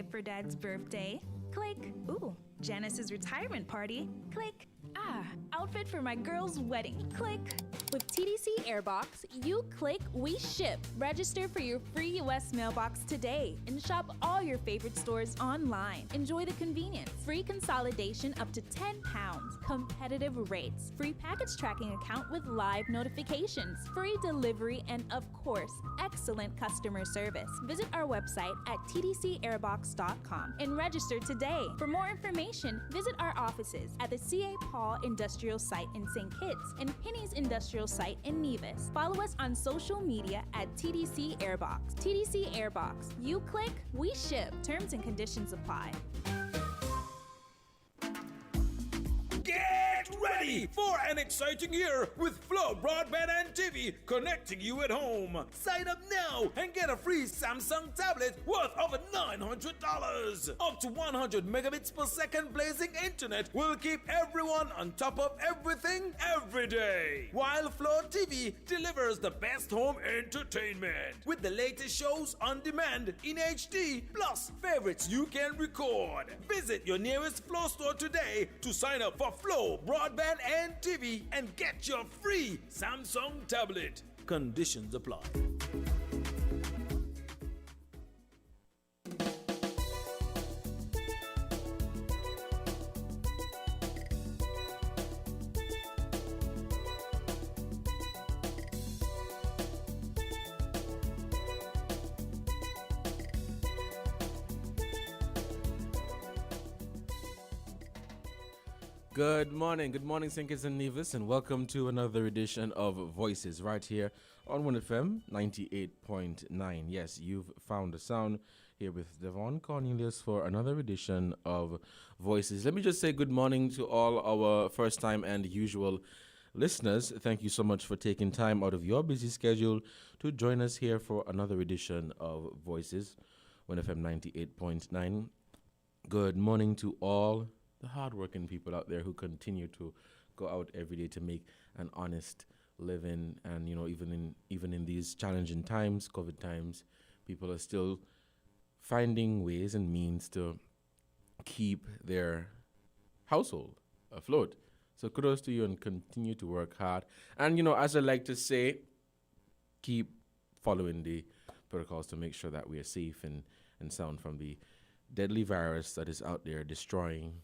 gift for Dad's birthday? Click. Ooh, Janice's retirement party? Click. Outfit for my girl's wedding? Click. With TDC Airbox, you click, we ship. Register for your free US mailbox today and shop all your favorite stores online. Enjoy the convenience, free consolidation up to £10, competitive rates, free package tracking account with live notifications, free delivery, and of course, excellent customer service. Visit our website at tdcairbox.com and register today. For more information, visit our offices at the C.A. Paul Industrial Site in St. Kitts and Penny's Industrial Site in Nevis. Follow us on social media at TDC Airbox. TDC Airbox. You click, we ship. Terms and conditions apply. Get ready for an exciting year with Flow Broadband and TV connecting you at home. Sign up now and get a free Samsung tablet worth over $900. Up to 100 megabits per second blazing internet will keep everyone on top of everything every day. While Flow TV delivers the best home entertainment with the latest shows on demand in HD plus favorites you can record. Visit your nearest Flow store today to sign up for Flow Broadband and TV and get your free Samsung tablet. Conditions apply. Good morning, St Kitts and Nevis, and welcome to another edition of Voices right here on WINN FM 98.9. Yes, you've found the sound here with Devon Cornelius for another edition of Voices. Let me just say good morning to all our first time and usual listeners. Thank you so much for taking time out of your busy schedule to join us here for another edition of Voices, WINN FM 98.9. Good morning to all the hardworking people out there who continue to go out every day to make an honest living, and even in these challenging times, COVID times, people are still finding ways and means to keep their household afloat. So kudos to you and continue to work hard. And as I like to say, keep following the protocols to make sure that we are safe and sound from the deadly virus that is out there destroying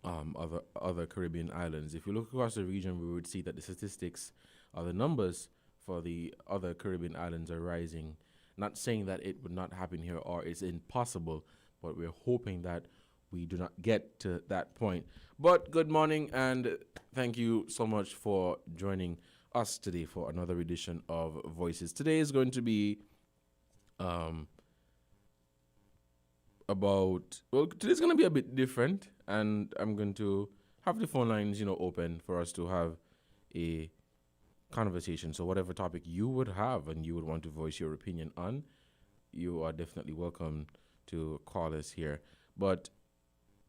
other Caribbean islands. If you look across the region, we would see that the statistics or the numbers for the other Caribbean islands are rising. Not saying that it would not happen here or it's impossible, but we're hoping that we do not get to that point. But good morning and thank you so much for joining us today for another edition of Voices. Today is going to be today's going to be a bit different, and I'm going to have the phone lines, open for us to have a conversation. So whatever topic you would have and you would want to voice your opinion on, you are definitely welcome to call us here. But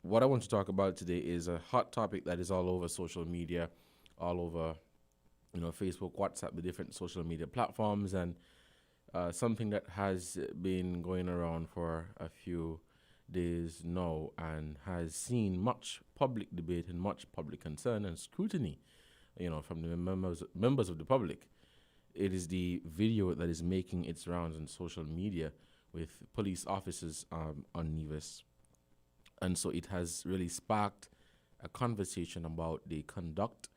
what I want to talk about today is a hot topic that is all over social media, all over, Facebook, WhatsApp, the different social media platforms, and something that has been going around for a few days now and has seen much public debate and much public concern and scrutiny, from the members of the public. It is the video that is making its rounds on social media with police officers on Nevis. And so it has really sparked a conversation about the conduct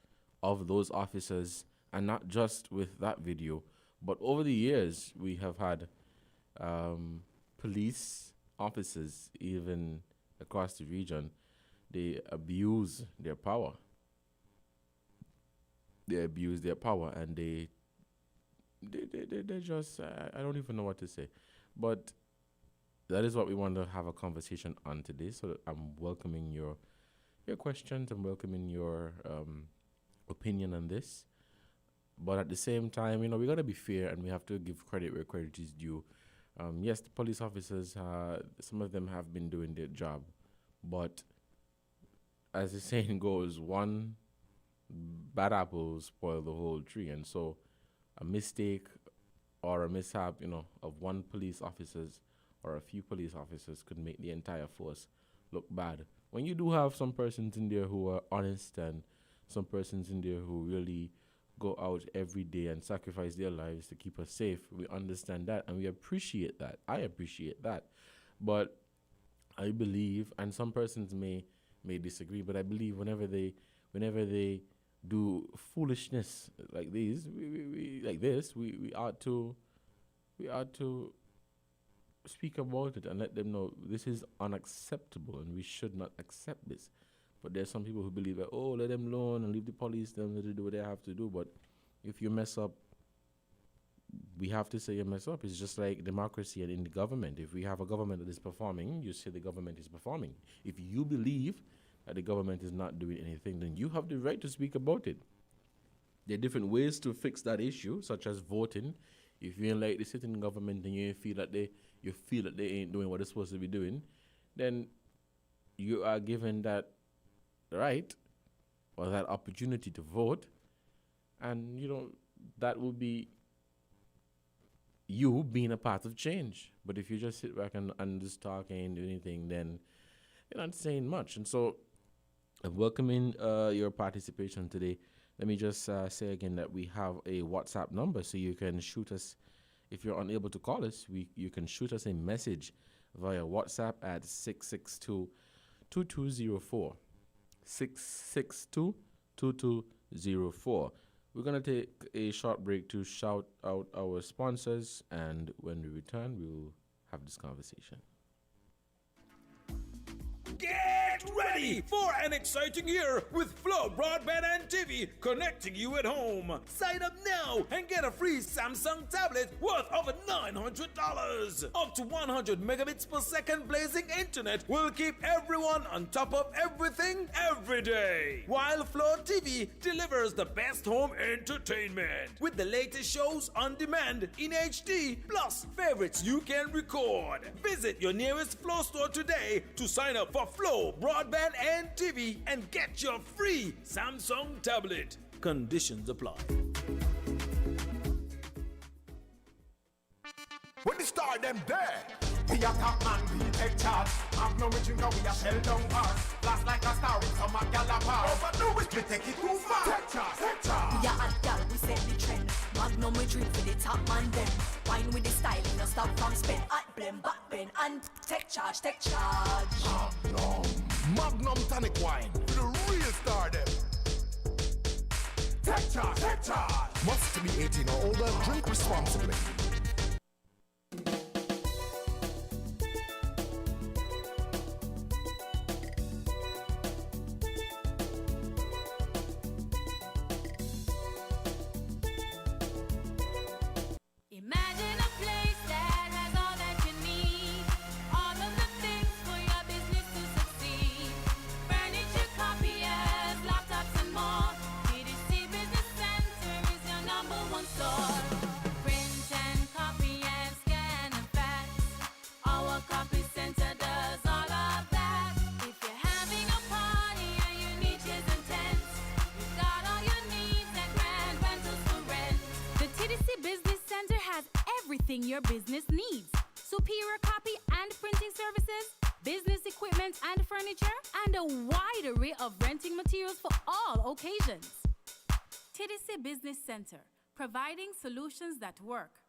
of those officers, and not just with that video, but over the years we have had police officers, even across the region, they abuse their power. And they just, I don't even know what to say. But that is what we want to have a conversation on today. So I'm welcoming your questions. I'm welcoming your opinion on this. But at the same time, we got to be fair and we have to give credit where credit is due. Yes, the police officers, some of them have been doing their job. But as the saying goes, one bad apple spoils the whole tree. And so a mistake or a mishap, of one police officer's or a few police officers could make the entire force look bad. When you do have some persons in there who are honest and some persons in there who really go out every day and sacrifice their lives to keep us safe, we understand that and we appreciate that. I appreciate that. But I believe, and some persons may disagree, but I believe whenever they do foolishness like these, we ought to speak about it and let them know this is unacceptable and we should not accept this. But there's some people who believe that, oh, let them alone and leave the police them to do what they have to do. But if you mess up, we have to say you mess up. It's just like democracy and in the government. If we have a government that is performing, you say the government is performing. If you believe that the government is not doing anything, then you have the right to speak about it. There are different ways to fix that issue, such as voting. If you ain't like the sitting government and you feel that they ain't doing what they're supposed to be doing, then you are given that right or that opportunity to vote, and that will be you being a part of change. But if you just sit back and just talk and ain't do anything, then you're not saying much. And so I'm welcoming your participation today. Let me just say again that we have a WhatsApp number, so you can shoot us. If you're unable to call us, you can shoot us a message via WhatsApp at 662-2204. 662-2204. We're going to take a short break to shout out our sponsors, and when we return, we'll have this conversation. Get ready for an exciting year with Flow Broadband and TV, connecting you at home. Sign up now and get a free Samsung tablet worth over $900. Up to 100 megabits per second blazing internet will keep everyone on top of everything every day. While Flow TV delivers the best home entertainment with the latest shows on demand in HD, plus favorites you can record. Visit your nearest Flow store today to sign up for Flow Broadband and TV and get your free Samsung tablet. Conditions apply. When the star them there, we a top man, we take charge. Have no drink and we a shell down bars. Blast like a star with some a gallopers. Overdo it, we take it too far. Take charge, take charge. We a hot gal, we set the trend. Magnum we drink for the top man then. Wine with the style, no stop from spend. Hot blend, back bend, and take charge, take charge. Magnum tonic wine for the real star them. Take charge, take charge. Must be 18 or older, drink responsibly. Imagine a place that has all that you need, all of the things for your business to succeed. Furniture, copiers, laptops and more. TDC Business Center is your number one store. Print and copy and scan and fax. Our copy center does all of that. If you're having a party and you need chairs and tents, you've got all your needs at Grand Rentals for rent. The TDC Business Center has everything your business needs. Superior copy and printing services, business equipment and furniture, and a wide array of renting materials for all occasions. TDC Business Center, providing solutions that work.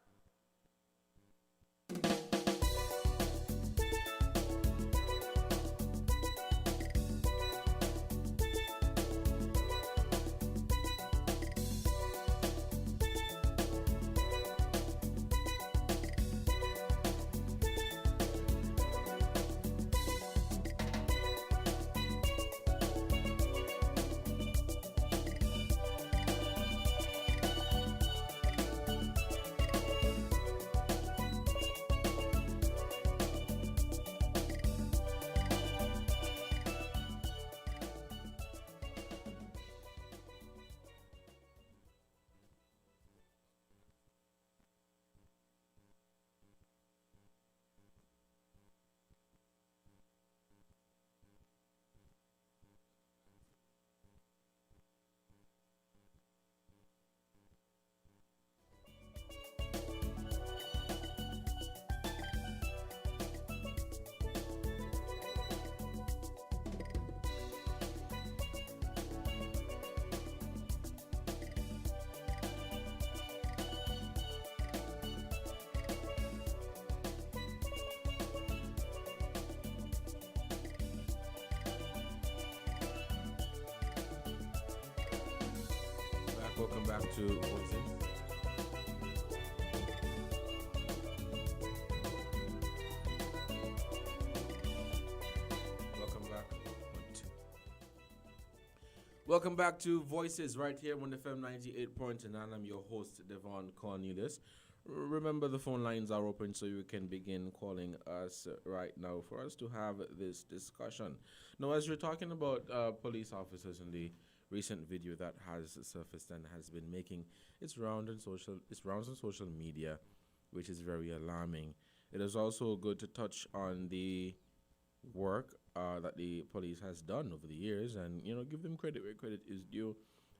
back to Voices. Welcome back to Voices right here on FM 98.9. I'm your host, Devon Cornelius. Remember, the phone lines are open so you can begin calling us right now for us to have this discussion. Now, as you're talking about police officers in the recent video that has surfaced and has been making its rounds on social media, which is very alarming. It is also good to touch on the work that the police has done over the years, and give them credit where credit is due,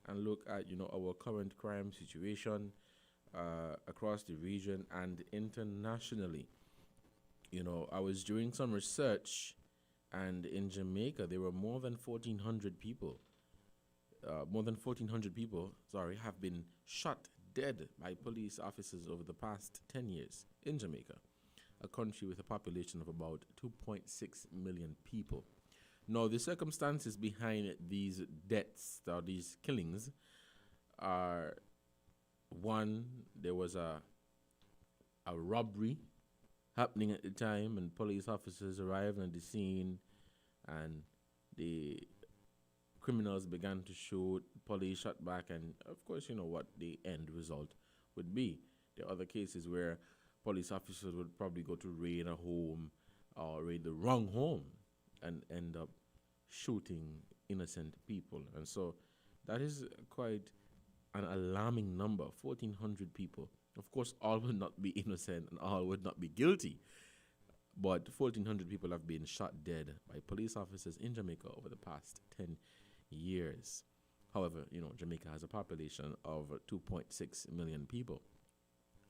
and look at our current crime situation across the region and internationally. I was doing some research, and in Jamaica there were more than 1,400 people. Have been shot dead by police officers over the past 10 years in Jamaica, a country with a population of about 2.6 million people. Now, the circumstances behind these deaths or these killings are, one, there was a robbery happening at the time, and police officers arrived on the scene, and the criminals began to shoot. Police shot back, and of course, what the end result would be. There are other cases where police officers would probably go to raid a home or raid the wrong home and end up shooting innocent people. And so that is quite an alarming number, 1,400 people. Of course, all would not be innocent and all would not be guilty, but 1,400 people have been shot dead by police officers in Jamaica over the past 10 years. However, Jamaica has a population of 2.6 million people.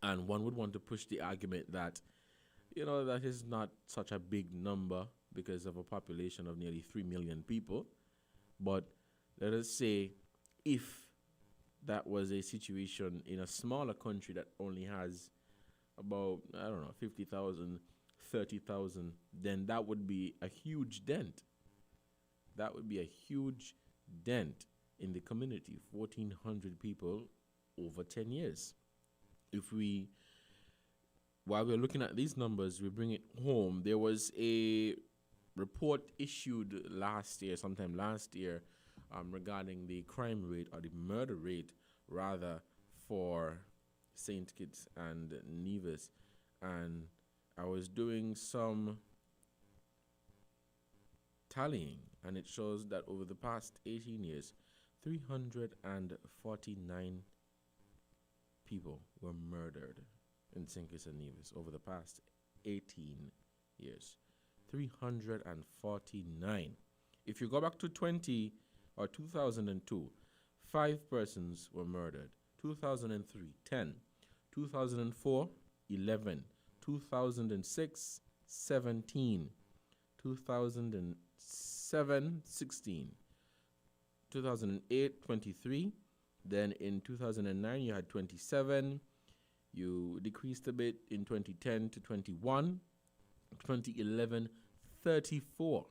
And one would want to push the argument that, that is not such a big number because of a population of nearly 3 million people. But let us say if that was a situation in a smaller country that only has about, 50,000, 30,000, then that would be a huge dent. That would be a huge dent in the community, 1,400 people over 10 years. While we're looking at these numbers, we bring it home. There was a report issued sometime last year, regarding the crime rate or the murder rate, rather, for St Kitts and Nevis. And I was doing some tallying, and it shows that over the past 18 years, 349 people were murdered in St Kitts and Nevis over the past 18 years. 349. If you go back to 2002, 5 persons were murdered. 2003, 10. 2004, 11. 2006, 17. 2007, 16. 2008, 23. Then in 2009, you had 27. You decreased a bit in 2010 to 21. 2011, 34.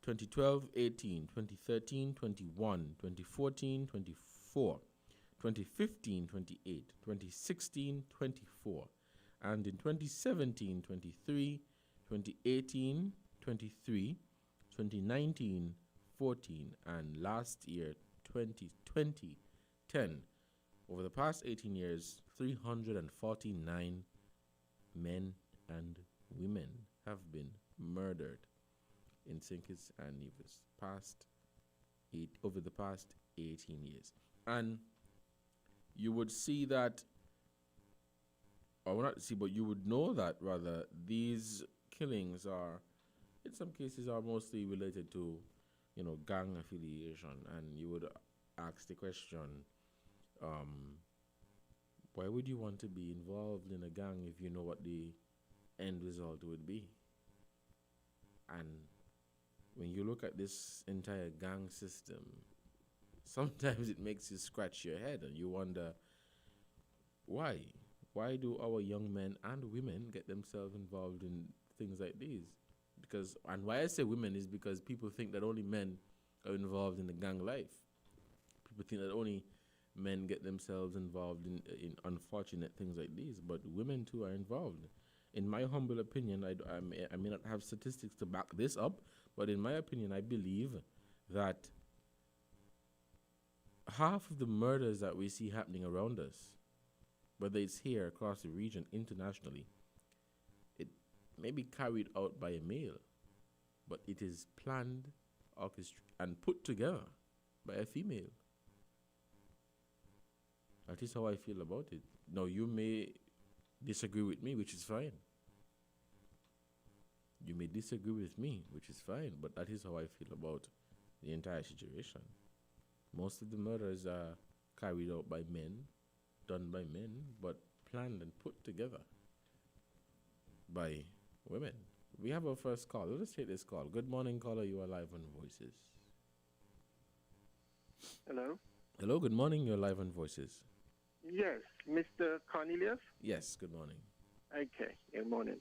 2012, 18. 2013, 21. 2014, 24. 2015, 28. 2016, 24. And in 2017, 23. 2018, 23. 2019, 14. And last year, 2020, 10. Over the past 18 years, 349 men and women have been murdered in St Kitts and Nevis over the past 18 years. And you would see that, or not see, but you would know that rather, these killings are, in some cases, are mostly related to, gang affiliation. And you would ask the question, why would you want to be involved in a gang if you know what the end result would be? And when you look at this entire gang system, sometimes it makes you scratch your head and you wonder, why? Why do our young men and women get themselves involved in things like these? And why I say women is because people think that only men are involved in the gang life. People think that only men get themselves involved in unfortunate things like these, but women too are involved. In my humble opinion, I may not have statistics to back this up, but in my opinion, I believe that half of the murders that we see happening around us, whether it's here, across the region, internationally, it may be carried out by a male, but it is planned, orchestrated, and put together by a female. That is how I feel about it. Now, you may disagree with me, which is fine. You may disagree with me, which is fine, but that is how I feel about the entire situation. Most of the murders are carried out by men, done by men, but planned and put together by women. We have our first call. Let us take this call. Good morning, caller. You are live on Voices. Hello? Hello, good morning. You're live on Voices. Yes, Mr. Cornelius? Yes, good morning. Okay, good morning.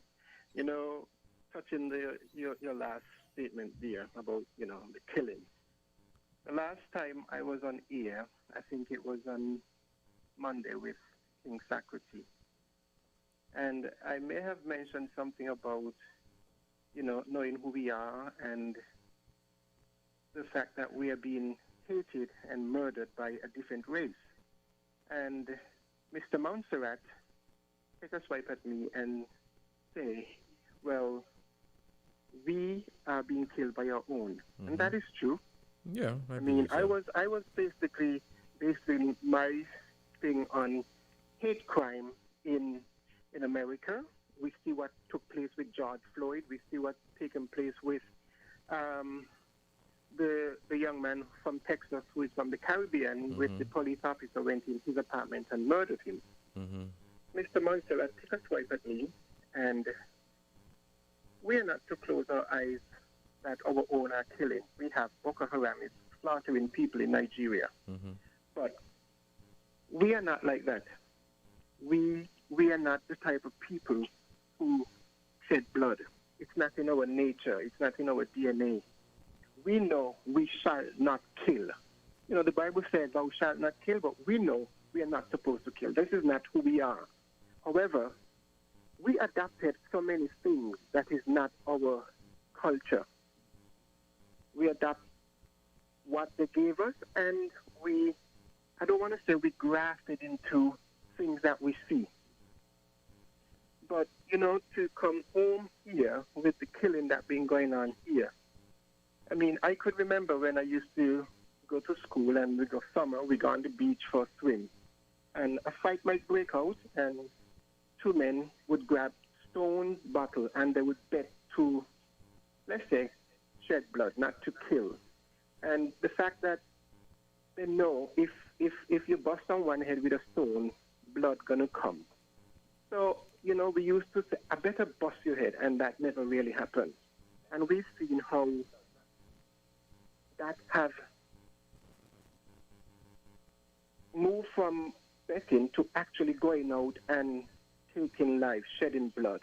Touching your last statement there about, the killing. The last time I was on air, I think it was on Monday with King Socrates. And I may have mentioned something about, knowing who we are and the fact that we are being hated and murdered by a different race. And Mr. Montserrat take a swipe at me and say, well, we are being killed by our own. Mm-hmm. And that is true. Yeah, I mean, so. I was basically basing my thing on hate crime in America. We see what took place with George Floyd. We see what's taken place with the young man from Texas who is from the Caribbean, mm-hmm. with the police officer went in his apartment and murdered him. Mm-hmm. Mr. Montserrat took a swipe at me, and we are not to close our eyes that our own are killing. We have Boko Haram is slaughtering people in Nigeria. Mm-hmm. But we are not like that. We are not the type of people who shed blood. It's not in our nature. It's not in our DNA. We know we shall not kill. The Bible says thou shalt not kill, but we know we are not supposed to kill. This is not who we are. However, we adopted so many things that is not our culture. We adopt what they gave us, and I don't want to say we grafted into things that we see. But, to come home here with the killing that been going on here, I mean, I could remember when I used to go to school and we go summer, we go on the beach for a swim. And a fight might break out, and two men would grab stones, bottle, and they would bet to, let's say, shed blood, not to kill. And the fact that they know if you bust someone head with a stone, blood gonna come. So, we used to say, I better bust your head, and that never really happened. And we've seen how that have moved from betting to actually going out and taking life, shedding blood.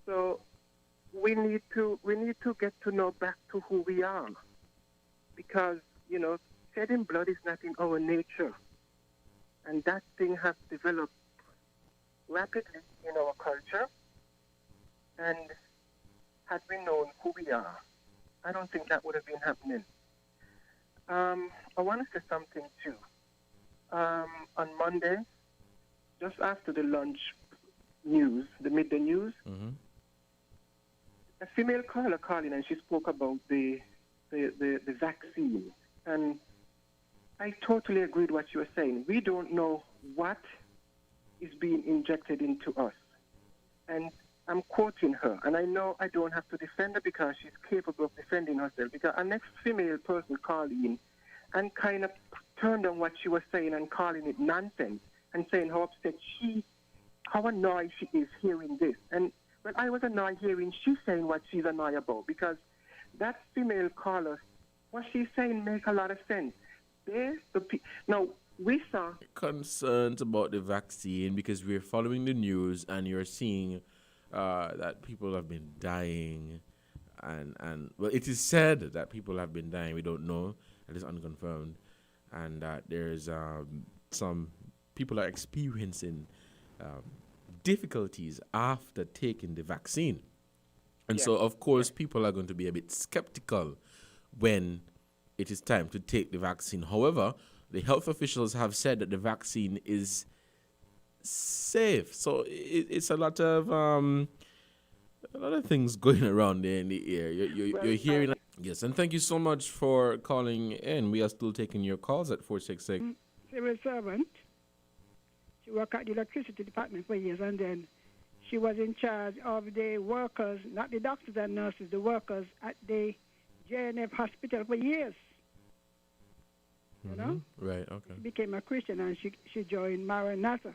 So we need to get to know back to who we are, because shedding blood is not in our nature, and that thing has developed rapidly in our culture. And had we known who we are, I don't think that would have been happening. I want to say something too. On Monday, just after the lunch news, the midday news, mm-hmm. a female caller called in and she spoke about the vaccine. And I totally agreed with what you were saying. We don't know what is being injected into us. And I'm quoting her, and I know I don't have to defend her because she's capable of defending herself, because our next female person called in and kind of turned on what she was saying and calling it nonsense and saying how upset how annoyed she is hearing this. And well, I was annoyed hearing she saying what she's annoyed about, that female caller, what she's saying make a lot of sense. Now, we saw concerns about the vaccine because we're following the news and you're seeing that people have been dying, and well, it is said that people have been dying. We don't know; it is unconfirmed. and that there's some people are experiencing difficulties after taking the vaccine. And so, of course, people are going to be a bit skeptical when it is time to take the vaccine. However, the health officials have said that the vaccine is safe. So it's a lot of things going around there in the air. You're hearing. Yes, and thank you so much for calling in. We are still taking your calls at 466. Civil servant. She worked at the electricity department for years, and then she was in charge of the workers, not the doctors and nurses, the workers at the JNF hospital for years. You know? Right, okay. She became a Christian, and she joined Maranatha.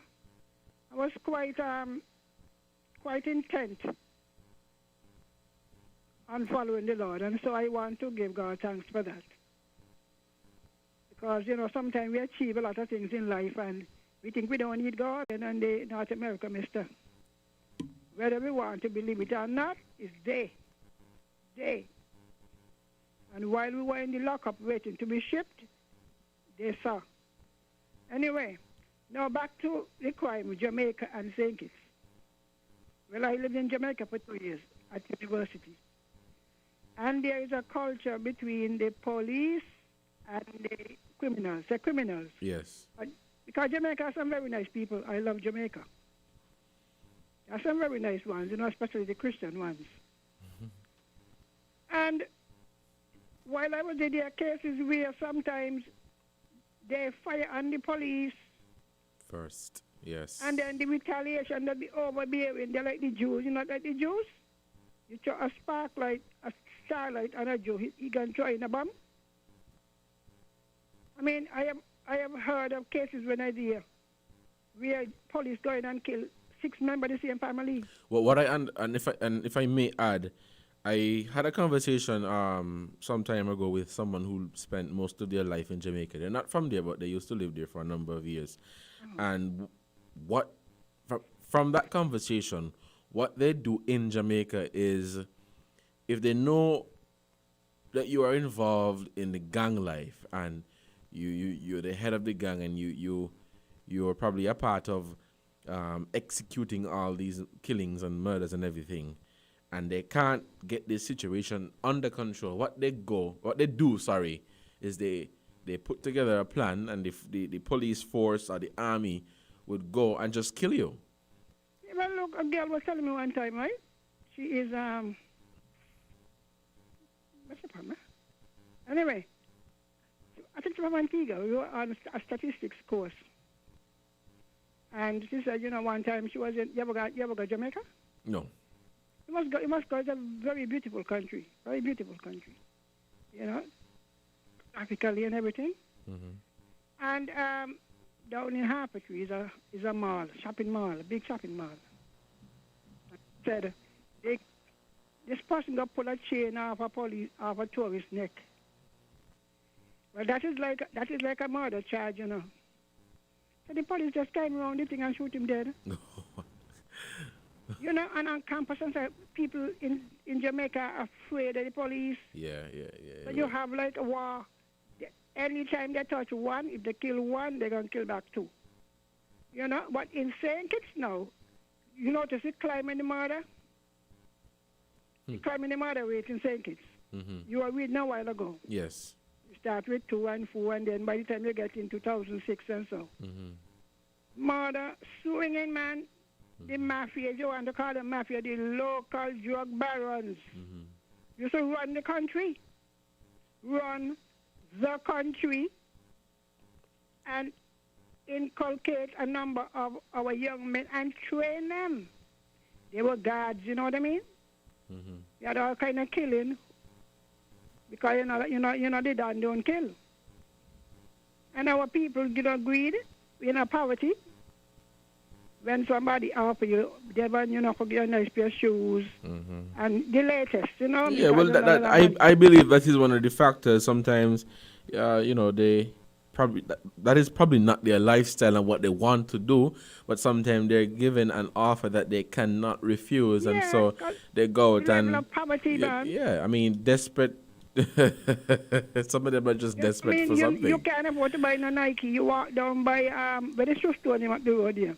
I was quite intent on following the Lord, and so I want to give God thanks for that. Because, sometimes we achieve a lot of things in life, and we think we don't need God, and then the North America, mister. Whether we want to believe it or not, it's they. And while we were in the lockup waiting to be shipped, they saw. Anyway, now back to the crime with Jamaica and St Kitts. Well, I lived in Jamaica for 2 years at university. And there is a culture between the police and the criminals. The criminals. Yes. Because Jamaica has some very nice people. I love Jamaica. There are some very nice ones, especially the Christian ones. And while I was there, there are cases where sometimes they fire on the police first. Yes. And then the retaliation, that be overbearing. They're like the Jews. Like the Jews? You throw a sparklight, a starlight on a Jew, he can throw in a bomb. I mean, I have heard of cases when I there where police go in and kill 6 members of the same family. Well, what and if I may add, I had a conversation some time ago with someone who spent most of their life in Jamaica. They're not from there, but they used to live there for a number of years. And what from that conversation, what they do in Jamaica is, if they know that you are involved in the gang life and you're the head of the gang and you're probably a part of executing all these killings and murders and everything, and they can't get this situation under control, what they do is they put together a plan, and the police force or the army would go and just kill you. Yeah, well, look, a girl was telling me one time, right? She is, what's the problem? Anyway, I think from Antigua, we were on a statistics course. And she said, one time she was in, you ever go Jamaica? No. You must go. It's a very beautiful country. Very beautiful country. Graphically and everything. Mm-hmm. And down in Harpatry is a mall, shopping mall, a big shopping mall. Said this person got pull a chain off a tourist's neck. Well, that is like a murder charge, So the police just came around the thing and shoot him dead. And on campus and so people in Jamaica are afraid of the police. Yeah. So you have like a war. Anytime they touch one, if they kill one, they're going to kill back 2. But in St. Kitts now, you notice it climbing the murder? The climbing the murder rate in St. Kitts. Mm-hmm. You were reading a while ago. Yes. You start with 2 and 4, and then by the time you get in 2006 and so. Mm-hmm. Murder, swinging, man. Mm-hmm. The mafia, you want to call them mafia, the local drug barons. Mm-hmm. You should run the country. Run the country and inculcate a number of our young men and train them. They were guards, you know what I mean? Mm-hmm. You had all kind of killing because they don't kill. And our people greed, poverty. When somebody offer you, they want to get a nice pair of shoes and the latest, Yeah, well, I believe that is one of the factors. Sometimes, they probably that is probably not their lifestyle and what they want to do, but sometimes they're given an offer that they cannot refuse, and so they go out and poverty, yeah, I mean, desperate Some of them are just desperate for something. You can't afford to buy no Nike. You walk down by where the shoe store name at the road here.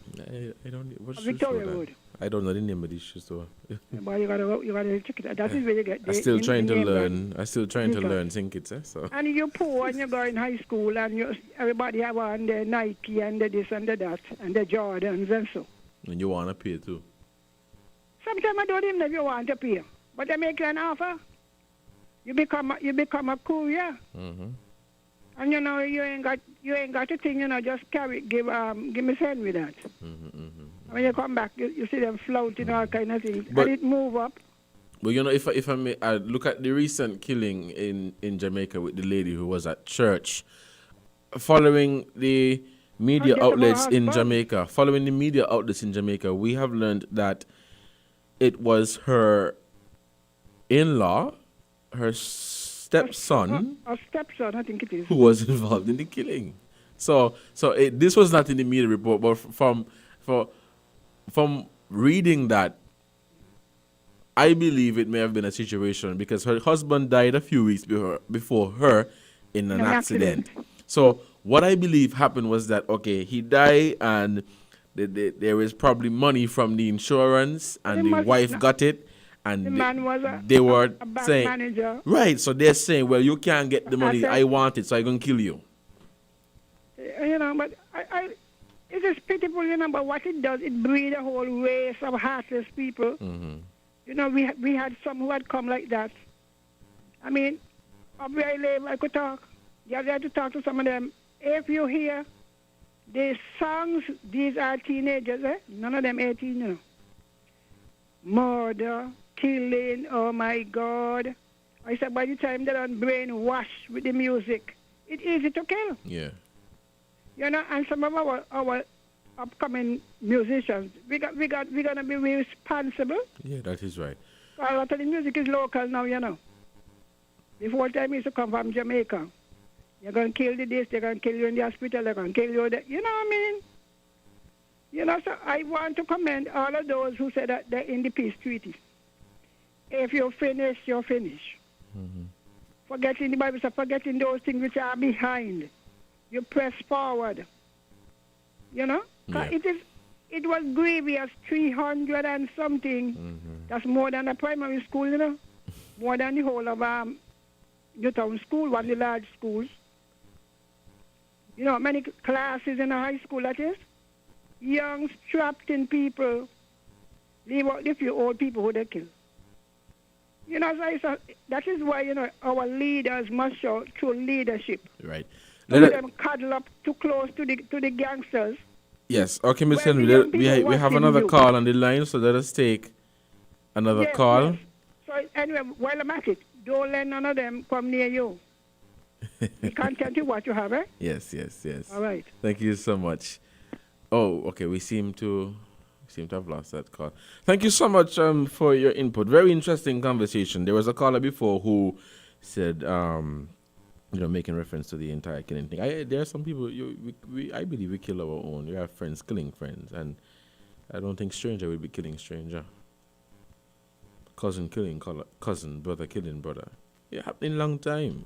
I don't. What shoe Victoria store? Road. I don't know the name of this shoe store. But you gotta check it out. That is where you get. I'm still trying to learn. I'm still trying to learn St Kitts. So. And you're poor and you go in high school and everybody have on the Nike and the this and the that and the Jordans and so. And you wanna pay too. Sometimes I don't even know if you want to pay, but they make you an offer. You become a courier, and you know you ain't got a thing. You know, just give me send with that. When you come back, you see them floating all kind of things, and it move up. But you know, if I may look at the recent killing in Jamaica with the lady who was at church, following the media outlets in Jamaica, we have learned that it was her in-law, her stepson, a stepson, I think it is, who was involved in the killing. So this was not in the media report, but from reading that, I believe it may have been a situation because her husband died a few weeks before her in an accident. So what I believe happened was that, okay, he died and there is probably money from the insurance and the wife got it. And the man was they were a bank saying, manager. Right, so they're saying, well, you can't get the money. I want it, so I'm going to kill you. You know, but it is pitiful, you know, but what it does, it breeds a whole race of heartless people. You know, we had some who had come like that. I mean, up where I live, I could talk. You have to talk to some of them. If you hear the songs, these are teenagers, none of them 18, you know. Murder, killing, oh my God. I said by the time they're on brainwashed with the music, it's easy to kill. Yeah. You know, and some of our upcoming musicians, we're gonna be responsible. Yeah, that is right. A lot of the music is local now, you know. Before time used to come from Jamaica. You're gonna kill this, they're gonna kill you in the hospital, they're gonna kill you that, you know what I mean? You know, so I want to commend all of those who said that they're in the peace treaty. If you finish, you're finished. Forgetting the Bible, so forgetting those things which are behind. You press forward. You know? Yeah. It was grievous, 300 and something. That's more than a primary school, you know? More than the whole of Newtown School, one of the large schools. You know, many classes in a high school, that is. Young, strapped-in people leave out the few old people who they kill. You know, so that is why, you know, our leaders must show true leadership. Right. Let them cuddle up too close to the gangsters. Yes. Okay, Ms. Henry, we have another call on the line, so let us take another call. Yes. So anyway, while I'm at it, don't let none of them come near you. Be content with what you have, eh? Yes. All right. Thank you so much. Oh, okay. We seem to have lost that call. Thank you so much for your input. Very interesting conversation. There was a caller before who said, making reference to the entire killing thing. There are some people. I believe we kill our own. We have friends killing friends, and I don't think stranger will be killing stranger. Cousin killing cousin, brother killing brother. It happening long time.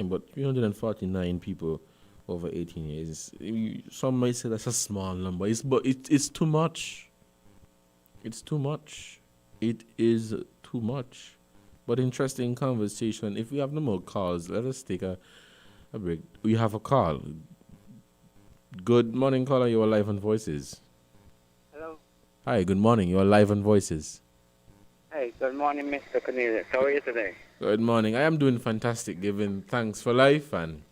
But 349 people over 18 years. Some might say that's a small number. But it's too much. It's too much. It is too much. But interesting conversation. If we have no more calls, let us take a break. We have a call. Good morning, caller. You are live on Voices. Hello. Hi, good morning. You are live on Voices. Hey, good morning, Mr. Cornelius. How are you today? Good morning. I am doing fantastic, giving thanks for life and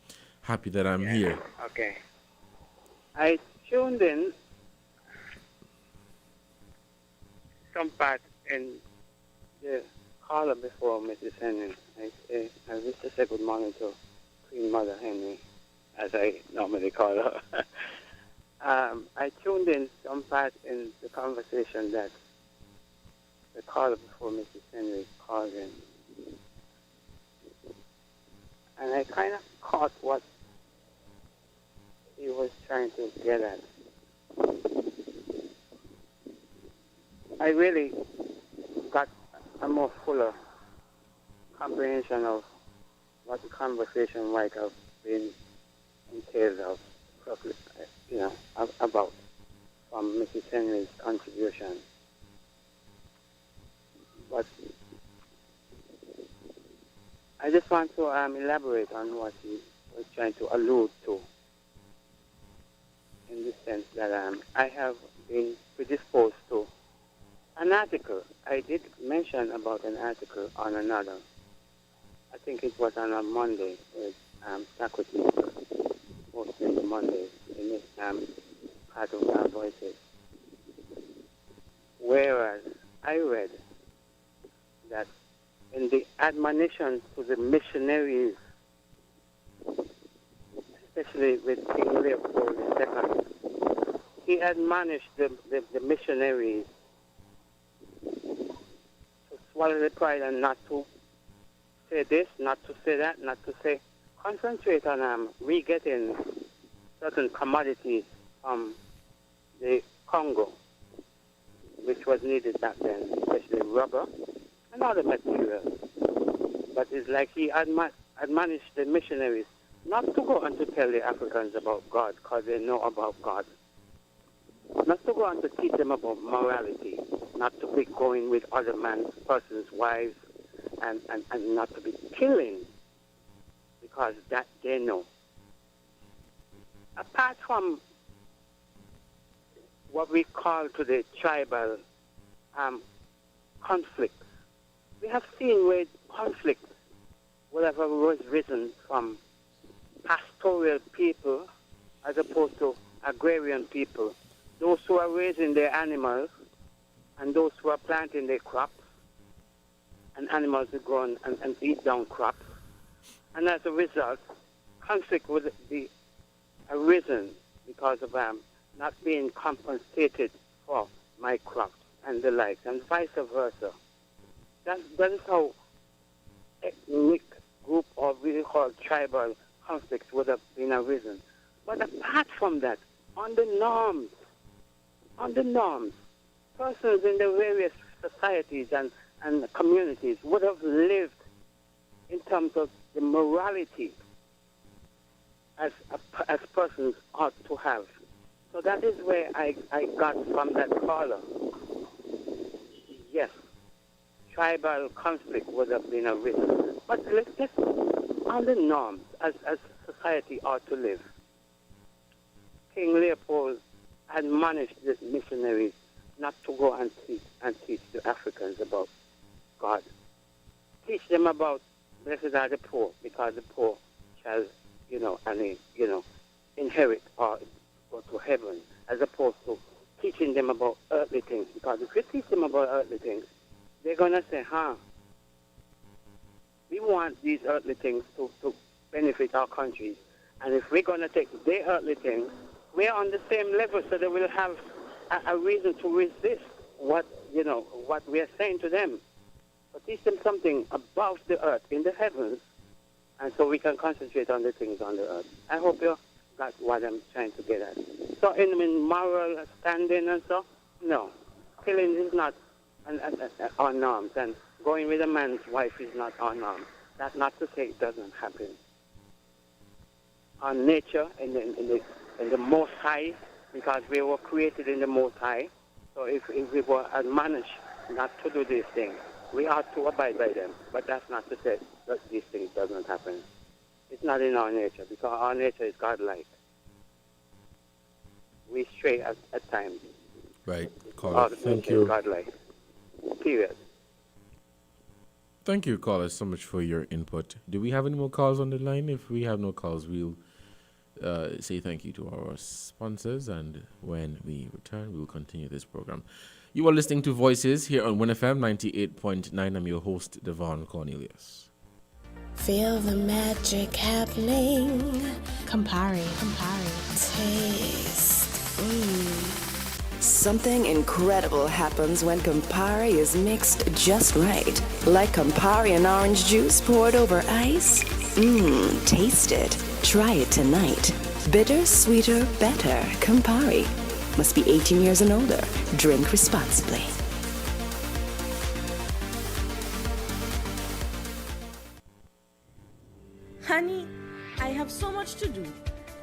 happy that I'm here. Okay. I tuned in some part in the caller before Mrs. Henry. I wish to say good morning to Queen Mother Henry, as I normally call her. I tuned in some part in the conversation that the caller before Mrs. Henry called in. And I kind of caught what he was trying to get at. I really got a more fuller comprehension of what the conversation might have been entailed of, about from Mrs. Henry's contribution. But I just want to elaborate on what he was trying to allude to, in the sense that I have been predisposed to an article. I did mention about an article on another. I think it was on a Monday with Socrates, posted the Monday in this part of our voices. Whereas I read that in the admonition to the missionaries, especially with King Leopold II, he admonished the missionaries to swallow the pride and not to say this, not to say that, not to say, concentrate on re-getting certain commodities from the Congo, which was needed back then, especially rubber and other materials. But it's like he admonished the missionaries not to go and to tell the Africans about God, because they know about God. Not to go and to teach them about morality, not to be going with other persons' wives, and not to be killing, because that they know. Apart from what we call today tribal conflicts, we have seen where conflicts would have risen from pastoral people as opposed to agrarian people, those who are raising their animals and those who are planting their crops, and animals will go and eat down crops. And as a result, conflict would be arisen because of not being compensated for my crops and the likes, and vice versa. That is how ethnic group, or we call tribal conflicts, would have been arisen. But apart from that, on the norms, persons in the various societies and communities would have lived in terms of the morality as persons ought to have. So that is where I got from that caller. Yes, tribal conflict would have been arisen. But let's on the norms as society ought to live. King Leopold admonished the missionaries not to go and teach the Africans about God. Teach them about blessed are the poor, because the poor shall, inherit or go to heaven, as opposed to teaching them about earthly things. Because if you teach them about earthly things, they're going to say, we want these earthly things to benefit our countries. And if we're going to take their earthly things, we're on the same level, so they will have a reason to resist what we are saying to them. But teach them something above the earth, in the heavens, and so we can concentrate on the things on the earth. I hope you got what I'm trying to get at. So in moral standing and so, no. Killing is not our norms, and going with a man's wife is not our norm. That's not to say it doesn't happen. Our nature in the Most High, because we were created in the Most High, so if we were admonished not to do these things, we ought to abide by them. But that's not to say that these things doesn't happen. It's not in our nature, because our nature is godlike. We stray at times. Right. Caller, thank you. Godlike. Period. Thank you, caller, so much for your input. Do we have any more calls on the line? If we have no calls, we'll say thank you to our sponsors, and when we return, we'll continue this program. You are listening to Voices here on WINN FM 98.9. I'm your host, Devon Cornelius. Feel the magic happening. Campari. Taste. Something incredible happens when Campari is mixed just right. Like Campari and orange juice poured over ice. Taste it. Try it tonight. Bitter, sweeter, better. Campari. Must be 18 years and older. Drink responsibly. much to do.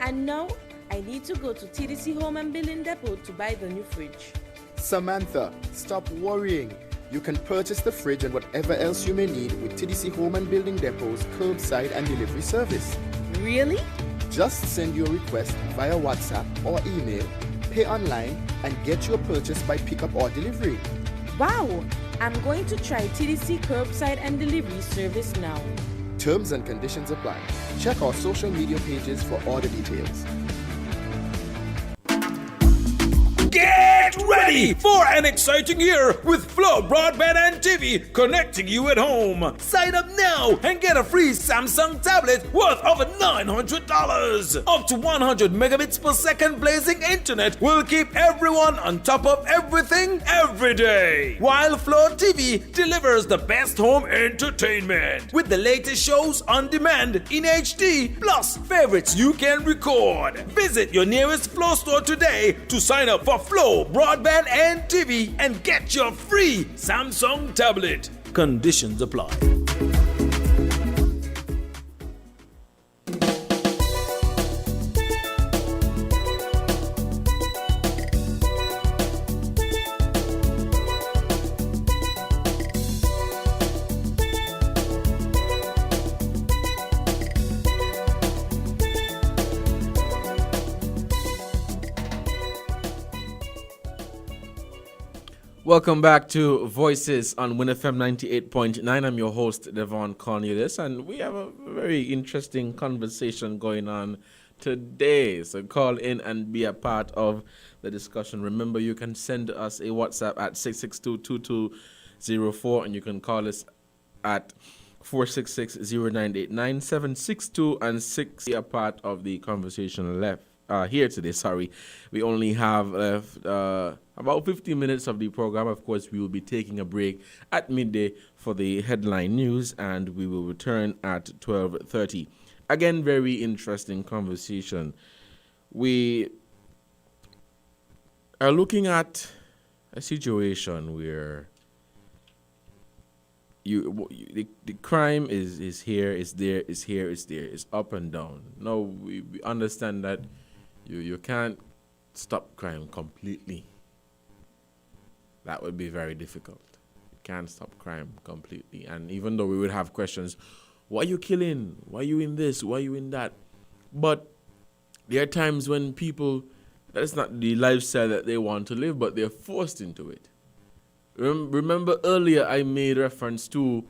And now, I need to go to TDC Home and Building Depot to buy the new fridge. Samantha, stop worrying. You can purchase the fridge and whatever else you may need with TDC Home and Building Depot's curbside and delivery service. Really? Just send your request via WhatsApp or email, pay online, and get your purchase by pickup or delivery. Wow! I'm going to try TDC curbside and delivery service now. Terms and conditions apply. Check our social media pages for all the details. Get ready for an exciting year with Flow Broadband and TV connecting you at home. Sign up now and get a free Samsung tablet worth over $900. Up to 100 megabits per second blazing internet will keep everyone on top of everything every day. While Flow TV delivers the best home entertainment with the latest shows on demand in HD plus favorites you can record. Visit your nearest Flow store today to sign up for Flow Broadband and TV and get your free Samsung tablet. Conditions apply. Welcome back to Voices on WINN FM 98.9. I'm your host, Devon Cornelius, and we have a very interesting conversation going on today. So call in and be a part of the discussion. Remember, you can send us a WhatsApp at 662-2204, and you can call us at 466-0989, 762 and 6. Be a part of the conversation here today. We only have left about 15 minutes of the program. Of course, we will be taking a break at midday for the headline news, and we will return at 12:30. Again, very interesting conversation. We are looking at a situation where the crime is here, is there, is here, is there, is up and down. Now, we understand that you can't stop crime completely. That would be very difficult. You can't stop crime completely. And even though we would have questions, why are you killing? Why are you in this? Why are you in that? But there are times when people, that's not the lifestyle that they want to live, but they're forced into it. Remember earlier I made reference to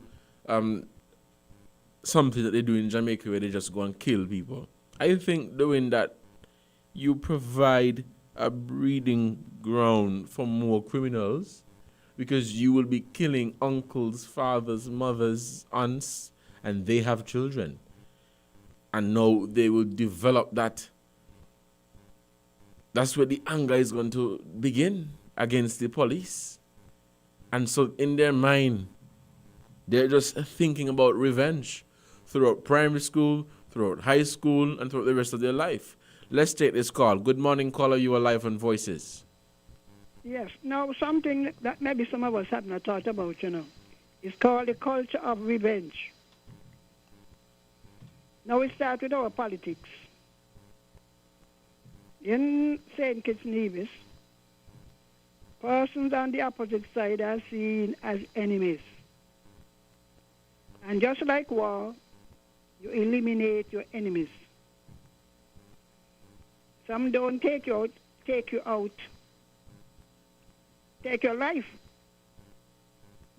something that they do in Jamaica where they just go and kill people. I think doing that, you provide a breeding ground for more criminals, because you will be killing uncles, fathers, mothers, aunts, and they have children. And now they will develop that. That's where the anger is going to begin against the police. And so in their mind, they're just thinking about revenge throughout primary school, throughout high school, and throughout the rest of their life. Let's take this call. Good morning, caller. You are live on Voices. Yes. Now, something that maybe some of us have not thought about, is called the culture of revenge. Now, we start with our politics. In St Kitts and Nevis, persons on the opposite side are seen as enemies. And just like war, you eliminate your enemies. Some don't take you out, take your life.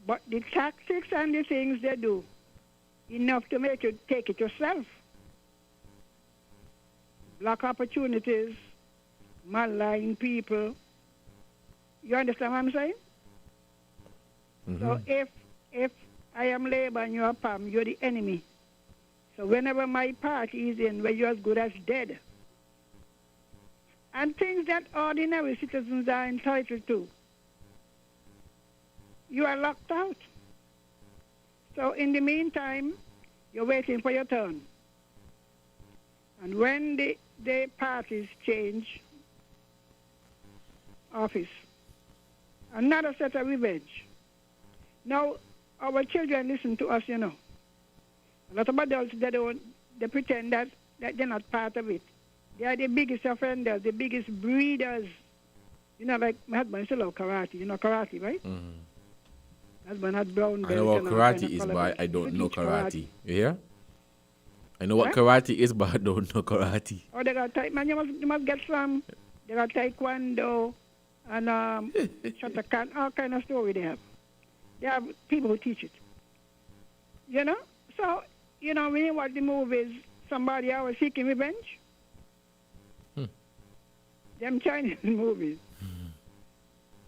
But the tactics and the things they do, enough to make you take it yourself. Black opportunities, malign people. You understand what I'm saying? Mm-hmm. So if I am Labour and you are Pam, you're the enemy. So whenever my party is in, where you're as good as dead. And things that ordinary citizens are entitled to, you are locked out. So in the meantime, you're waiting for your turn. And when the parties change office, another set of revenge. Now, our children listen to us, A lot of adults, they pretend that that they're not part of it. They are the biggest offenders, the biggest breeders. You know, like my husband used to love karate. You know karate, right? Husband had brown belt. I know what karate is, but I don't know karate. You hear? I know what karate is, but I don't know karate. Oh, they got man, you must get some. They got taekwondo and shotokan, all kind of story they have. They have people who teach it. You know? So, you know, when you watch the movies, somebody always seeking revenge. Them Chinese movies.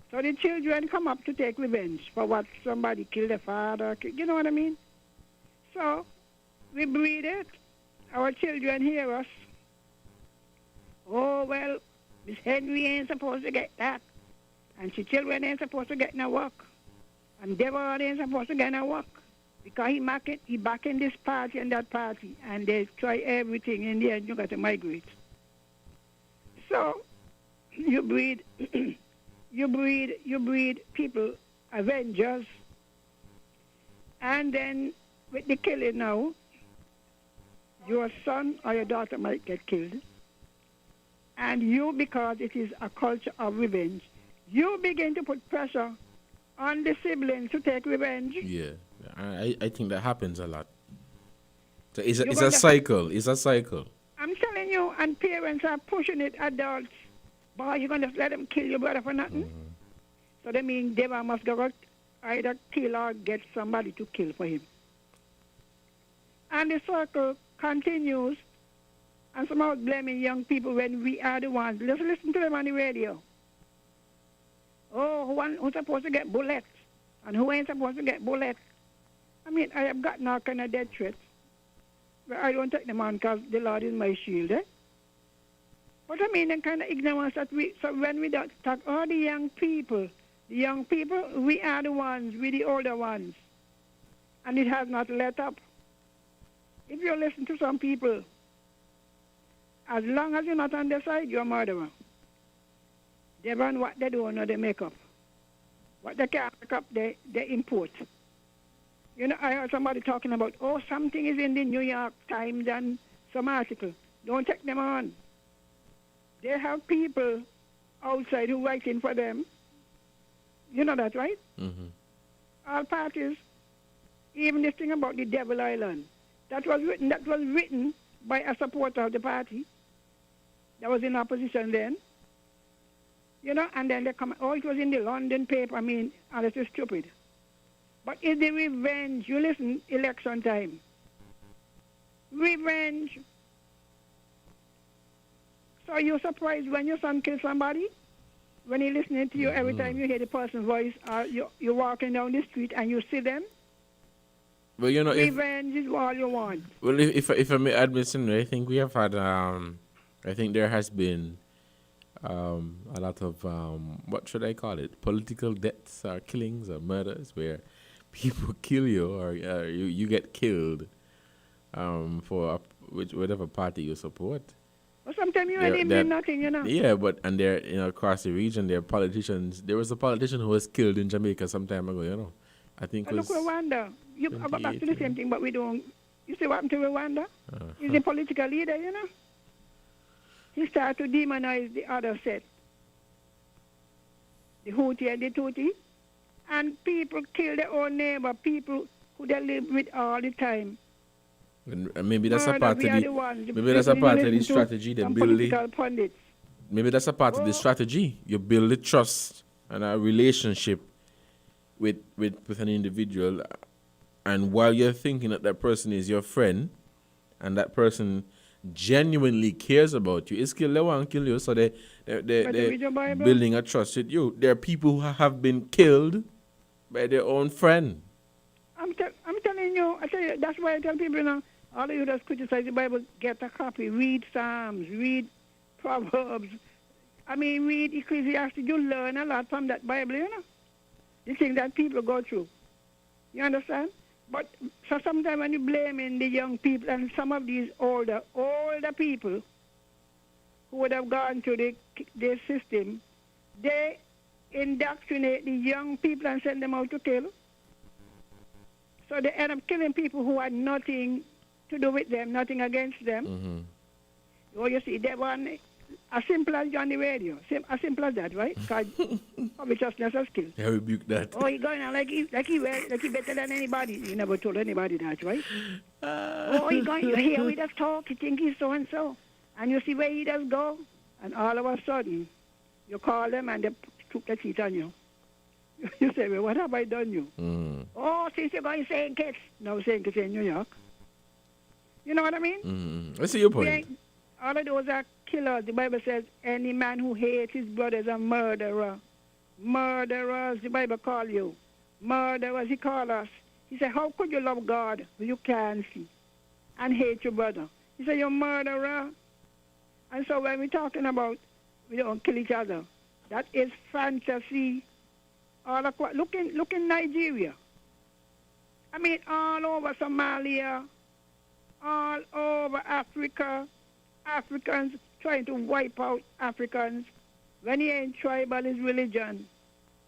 So the children come up to take revenge for what somebody killed their father. You know what I mean? So we breed it. Our children hear us. Oh, well, Miss Henry ain't supposed to get that. And she children ain't supposed to get no work. And Deborah ain't supposed to get no work. Because he back in this party and that party. And they try everything. In the end, you got to migrate. So you breed... You breed people, avengers, and then with the killing now, your son or your daughter might get killed, and you, because it is a culture of revenge, you begin to put pressure on the siblings to take revenge. Yeah, I think that happens a lot. So it's a cycle. It's a cycle. I'm telling you, and parents are pushing it, adults. Boy, you're going to let them kill your brother for nothing? So that means Deva must go out, either kill or get somebody to kill for him. And the circle continues, and somehow blaming young people when we are the ones. Let's listen to them on the radio. Oh, who's supposed to get bullets, and who ain't supposed to get bullets? I mean, I have gotten all kind of death threats, but I don't take them on because the Lord is my shield, eh? But I mean, the kind of ignorance that so when we don't talk, all the young people, we are the ones, we the older ones. And it has not let up. If you listen to some people, as long as you're not on their side, you're a murderer. They run what they do, no, they make up. What they can't make up, they import. You know, I heard somebody talking about, oh, something is in the New York Times and some article. Don't take them on. They have people outside who writing for them. You know that, right? All parties, even this thing about the Devil Island, that was written by a supporter of the party that was in opposition then. You know, and then they come, oh, it was in the London paper. I mean, and it's stupid. But it's the revenge. You listen, election time. Revenge. So you're surprised when your son kills somebody? When he's listening to you every time you hear the person's voice, or you're walking down the street and you see them? Well, you know, revenge is all you want. Well, if I may admit something, I think we have had, I think there has been a lot of, what should I call it, political deaths or killings or murders where people kill you or you get killed for whatever party you support. Well, sometimes you ain't even nothing, you know. Yeah, but and there, you know, across the region, there are politicians. There was a politician who was killed in Jamaica some time ago, you know. I think it was. Look, Rwanda. You go back to the same thing, but we don't. You see what happened to Rwanda? He's a political leader, you know. He started to demonize the other set, the Hutu and the Tutsi, and people kill their own neighbor, people who they live with all the time. And maybe that's a part of the strategy they build. Maybe that's a part of the strategy. You build the trust and a relationship with an individual, and while you're thinking that person is your friend, and that person genuinely cares about you, it's kill they want to kill you, so they're building a trust with you. There are people who have been killed by their own friend. I'm telling you, that's why I tell people now, all of you that criticize the Bible, get a copy, read Psalms, read Proverbs. I mean, read Ecclesiastes. You learn a lot from that Bible, you know. The things that people go through. You understand? But so sometimes when you blame the young people and some of these older people who would have gone through the system, they indoctrinate the young people and send them out to kill. So they end up killing people who had nothing to do with them, nothing against them. Oh, you see, that one, as simple as on the radio. As simple as that, right? Because covetousness is skill. I rebuke that. Oh, he going on like he better than anybody. He never told anybody that, right? Oh, he going, you hear we just talk, he think he's so-and-so. And you see where he does go, and all of a sudden, you call them and they took the cheat on you. You say, well, what have I done you? Oh, since you're going St Kitts. No, St Kitts in New York. You know what I mean? I see your point. All of those are killers. The Bible says, any man who hates his brother is a murderer. Murderers, the Bible call you. Murderers, he call us. He said, how could you love God when you can't see and hate your brother? He said, you're a murderer. And so when we're talking about we don't kill each other, that is fantasy. Look in Nigeria. I mean, all over Somalia, all over Africa, Africans trying to wipe out Africans. When he ain't tribal, is religion.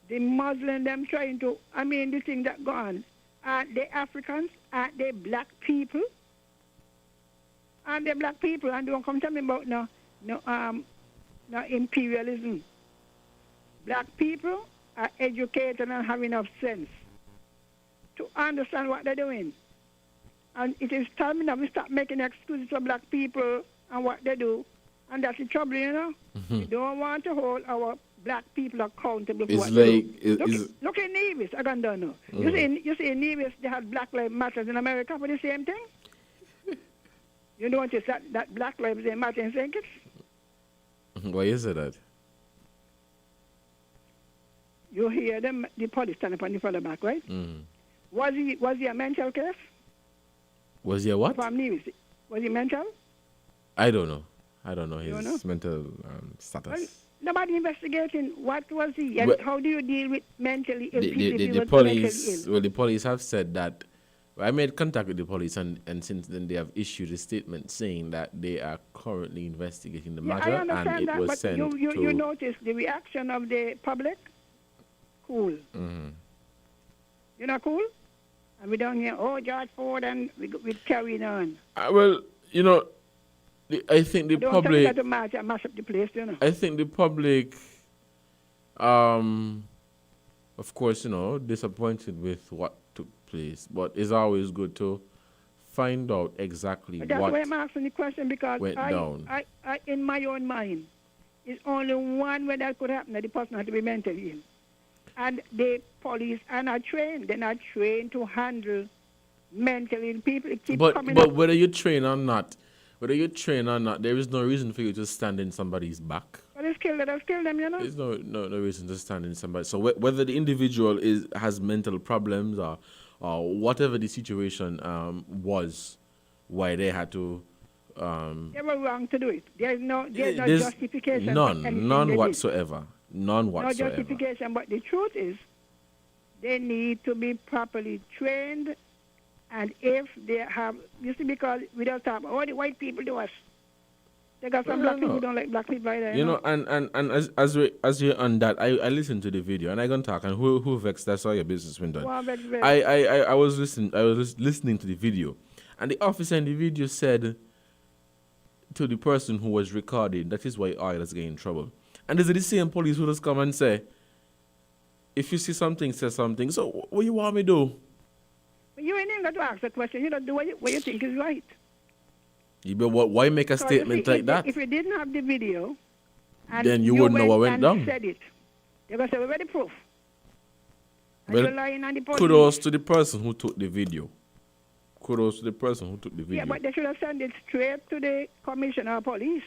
The Muslim, them trying to, I mean, the thing that go on. Aren't they Africans? Aren't they black people? Aren't they black people? And don't come tell me about no imperialism. Black people are educated and have enough sense to understand what they're doing. And it is time now we start making excuses for black people and what they do. And that's the trouble, you know. We don't want to hold our black people accountable for what they do. Look in Nevis, I don't know. You see in Nevis, they had Black Lives Matter in America for the same thing. You notice that Black Lives Matter in St Kitts? Why is it that? You hear them, the police stand up on the further back, right? Was he a mental case? Was he a what? From Nevis. Was he mental? I don't know his mental status. Well, nobody investigating what was he and how do you deal with mentally ill people? The police, well, the police have said that. I made contact with the police, and since then they have issued a statement saying that they are currently investigating the matter, and it was sent to. You notice the reaction of the public. Cool. You're not cool? And we don't hear, oh, George Ford, and we're carrying on. Well, you know, I think the public. Don't mash up the place, you know. I think the public, of course, you know, disappointed with what took place, but it's always good to find out exactly that's what why I'm asking the question, because went down. I, in my own mind, it's only one way that could happen, that the person has to be mentally ill. And the police are not trained. They're not trained to handle mentally ill people. It keeps coming up. But whether you train or not, there is no reason for you to stand in somebody's back. But it's killed them, you know. There's no reason to stand in somebody. So whether the individual has mental problems or whatever the situation was, why they had to. They were wrong to do it. There's no justification. None whatsoever. None whatsoever. No justification. But the truth is, they need to be properly trained. And if they have, you see, because we don't talk about all the white people do us. They got some black people who don't like black people either. You know, and as you're on that, I listened to the video and I gonna talk, and who vexed, that's all your business when done. Well, I was listening to the video, and the officer in the video said to the person who was recording, that is why oil is getting in trouble. And is it the same police who just come and say, if you see something, say something. So what you want me to do? But you ain't even got to ask the question. You don't do what you think is right. But why make a statement like that? If you didn't have the video, and then you wouldn't know what went down. Said it, they're going to say, where's the proof? And well, you're lying on the police. Kudos to the person who took the video. Yeah, but they should have sent it straight to the commissioner of police.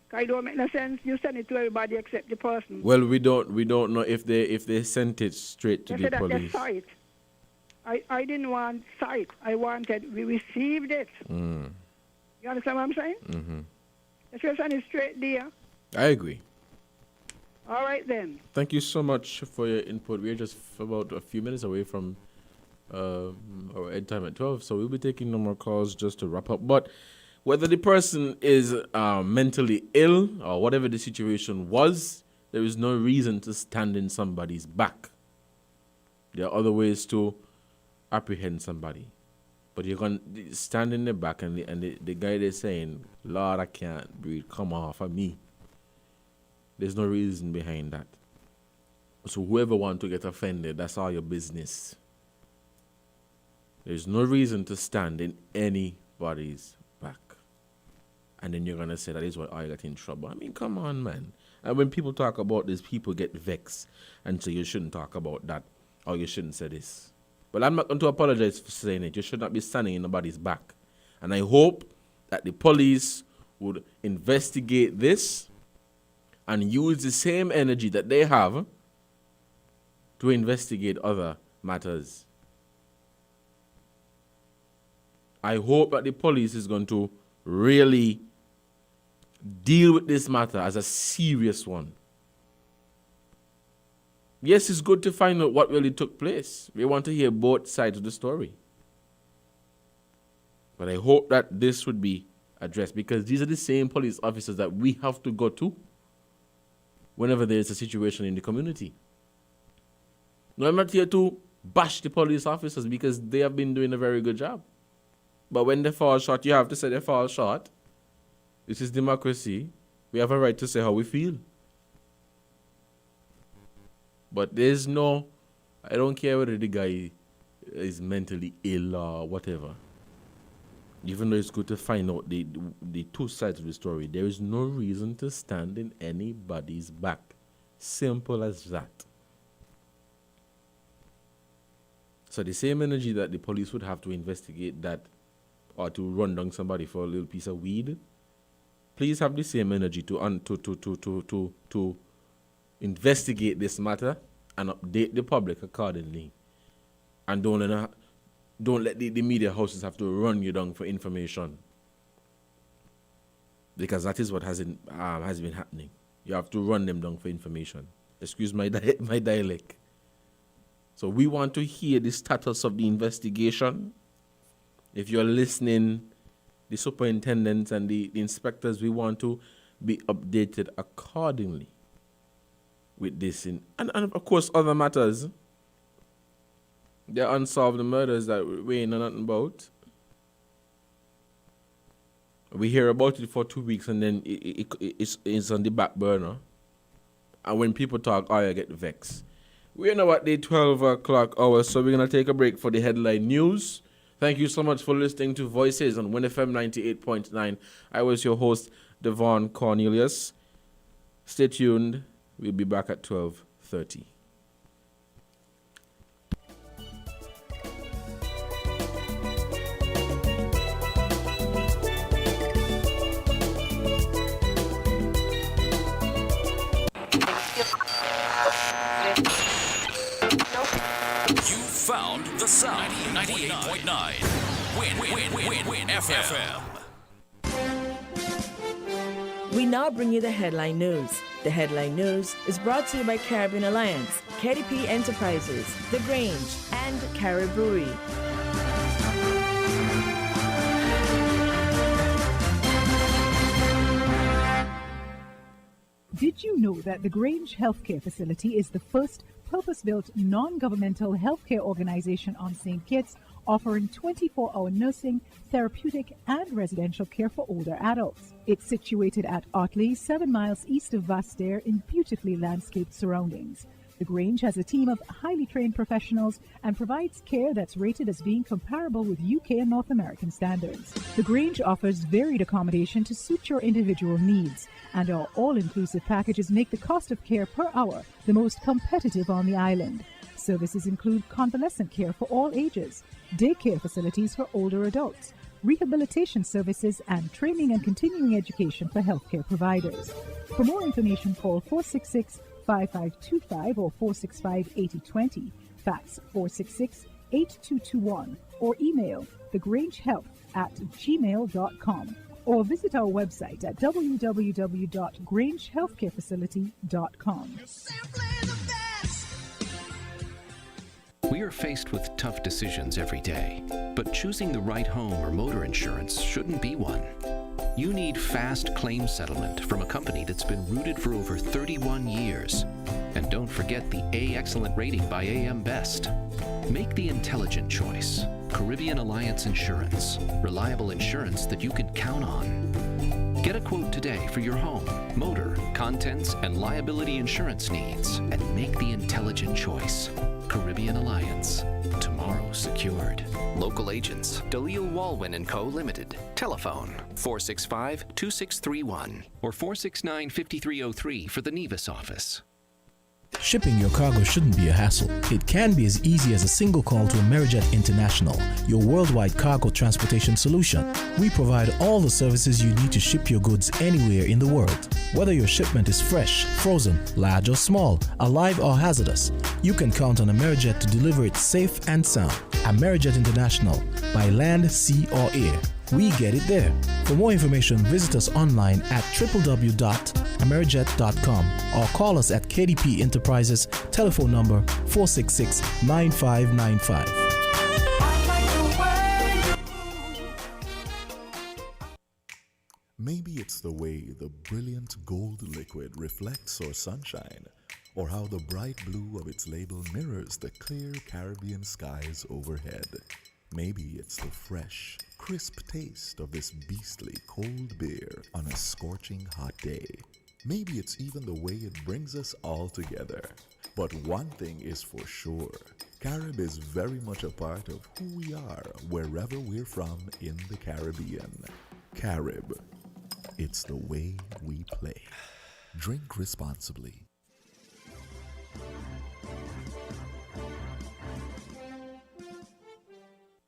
Because it don't make no sense. You send it to everybody except the person. Well, we don't know if they sent it straight to the police. They saw it. I didn't want sight. I wanted, we received it. You understand what I'm saying? They should have sent it straight there. I agree. All right, then. Thank you so much for your input. We're just about a few minutes away from our end time at 12, so we'll be taking no more calls just to wrap up. But whether the person is mentally ill or whatever the situation was, there is no reason to stand in somebody's back. There are other ways to apprehend somebody. But you're going to stand in the back and the guy there saying, Lord, I can't breathe, come off of me. There's no reason behind that. So whoever wants to get offended, that's all your business. There's no reason to stand in anybody's back. And then you're going to say that is what I got in trouble. I mean, come on, man. And when people talk about this, people get vexed and say you shouldn't talk about that or you shouldn't say this. But I'm not going to apologize for saying it. You should not be standing in nobody's back. And I hope that the police would investigate this and use the same energy that they have to investigate other matters. I hope that the police is going to really deal with this matter as a serious one. Yes, it's good to find out what really took place. We want to hear both sides of the story. But I hope that this would be addressed because these are the same police officers that we have to go to whenever there is a situation in the community. No, I'm not here to bash the police officers because they have been doing a very good job. But when they fall short, you have to say they fall short. This is democracy. We have a right to say how we feel. But there's no, I don't care whether the guy is mentally ill or whatever. Even though it's good to find out the two sides of the story, there is no reason to stand in anybody's back. Simple as that. So the same energy that the police would have to investigate that or to run down somebody for a little piece of weed, please have the same energy to investigate this matter and update the public accordingly. And don't let the media houses have to run you down for information. Because that is what has been happening. You have to run them down for information. Excuse my dialect. So we want to hear the status of the investigation. If you're listening, the superintendents and the inspectors, we want to be updated accordingly with this. And of course, other matters. There are unsolved murders that we ain't know nothing about. We hear about it for 2 weeks and then it's on the back burner. And when people talk, I get vexed. We're now at the 12 o'clock hour, so we're going to take a break for the headline news. Thank you so much for listening to Voices on WINN FM 98.9. I was your host, Devon Cornelius. Stay tuned. We'll be back at 12:30. Found the sound. 98.9. WINN FM. We now bring you the headline news. The headline news is brought to you by Caribbean Alliance, KDP Enterprises, The Grange, and Carib Brewery. Did you know that the Grange Healthcare Facility is the first purpose-built non-governmental healthcare organization on St Kitts, offering 24-hour nursing, therapeutic, and residential care for older adults? It's situated at Otley, 7 miles east of Vastair in beautifully landscaped surroundings. The Grange has a team of highly trained professionals and provides care that's rated as being comparable with UK and North American standards. The Grange offers varied accommodation to suit your individual needs, and our all-inclusive packages make the cost of care per hour the most competitive on the island. Services include convalescent care for all ages, daycare facilities for older adults, rehabilitation services, and training and continuing education for healthcare providers. For more information, call 466-5525 or 465-8020, fax 466-8221, or email thegrangehealth@gmail.com, or visit our website at www.grangehealthcarefacility.com. We are faced with tough decisions every day, but choosing the right home or motor insurance shouldn't be one. You need fast claim settlement from a company that's been rooted for over 31 years. And don't forget the A Excellent rating by AM Best. Make the intelligent choice. Caribbean Alliance Insurance. Reliable insurance that you can count on. Get a quote today for your home, motor, contents, and liability insurance needs and make the intelligent choice. Caribbean Alliance. Tomorrow secured. Local agents, Dalil Walwyn & Co. Limited. Telephone 465-2631 or 469-5303 for the Nevis office. Shipping your cargo shouldn't be a hassle. It can be as easy as a single call to Amerijet International, your worldwide cargo transportation solution. We provide all the services you need to ship your goods anywhere in the world. Whether your shipment is fresh, frozen, large or small, alive or hazardous, you can count on Amerijet to deliver it safe and sound. Amerijet International, by land, sea or air. We get it there. For more information, visit us online at www.amerijet.com or call us at KDP Enterprises, telephone number 466-9595. Maybe it's the way the brilliant gold liquid reflects our sunshine, or how the bright blue of its label mirrors the clear Caribbean skies overhead. Maybe it's the fresh, crisp taste of this beastly cold beer on a scorching hot day. Maybe it's even the way it brings us all together. But one thing is for sure, Carib is very much a part of who we are wherever we're from in the Caribbean. Carib, it's the way we play. Drink responsibly.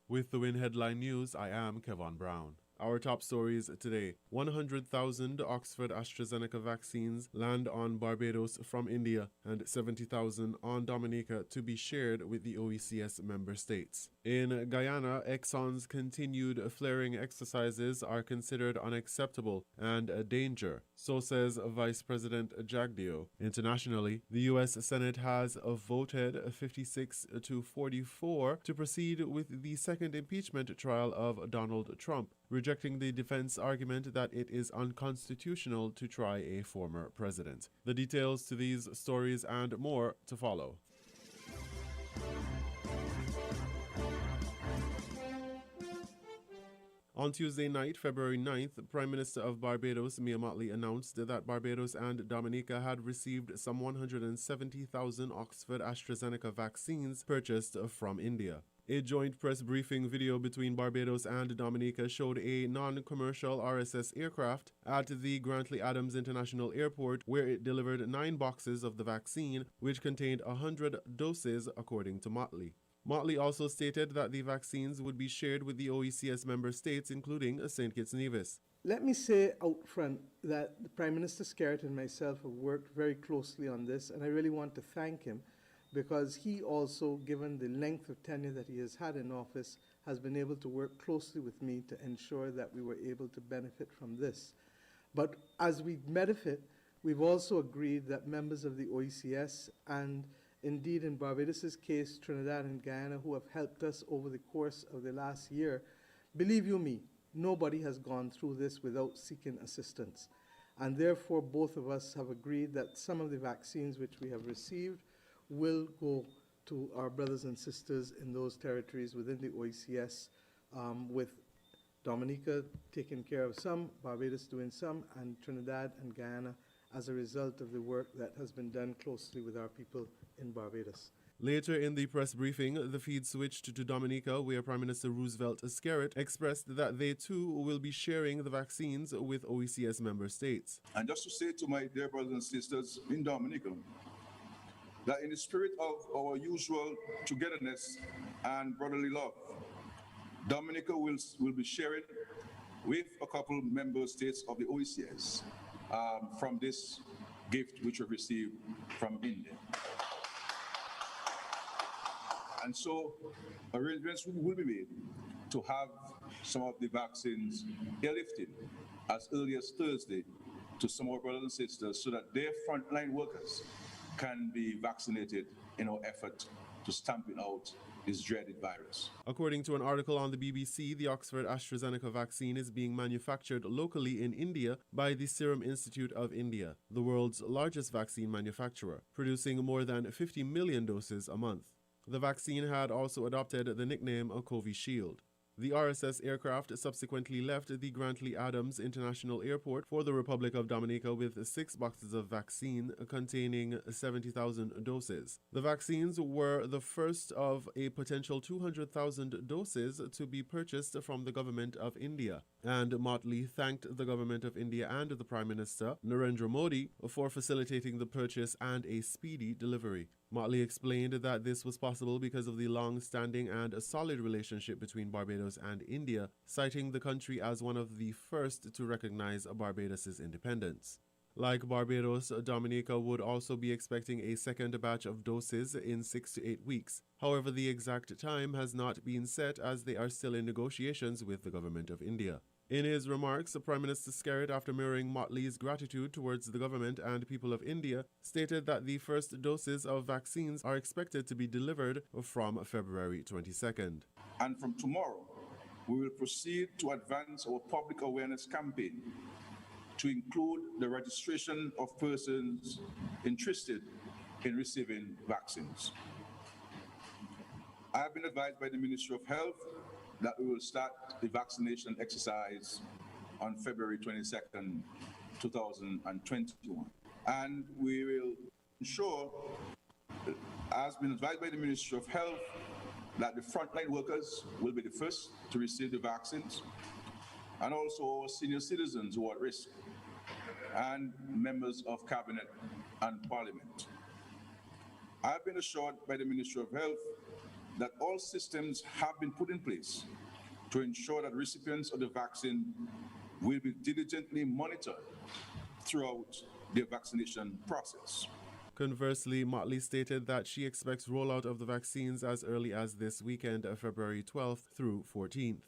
With the WINN headline news, I am Kevon Brown. Our top stories today. 100,000 Oxford AstraZeneca vaccines land on Barbados from India and 70,000 on Dominica to be shared with the OECS member states. In Guyana, Exxon's continued flaring exercises are considered unacceptable and a danger, so says Vice President Jagdeo. Internationally, the U.S. Senate has voted 56-44 to proceed with the second impeachment trial of Donald Trump, rejecting the defense argument that it is unconstitutional to try a former president. The details to these stories and more to follow. On Tuesday night, February 9th, Prime Minister of Barbados, Mia Mottley, announced that Barbados and Dominica had received some 170,000 Oxford AstraZeneca vaccines purchased from India. A joint press briefing video between Barbados and Dominica showed a non-commercial RSS aircraft at the Grantley Adams International Airport, where it delivered 9 boxes of the vaccine, which contained 100 doses, according to Mottley. Mottley also stated that the vaccines would be shared with the OECS member states, including St Kitts and Nevis. Let me say out front that the Prime Minister Skerritt and myself have worked very closely on this, and I really want to thank him because he also, given the length of tenure that he has had in office, has been able to work closely with me to ensure that we were able to benefit from this. But as we benefit, we've also agreed that members of the OECS and indeed, in Barbados' case, Trinidad and Guyana, who have helped us over the course of the last year, believe you me, nobody has gone through this without seeking assistance. And therefore, both of us have agreed that some of the vaccines which we have received will go to our brothers and sisters in those territories within the OECS, with Dominica taking care of some, Barbados doing some, and Trinidad and Guyana as a result of the work that has been done closely with our people in Barbados. Later in the press briefing, the feed switched to Dominica, where Prime Minister Roosevelt Skerritt expressed that they too will be sharing the vaccines with OECS member states. And just to say to my dear brothers and sisters in Dominica, that in the spirit of our usual togetherness and brotherly love, Dominica will be sharing with a couple member states of the OECS from this gift which we received from India. And so arrangements will be made to have some of the vaccines airlifted as early as Thursday to some of our brothers and sisters so that their frontline workers can be vaccinated in our effort to stamping out this dreaded virus. According to an article on the BBC, the Oxford AstraZeneca vaccine is being manufactured locally in India by the Serum Institute of India, the world's largest vaccine manufacturer, producing more than 50 million doses a month. The vaccine had also adopted the nickname Covishield. The RSS aircraft subsequently left the Grantley Adams International Airport for the Republic of Dominica with 6 boxes of vaccine containing 70,000 doses. The vaccines were the first of a potential 200,000 doses to be purchased from the government of India. And Motley thanked the government of India and the Prime Minister, Narendra Modi, for facilitating the purchase and a speedy delivery. Motley explained that this was possible because of the long-standing and a solid relationship between Barbados and India, citing the country as one of the first to recognize Barbados' independence. Like Barbados, Dominica would also be expecting a second batch of doses in 6 to 8 weeks. However, the exact time has not been set as they are still in negotiations with the government of India. In his remarks, Prime Minister Skerritt, after mirroring Motley's gratitude towards the government and people of India, stated that the first doses of vaccines are expected to be delivered from February 22nd. And from tomorrow, we will proceed to advance our public awareness campaign to include the registration of persons interested in receiving vaccines. I have been advised by the Ministry of Health that we will start the vaccination exercise on February 22nd, 2021. And we will ensure, as been advised by the Ministry of Health, that the frontline workers will be the first to receive the vaccines, and also senior citizens who are at risk, and members of Cabinet and Parliament. I have been assured by the Ministry of Health that all systems have been put in place to ensure that recipients of the vaccine will be diligently monitored throughout the vaccination process. Conversely, Motley stated that she expects rollout of the vaccines as early as this weekend, February 12th through 14th.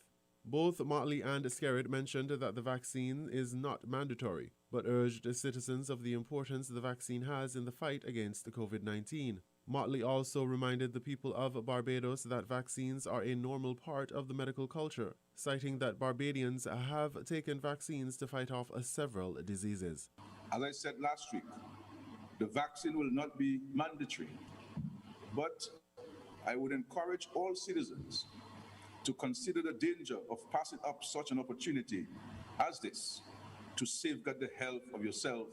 Both Motley and Skerritt mentioned that the vaccine is not mandatory, but urged citizens of the importance the vaccine has in the fight against COVID-19. Motley also reminded the people of Barbados that vaccines are a normal part of the medical culture, citing that Barbadians have taken vaccines to fight off several diseases. As I said last week, the vaccine will not be mandatory, but I would encourage all citizens to consider the danger of passing up such an opportunity as this to safeguard the health of yourself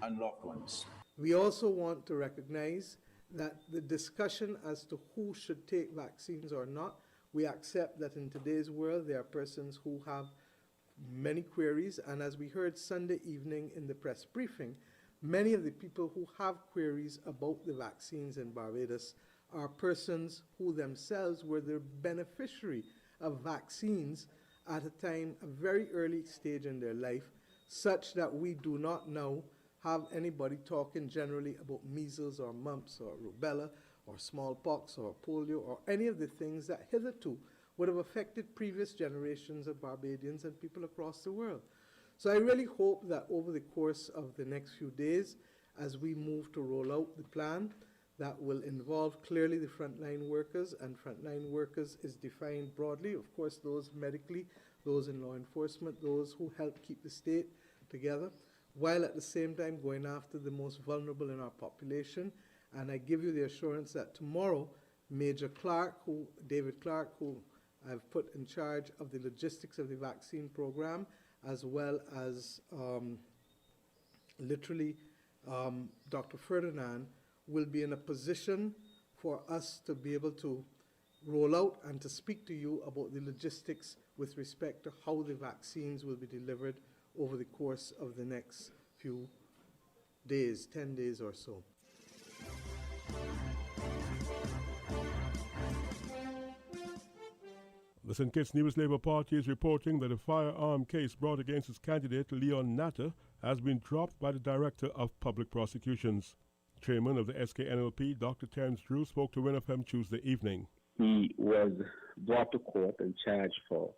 and loved ones. We also want to recognize that the discussion as to who should take vaccines or not, we accept that in today's world there are persons who have many queries, and as we heard Sunday evening in the press briefing, many of the people who have queries about the vaccines in Barbados are persons who themselves were the beneficiary of vaccines at a time, a very early stage in their life, such that we do not now have anybody talking generally about measles or mumps or rubella or smallpox or polio or any of the things that hitherto would have affected previous generations of Barbadians and people across the world. So I really hope that over the course of the next few days, as we move to roll out the plan, that will involve clearly the frontline workers, and frontline workers is defined broadly, of course, those medically, those in law enforcement, those who help keep the state together, while at the same time going after the most vulnerable in our population. And I give you the assurance that tomorrow, David Clark, who I've put in charge of the logistics of the vaccine program, as well as Dr. Ferdinand, will be in a position for us to be able to roll out and to speak to you about the logistics with respect to how the vaccines will be delivered over the course of the next few days, 10 days or so. The St Kitts and Nevis Labour Party is reporting that a firearm case brought against its candidate, Leon Natter, has been dropped by the Director of Public Prosecutions. Chairman of the SKNLP, Dr. Terence Drew, spoke to WINN FM Tuesday evening. He was brought to court and charged for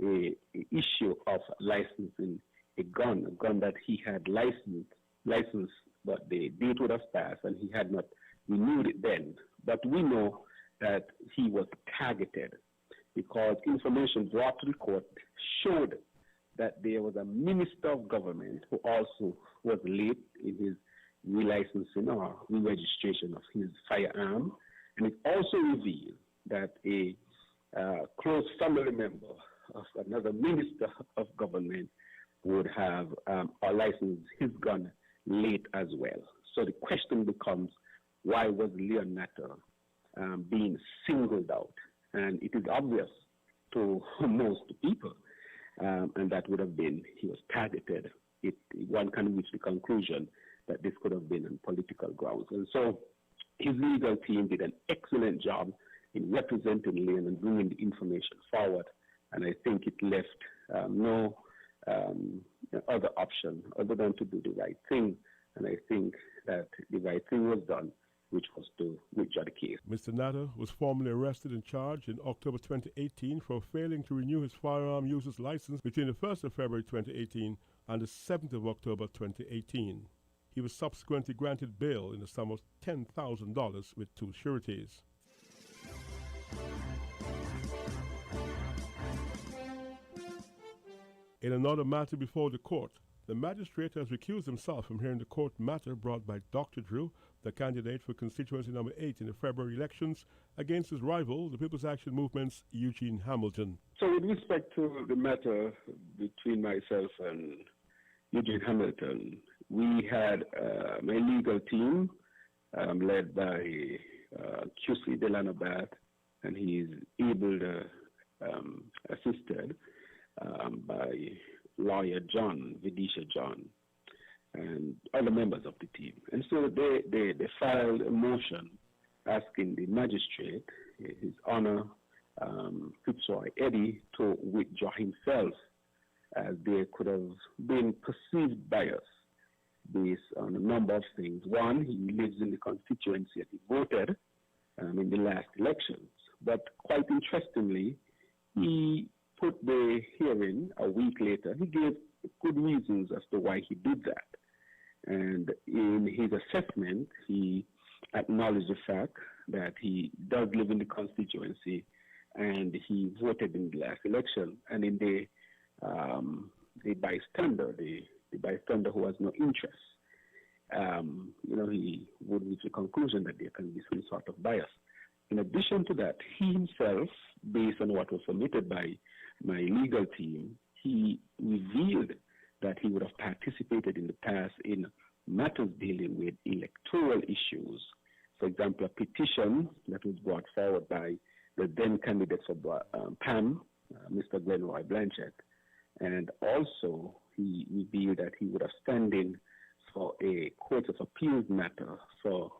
a issue of licensing a gun that he had licensed, but the date would have passed and he had not renewed it then. But we know that he was targeted because information brought to the court showed that there was a minister of government who also was late in his relicensing or re-registration of his firearm, And it also revealed that a close family member of another minister of government would have licensed his gun late as well. So the question becomes, why was Leon Natter being singled out? And it is obvious to most people, and that would have been, he was targeted. One can reach the conclusion that this could have been on political grounds. And so his legal team did an excellent job in representing Leon and bringing the information forward. And I think it left no other option other than to do the right thing. And I think that the right thing was done, which was to withdraw the case. Mr. Natter was formally arrested and charged in October 2018 for failing to renew his firearm user's license between the 1st of February 2018 and the 7th of October 2018. He was subsequently granted bail in the sum of $10,000 with 2 sureties. In another matter before the court, the magistrate has recused himself from hearing the court matter brought by Dr. Drew, the candidate for constituency number 8 in the February elections, against his rival, the People's Action Movement's Eugene Hamilton. So with respect to the matter between myself and Eugene Hamilton, we had my legal team led by QC Delano Bat, and he's able to assisted by lawyer John, Vidisha John, and other members of the team. And so they filed a motion asking the magistrate, His Honor Fitzroy Eddy, to withdraw himself, as there could have been perceived bias based on a number of things. One, he lives in the constituency that he voted in the last elections. But quite interestingly, he put the hearing a week later. He gave good reasons as to why he did that. And in his assessment, he acknowledged the fact that he does live in the constituency and he voted in the last election. And in the bystander, the bystander who has no interest, he would reach a conclusion that there can be some sort of bias. In addition to that, he himself, based on what was submitted by my legal team, he revealed that he would have participated in the past in matters dealing with electoral issues. For example, a petition that was brought forward by the then candidate for PAM, Mr. Glenroy Blanchett. And also, he revealed that he would have standing for a Court of Appeals matter for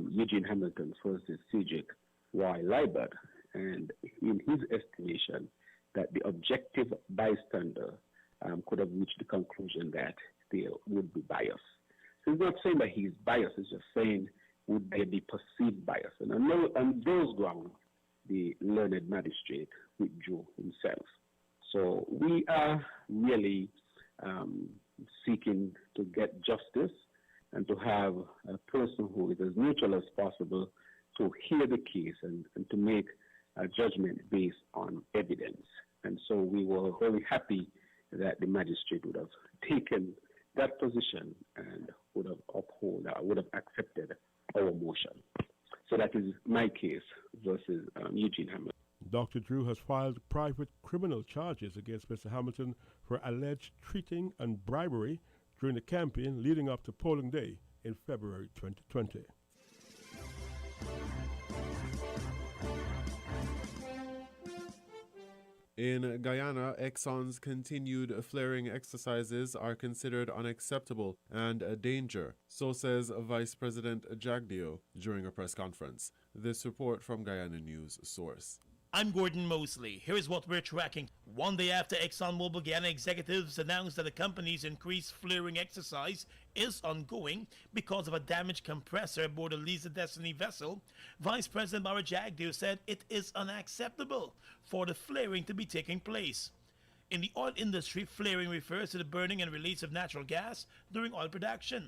Eugene Hamilton versus Cedric Roy Liebert. And in his estimation, that the objective bystander could have reached the conclusion that there would be bias. So he's not saying that he's biased, he's just saying, would there be perceived bias? And on those grounds, the learned magistrate withdrew himself. So we are really seeking to get justice and to have a person who is as neutral as possible to hear the case and to make a judgment based on evidence. And so we were very happy that the magistrate would have taken that position and would have accepted our motion. So that is my case versus Eugene Hamilton. Dr. Drew has filed private criminal charges against Mr. Hamilton for alleged treating and bribery during the campaign leading up to polling day in February 2020. In Guyana, Exxon's continued flaring exercises are considered unacceptable and a danger, so says Vice President Jagdeo during a press conference. This report from Guyana News Source. I'm Gordon Mosley. Here is what we're tracking. One day after ExxonMobil Guyana executives announced that the company's increased flaring exercise is ongoing because of a damaged compressor aboard a Liza Destiny vessel, Vice President Barra Jagdeo said it is unacceptable for the flaring to be taking place. In the oil industry, flaring refers to the burning and release of natural gas during oil production.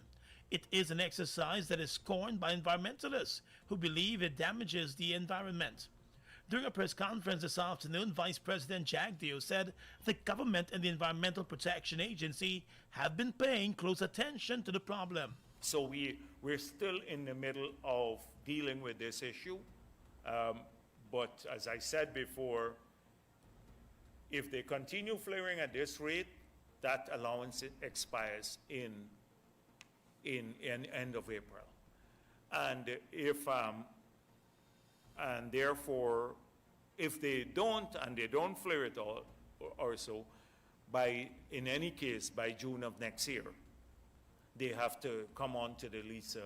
It is an exercise that is scorned by environmentalists who believe it damages the environment. During a press conference this afternoon, Vice President Jagdeo said the government and the Environmental Protection Agency have been paying close attention to the problem. So we're still in the middle of dealing with this issue. But as I said before, if they continue flaring at this rate, that allowance expires in end of April. And and therefore, if they don't, and they don't flare it all or so, in any case, by June of next year, they have to come on to the LISA,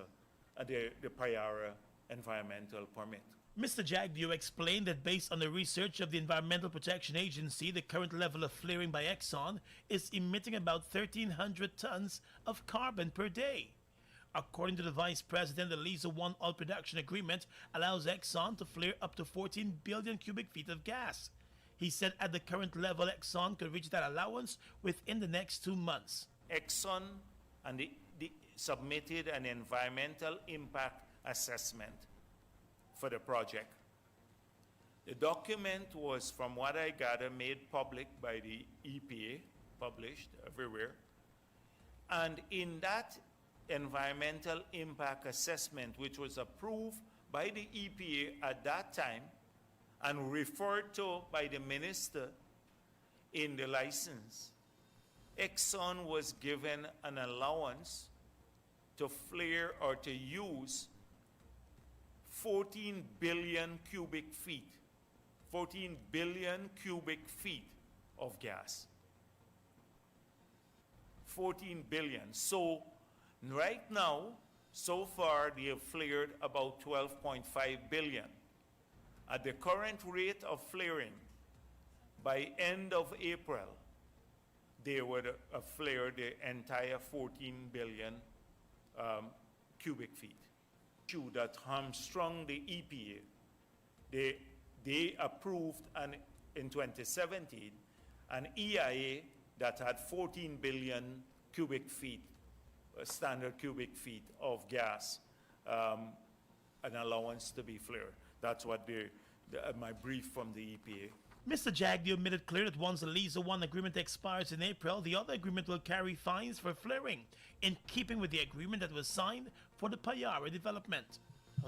the prior environmental permit. Mr. Jagdew explained that based on the research of the Environmental Protection Agency, the current level of flaring by Exxon is emitting about 1,300 tons of carbon per day. According to the Vice President, the LISA 1 oil production agreement allows Exxon to flare up to 14 billion cubic feet of gas. He said at the current level, Exxon could reach that allowance within the next 2 months. Exxon and the submitted an environmental impact assessment for the project. The document was, from what I gather, made public by the EPA, published everywhere. And in that environmental impact assessment, which was approved by the EPA at that time and referred to by the minister in the license, Exxon was given an allowance to flare or to use 14 billion cubic feet, 14 billion cubic feet of gas. 14 billion. So right now, so far, they have flared about 12.5 billion. At the current rate of flaring, by end of April, they would have flared the entire 14 billion cubic feet. That hamstrung the EPA. They approved in 2017 an EIA that had 14 billion cubic feet, standard cubic feet of gas, an allowance to be flared. That's what my brief from the EPA. Mr. Jagdew made it clear that once the LISA 1 agreement expires in April, the other agreement will carry fines for flaring, in keeping with the agreement that was signed for the Payara development.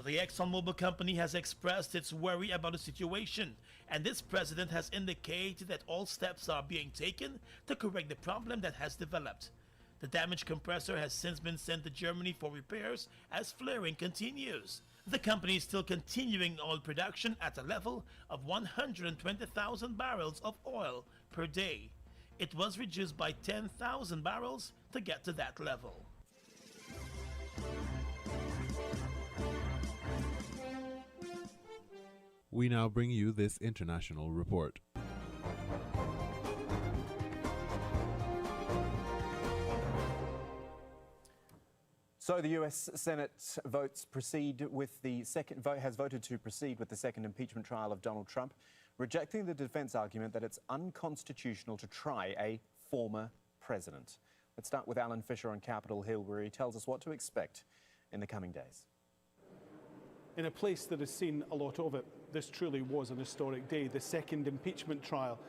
The ExxonMobil company has expressed its worry about the situation, and this president has indicated that all steps are being taken to correct the problem that has developed. The damaged compressor has since been sent to Germany for repairs as flaring continues. The company is still continuing oil production at a level of 120,000 barrels of oil per day. It was reduced by 10,000 barrels to get to that level. We now bring you this international report. So the U.S. Senate has voted to proceed with the second impeachment trial of Donald Trump, rejecting the defense argument that it's unconstitutional to try a former president. Let's start with Alan Fisher on Capitol Hill, where he tells us what to expect in the coming days. In a place that has seen a lot of it, this truly was an historic day, the second impeachment trial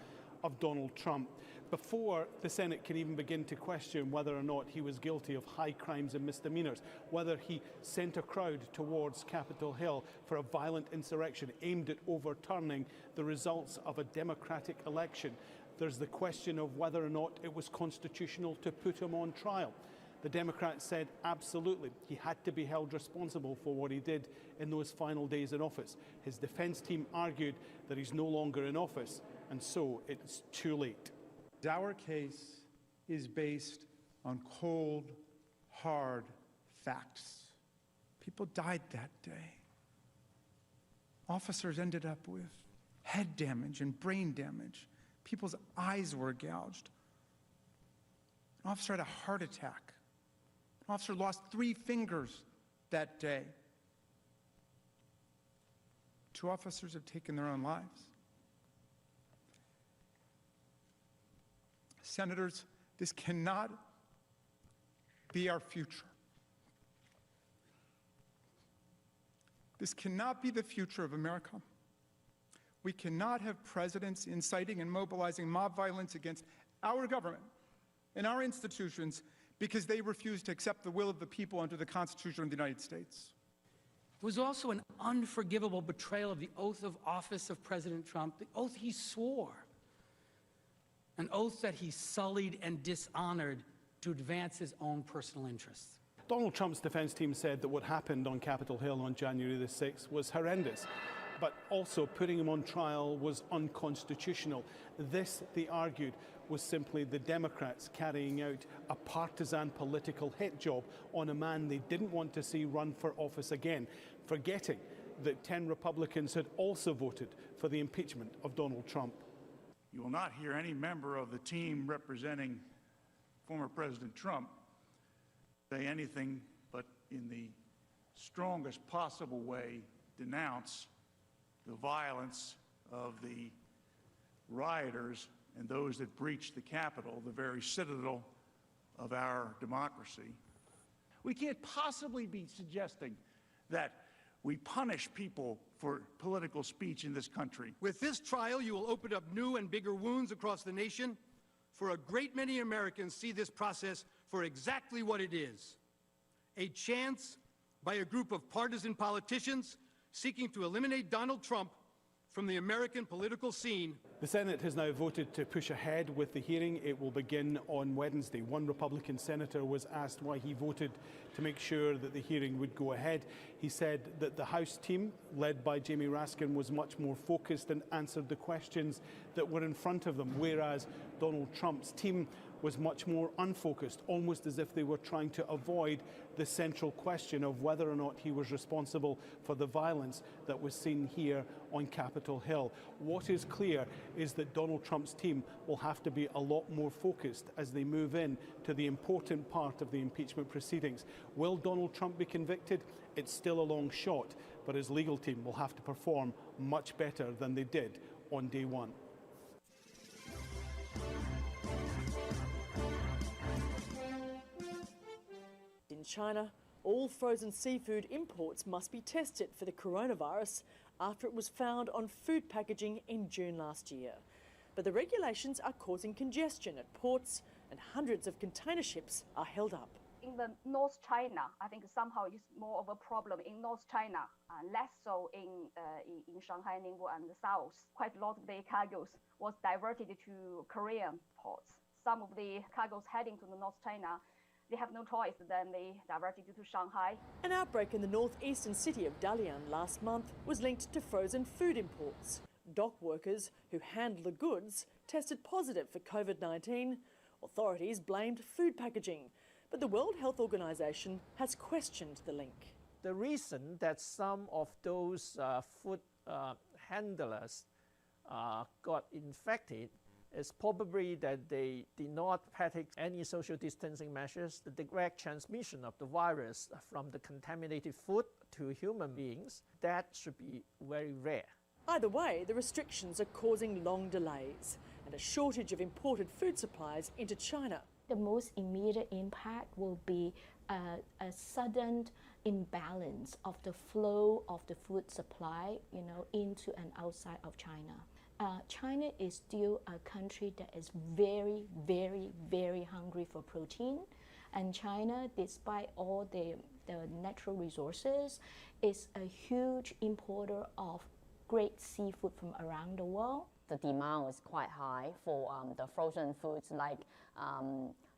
of Donald Trump. Before the Senate can even begin to question whether or not he was guilty of high crimes and misdemeanors, whether he sent a crowd towards Capitol Hill for a violent insurrection aimed at overturning the results of a democratic election, there's the question of whether or not it was constitutional to put him on trial. The Democrats said absolutely, he had to be held responsible for what he did in those final days in office. His defense team argued that he's no longer in office, and so it's too late. Our case is based on cold, hard facts. People died that day. Officers ended up with head damage and brain damage. People's eyes were gouged. An officer had a heart attack. An officer lost 3 fingers that day. 2 officers have taken their own lives. Senators, this cannot be our future. This cannot be the future of America. We cannot have presidents inciting and mobilizing mob violence against our government and our institutions because they refused to accept the will of the people under the Constitution of the United States. It was also an unforgivable betrayal of the oath of office of President Trump, the oath he swore, an oath that he sullied and dishonored to advance his own personal interests. Donald Trump's defense team said that what happened on Capitol Hill on January the 6th was horrendous, but also putting him on trial was unconstitutional. This, they argued, was simply the Democrats carrying out a partisan political hit job on a man they didn't want to see run for office again, forgetting that 10 Republicans had also voted for the impeachment of Donald Trump. You will not hear any member of the team representing former President Trump say anything but in the strongest possible way denounce the violence of the rioters and those that breached the Capitol, the very citadel of our democracy. We can't possibly be suggesting that we punish people for political speech in this country. With this trial, you will open up new and bigger wounds across the nation. For a great many Americans see this process for exactly what it is: a chance by a group of partisan politicians seeking to eliminate Donald Trump from the American political scene. The Senate has now voted to push ahead with the hearing. It will begin on Wednesday. One Republican senator was asked why he voted to make sure that the hearing would go ahead. He said that the House team, led by Jamie Raskin, was much more focused and answered the questions that were in front of them, whereas Donald Trump's team was much more unfocused, almost as if they were trying to avoid the central question of whether or not he was responsible for the violence that was seen here on Capitol Hill. What is clear is that Donald Trump's team will have to be a lot more focused as they move in to the important part of the impeachment proceedings. Will Donald Trump be convicted? It's still a long shot, but his legal team will have to perform much better than they did on day one. In China, all frozen seafood imports must be tested for the coronavirus after it was found on food packaging in June last year. But the regulations are causing congestion at ports and hundreds of container ships are held up. In the North China, I think somehow it's more of a problem in North China, less so in Shanghai, Ningbo and the south. Quite a lot of the cargoes was diverted to Korean ports. Some of the cargoes heading to the North China, they have no choice, then they diverted to Shanghai. An outbreak in the northeastern city of Dalian last month was linked to frozen food imports. Dock workers who handled the goods tested positive for COVID-19. Authorities blamed food packaging, but the World Health Organization has questioned the link. The reason that some of those food handlers got infected is probably that they did not practice any social distancing measures. The direct transmission of the virus from the contaminated food to human beings, that should be very rare. Either way, the restrictions are causing long delays and a shortage of imported food supplies into China. The most immediate impact will be a sudden imbalance of the flow of the food supply, into and outside of China. China is still a country that is very, very, very hungry for protein. And China, despite all the natural resources, is a huge importer of great seafood from around the world. The demand is quite high for the frozen foods like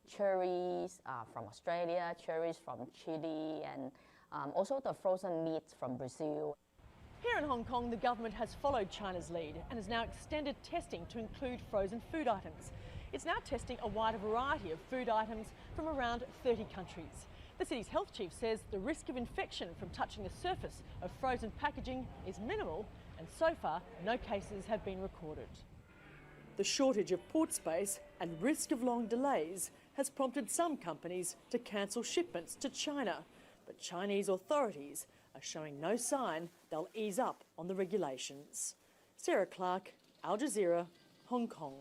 cherries from Australia, cherries from Chile, and also the frozen meats from Brazil. Here in Hong Kong, the government has followed China's lead and has now extended testing to include frozen food items. It's now testing a wider variety of food items from around 30 countries. The city's health chief says the risk of infection from touching the surface of frozen packaging is minimal, and so far no cases have been recorded. The shortage of port space and risk of long delays has prompted some companies to cancel shipments to China, but Chinese authorities are showing no sign they'll ease up on the regulations. Sarah Clark, Al Jazeera, Hong Kong.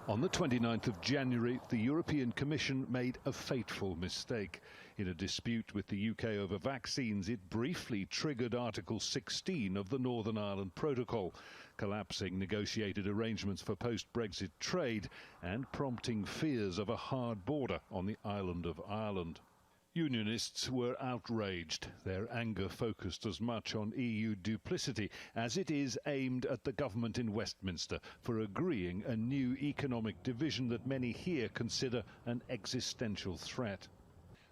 On the 29th of January, the European Commission made a fateful mistake. In a dispute with the UK over vaccines, it briefly triggered Article 16 of the Northern Ireland Protocol, collapsing negotiated arrangements for post-Brexit trade and prompting fears of a hard border on the island of Ireland. Unionists were outraged, their anger focused as much on EU duplicity as it is aimed at the government in Westminster for agreeing a new economic division that many here consider an existential threat.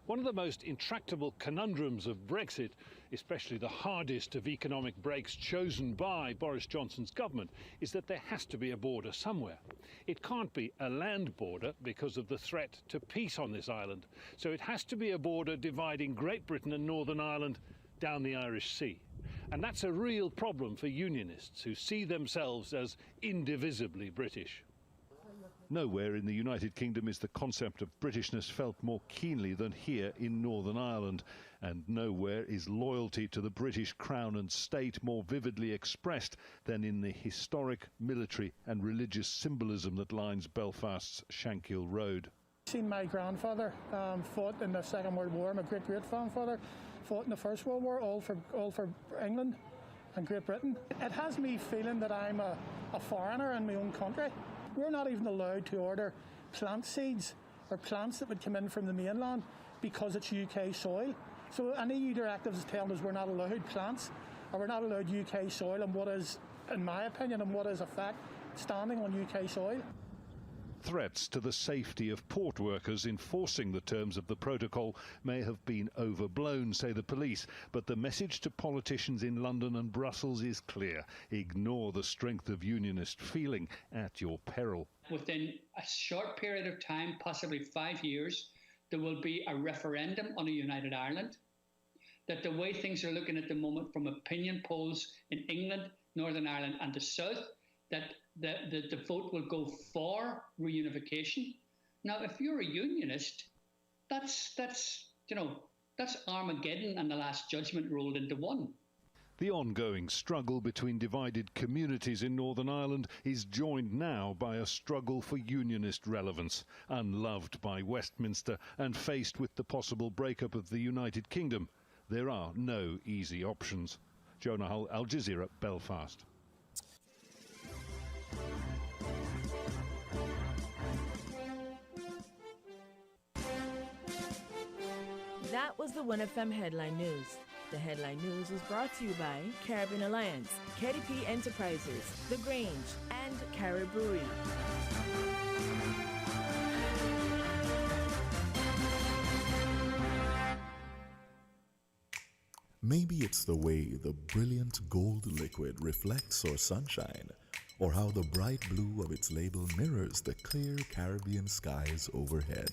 One of the most intractable conundrums of Brexit, especially the hardest of economic breaks chosen by Boris Johnson's government, is that there has to be a border somewhere. It can't be a land border because of the threat to peace on this island. So it has to be a border dividing Great Britain and Northern Ireland down the Irish Sea. And that's a real problem for unionists who see themselves as indivisibly British. Nowhere in the United Kingdom is the concept of Britishness felt more keenly than here in Northern Ireland, and nowhere is loyalty to the British Crown and State more vividly expressed than in the historic military and religious symbolism that lines Belfast's Shankill Road. Seen my grandfather fought in the Second World War. My great-great-grandfather fought in the First World War, all for England and Great Britain. It has me feeling that I'm a foreigner in my own country. We're not even allowed to order plant seeds or plants that would come in from the mainland because it's UK soil. So an EU directive is telling us we're not allowed plants or we're not allowed UK soil, and what is, in my opinion, and what is a fact, standing on UK soil. Threats to the safety of port workers enforcing the terms of the protocol may have been overblown, say the police, but the message to politicians in London and Brussels is clear. Ignore the strength of unionist feeling at your peril. Within a short period of time, possibly 5 years, there will be a referendum on a united Ireland. That the way things are looking at the moment from opinion polls in England, Northern Ireland and the South, that the vote will go for reunification. Now, if you're a unionist, that's Armageddon and the Last Judgment rolled into one. The ongoing struggle between divided communities in Northern Ireland is joined now by a struggle for unionist relevance, unloved by Westminster and faced with the possible breakup of the United Kingdom. There are no easy options. Jonah Hull, Al Jazeera, Belfast. That was the WINN FM Headline News. The Headline News was brought to you by Caribbean Alliance, KDP Enterprises, The Grange, and Carib Brewery. Maybe it's the way the brilliant gold liquid reflects our sunshine, or how the bright blue of its label mirrors the clear Caribbean skies overhead.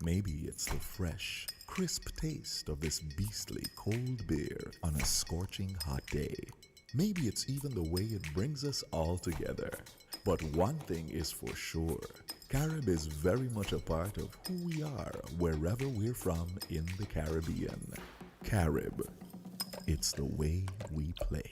Maybe it's the fresh, crisp taste of this beastly cold beer on a scorching hot day. Maybe it's even the way it brings us all together. But one thing is for sure, Carib is very much a part of who we are wherever we're from in the Caribbean. Carib, it's the way we play.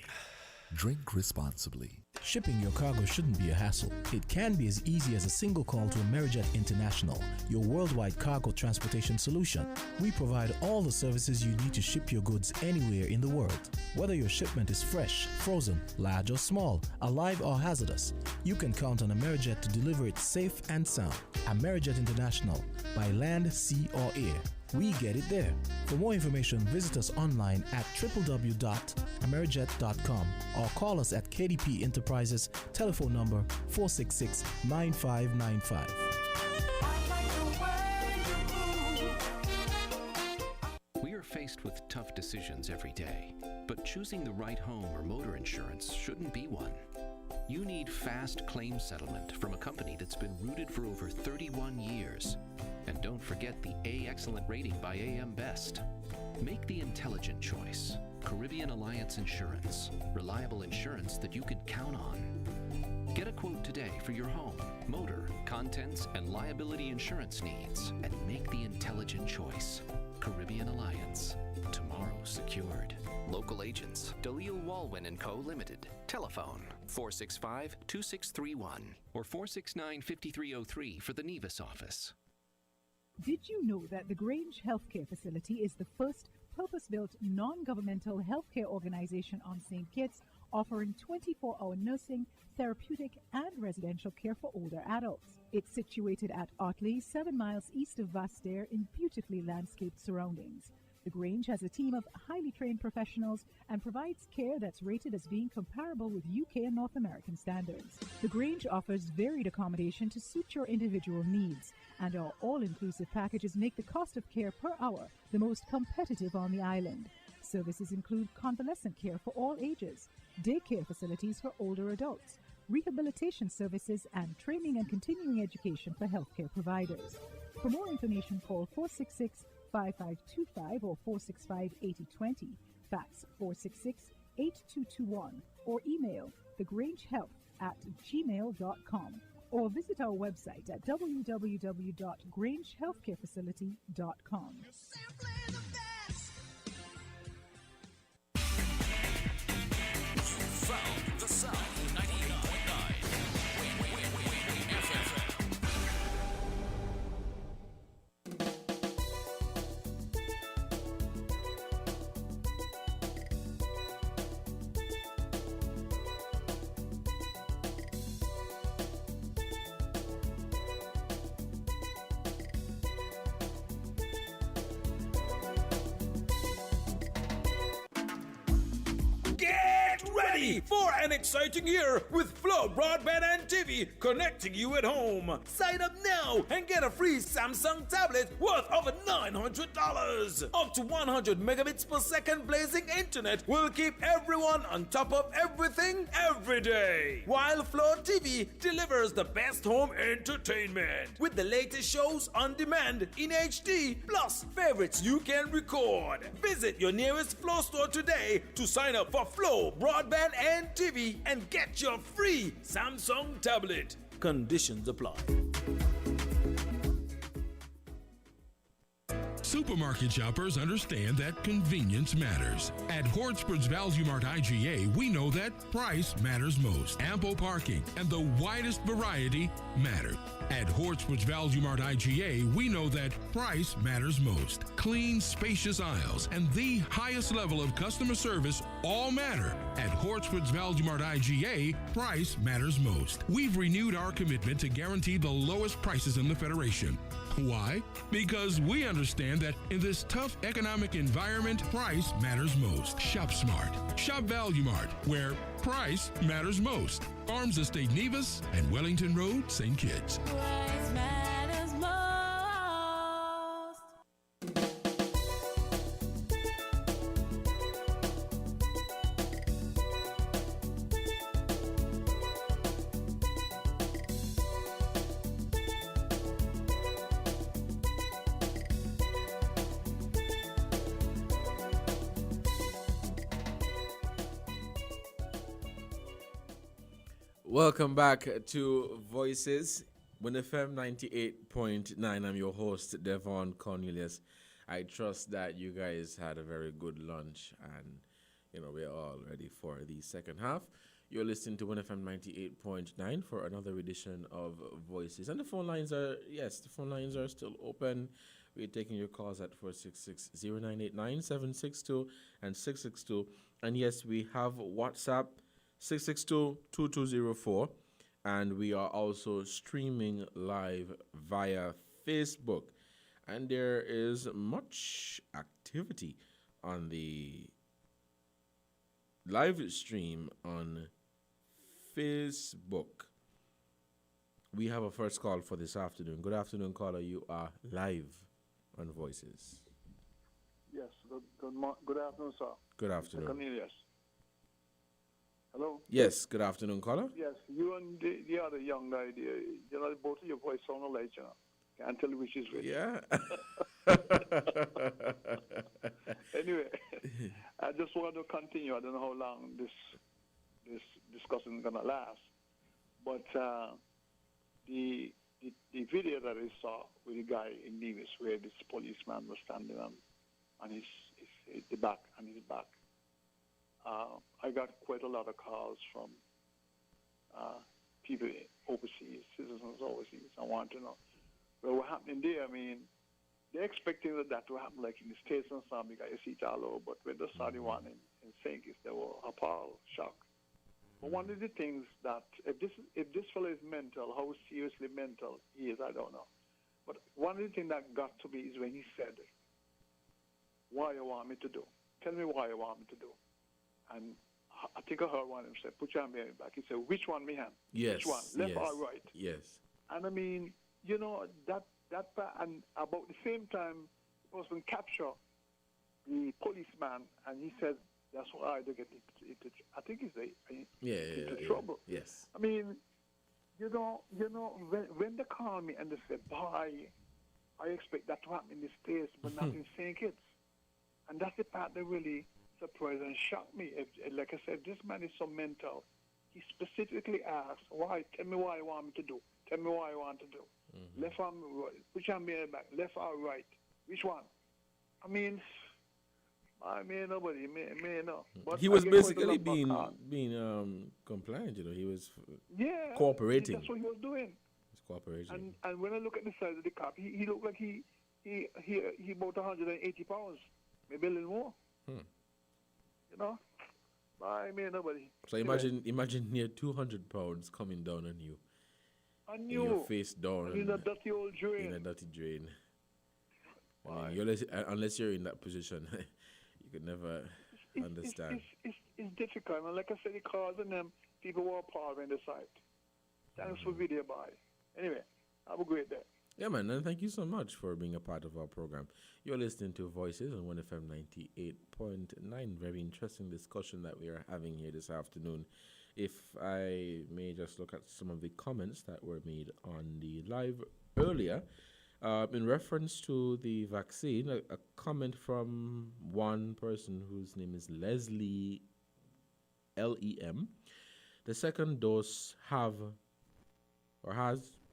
Drink responsibly. Shipping your cargo shouldn't be a hassle. It can be as easy as a single call to Amerijet International, your worldwide cargo transportation solution. We provide all the services you need to ship your goods anywhere in the world. Whether your shipment is fresh, frozen, large or small, alive or hazardous, you can count on Amerijet to deliver it safe and sound. Amerijet International, by land, sea or air. We get it there. For more information, visit us online at www.amerijet.com or call us at KDP Enterprises, telephone number 466-9595. We are faced with tough decisions every day, but choosing the right home or motor insurance shouldn't be one. You need fast claim settlement from a company that's been rooted for over 31 years. And don't forget the A Excellent rating by AM Best. Make the intelligent choice. Caribbean Alliance Insurance. Reliable insurance that you can count on. Get a quote today for your home, motor, contents, and liability insurance needs. And make the intelligent choice. Caribbean Alliance. Tomorrow secured. Local agents. Dalil Walwyn & Co. Limited. Telephone 465-2631 or 469-5303 for the Nevis office. Did you know that the Grange Healthcare Facility is the first purpose-built non-governmental healthcare organization on St Kitts, offering 24-hour nursing, therapeutic and residential care for older adults? It's situated at Otley, 7 miles east of Vastair in beautifully landscaped surroundings. The Grange has a team of highly trained professionals and provides care that's rated as being comparable with UK and North American standards. The Grange offers varied accommodation to suit your individual needs, and our all-inclusive packages make the cost of care per hour the most competitive on the island. Services include convalescent care for all ages, daycare facilities for older adults, rehabilitation services, and training and continuing education for healthcare providers. For more information, call 466-5525 or 465-8020, fax 466-8221, or email thegrangehealth@gmail.com, or visit our website at www.grangehealthcarefacility.com. From the South, 98.9 WINN FM. Ready for an exciting year with Flow Broadband and TV connecting you at home. Sign up now and get a free Samsung tablet worth over $900. Up to 100 megabits per second blazing internet will keep everyone on top of everything every day. While Flow TV delivers the best home entertainment with the latest shows on demand in HD plus favorites you can record. Visit your nearest Flow store today to sign up for Flow Broadband and TV and get your free Samsung tablet. Conditions apply. Supermarket shoppers understand that convenience matters. At Hortsport's Value Mart IGA, we know that price matters most. Ample parking and the widest variety matter. At Hortsport's Value Mart IGA, we know that price matters most. Clean, spacious aisles and the highest level of customer service all matter. At Hortsport's Value Mart IGA, price matters most. We've renewed our commitment to guarantee the lowest prices in the Federation. Why? Because we understand that in this tough economic environment, price matters most. Shop smart. Shop Value Mart, where price matters most. Farms Estate Nevis and Wellington Road, St. Kitts. Price matters most. Welcome back to Voices, WINN FM 98.9. I'm your host, Devon Cornelius. I trust that you guys had a very good lunch and, we're all ready for the second half. You're listening to WINN FM 98.9 for another edition of Voices. And the phone lines are still open. We're taking your calls at 466-0989-762 and 662. And yes, we have WhatsApp 662-2204, and we are also streaming live via Facebook, and there is much activity on the live stream on Facebook. We have a first call for this afternoon. Good afternoon, caller. You are live on Voices. Yes, good afternoon, sir. Good afternoon. Cornelius. Hello? Yes, good afternoon, caller. Yes, you and the other young guy, both of your voice sound alike, Can't tell which is which. Yeah. Anyway, I just want to continue. I don't know how long this discussion is going to last. But the video that I saw with the guy in Nevis, where this policeman was standing on his back, I got quite a lot of calls from people overseas, citizens overseas. I want to know. Well, what happening there? I mean, they're expecting that to happen like in the States and some because you see it all over. But when they saw the one in St Kitts, they were appalled, shocked. But one of the things that if this fellow is mental, how seriously mental he is, I don't know. But one of the things that got to me is when he said, "What you want me to do? Tell me what you want me to do." And I think I heard one of them say, "Put your hand behind your back." He said, "Which one, me hand? Yes. Which one? Left or right?" Yes. And I mean, you know, that and about the same time, the person captured the policeman, and he said, "That's why they get into I think he's into trouble." Yes. I mean, you know, when they call me and they say, "Boy, I expect that to happen in the States, but not in St. Kitts," and that's the part that really surprised and shocked me. Like I said, this man is so mental. He specifically asked, "Why? Tell me what you want me to do. Tell me what you want to do. Left arm, right. Which arm behind back? Left or right? Which one?" I mean, nobody may know. But he was basically being compliant. You know, he was cooperating. That's what he was doing. He's cooperating. And when I look at the size of the cop, he looked like he about 180 pounds, maybe a little more. You know, nobody. So imagine near 200 pounds coming down on you. On you. Your face down. In a dirty old drain. In a dirty drain. I mean, unless you're in that position, you could never understand. It's difficult. And like I said, the cars and them, people were appalled when they saw it. Thanks for video, bye. Anyway, have a great day. Yeah, man, and thank you so much for being a part of our program. You're listening to Voices on WINN FM 98.9. Very interesting discussion that we are having here this afternoon. If I may just look at some of the comments that were made on the live earlier, in reference to the vaccine, a comment from one person whose name is Leslie LEM. The second dose has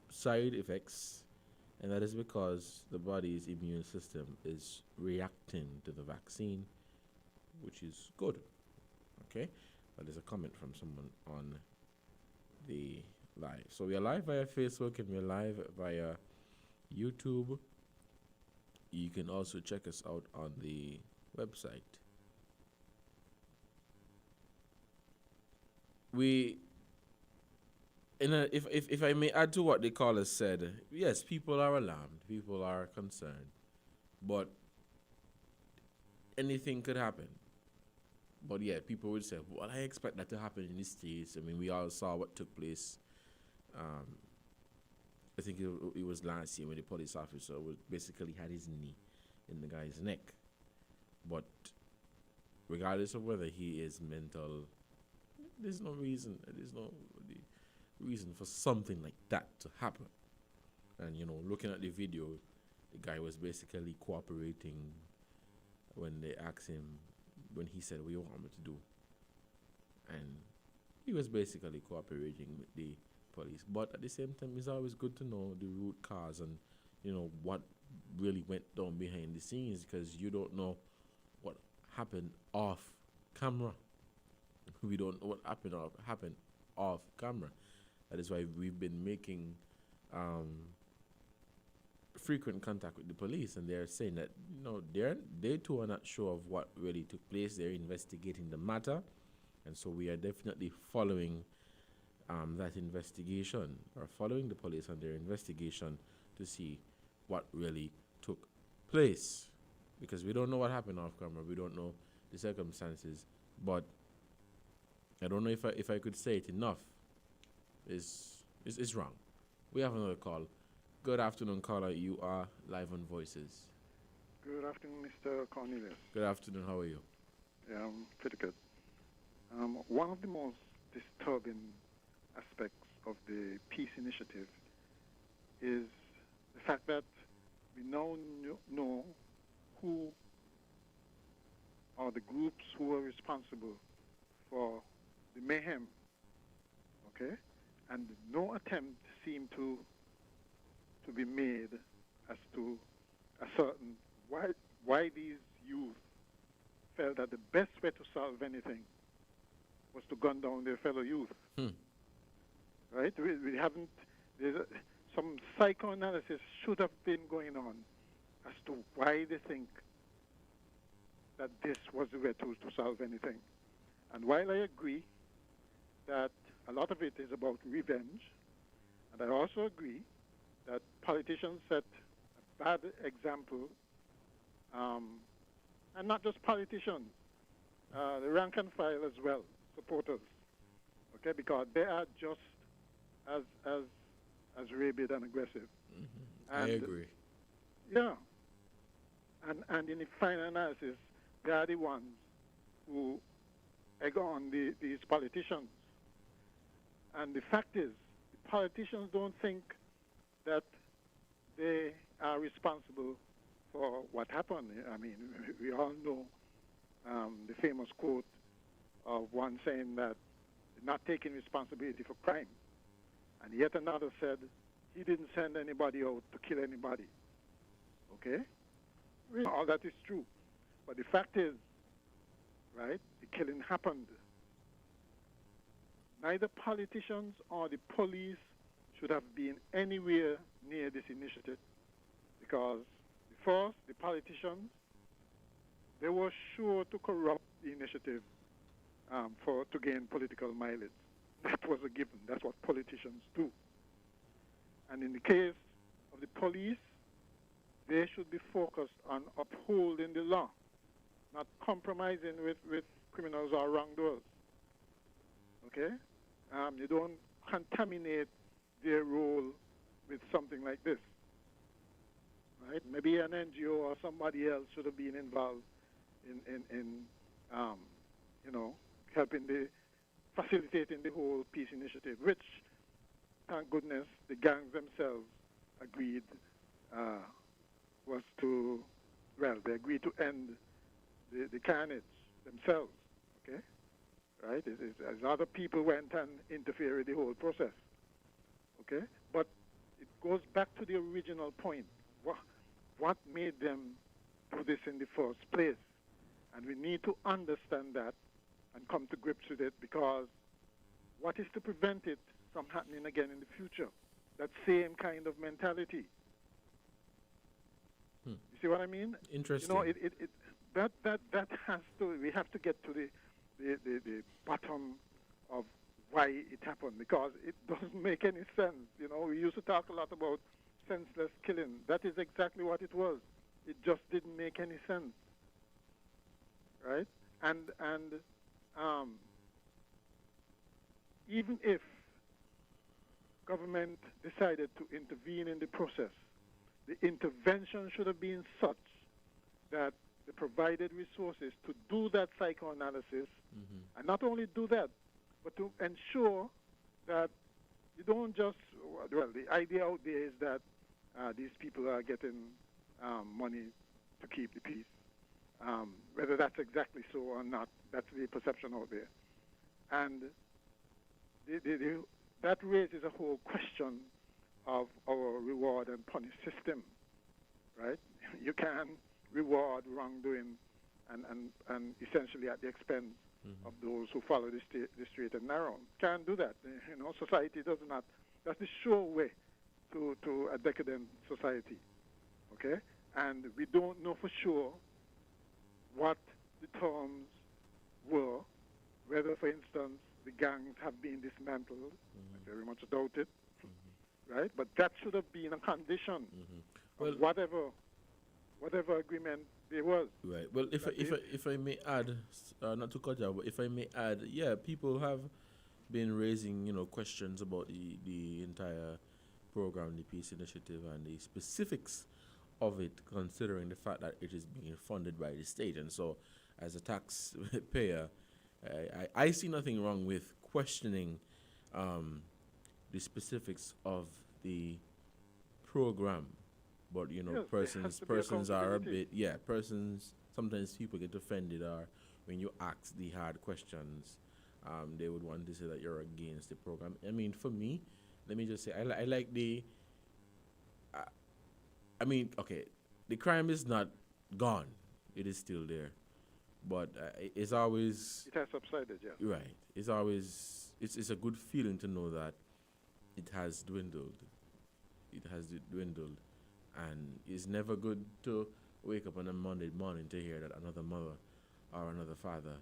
side effects, and that is because the body's immune system is reacting to the vaccine, which is good. Okay? But there's a comment from someone on the live. So we are live via Facebook and we're live via YouTube. You can also check us out on the website. If I may add to what the caller said, yes, people are alarmed, people are concerned, but anything could happen. But yeah, people would say, well, I expect that to happen in the States. I mean, we all saw what took place. I think it was last year when the police officer basically had his knee in the guy's neck. But regardless of whether he is mental, there's no reason for something like that to happen. And, you know, looking at the video, the guy was basically cooperating when they asked him, when he said, "What do you want me to do?" And he was basically cooperating with the police. But at the same time, it's always good to know the root cause and, you know, what really went down behind the scenes, because you don't know what happened off camera. We don't know what happened off camera. That is why we've been making frequent contact with the police, and they're saying that, you know, they too are not sure of what really took place. They're investigating the matter, and so we are definitely following that investigation, or following the police on their investigation to see what really took place, because we don't know what happened off camera. We don't know the circumstances, but I don't know if I could say it enough. It's wrong. We have another call. Good afternoon, caller. You are live on Voices. Good afternoon, Mr. Cornelius. Good afternoon. How are you? Yeah, I'm pretty good. One of the most disturbing aspects of the peace initiative is the fact that we now know who are the groups who are responsible for the mayhem, okay? And no attempt seemed to be made as to ascertain why these youth felt that the best way to solve anything was to gun down their fellow youth. right? We haven't. Some psychoanalysis should have been going on as to why they think that this was the way to solve anything. And while I agree that a lot of it is about revenge, and I also agree that politicians set a bad example, and not just politicians, the rank and file as well, supporters, okay, because they are just as rabid and aggressive. I agree. Yeah. And in the final analysis, they are the ones who egg on these politicians. And the fact is, the politicians don't think that they are responsible for what happened. I mean, we all know the famous quote of one saying that not taking responsibility for crime. And yet another said he didn't send anybody out to kill anybody. Okay? All that is true. But the fact is, right, the killing happened. Neither politicians or the police should have been anywhere near this initiative, because first, the politicians, they were sure to corrupt the initiative to gain political mileage. That was a given. That's what politicians do. And in the case of the police, they should be focused on upholding the law, not compromising with criminals or wrongdoers. Okay? You don't contaminate their role with something like this. Right? Maybe an NGO or somebody else should have been involved in helping facilitating the whole peace initiative, which, thank goodness, the gangs themselves agreed they agreed to end the carnage themselves, okay? Right? As other people went and interfered with the whole process, okay? But it goes back to the original point. What made them do this in the first place? And we need to understand that and come to grips with it, because what is to prevent it from happening again in the future? That same kind of mentality. You see what I mean? Interesting. You know, that has to. We have to get to the bottom of why it happened, because it doesn't make any sense. You know, we used to talk a lot about senseless killing. That is exactly what it was. It just didn't make any sense, right? And even if government decided to intervene in the process, the intervention should have been such that they provided resources to do that psychoanalysis, and not only do that, but to ensure that you don't just, well, the idea out there is that these people are getting money to keep the peace. Whether that's exactly so or not, that's the perception out there. And that raises a whole question of our reward and punish system, right? You can reward wrongdoing and essentially at the expense of those who follow the straight and narrow. Can't do that. You know, society does not. That's the sure way to a decadent society, okay? And we don't know for sure what the terms were, whether, for instance, the gangs have been dismantled. I very much doubt it, right? But that should have been a condition of whatever agreement there was. Right. Well, if I may add, not to cut you off, but if I may add, yeah, people have been raising, questions about the entire program, the Peace Initiative, and the specifics of it, considering the fact that it is being funded by the state. And so, as a taxpayer, I see nothing wrong with questioning the specifics of the program. But, persons are a bit, sometimes people get offended, or when you ask the hard questions, they would want to say that you're against the program. I mean, for me, let me just say, I like the, the crime is not gone. It is still there. But it's always... It has subsided, yeah. Right. It's always... It's a good feeling to know that it has dwindled. It has dwindled, and it's never good to wake up on a Monday morning to hear that another mother or another father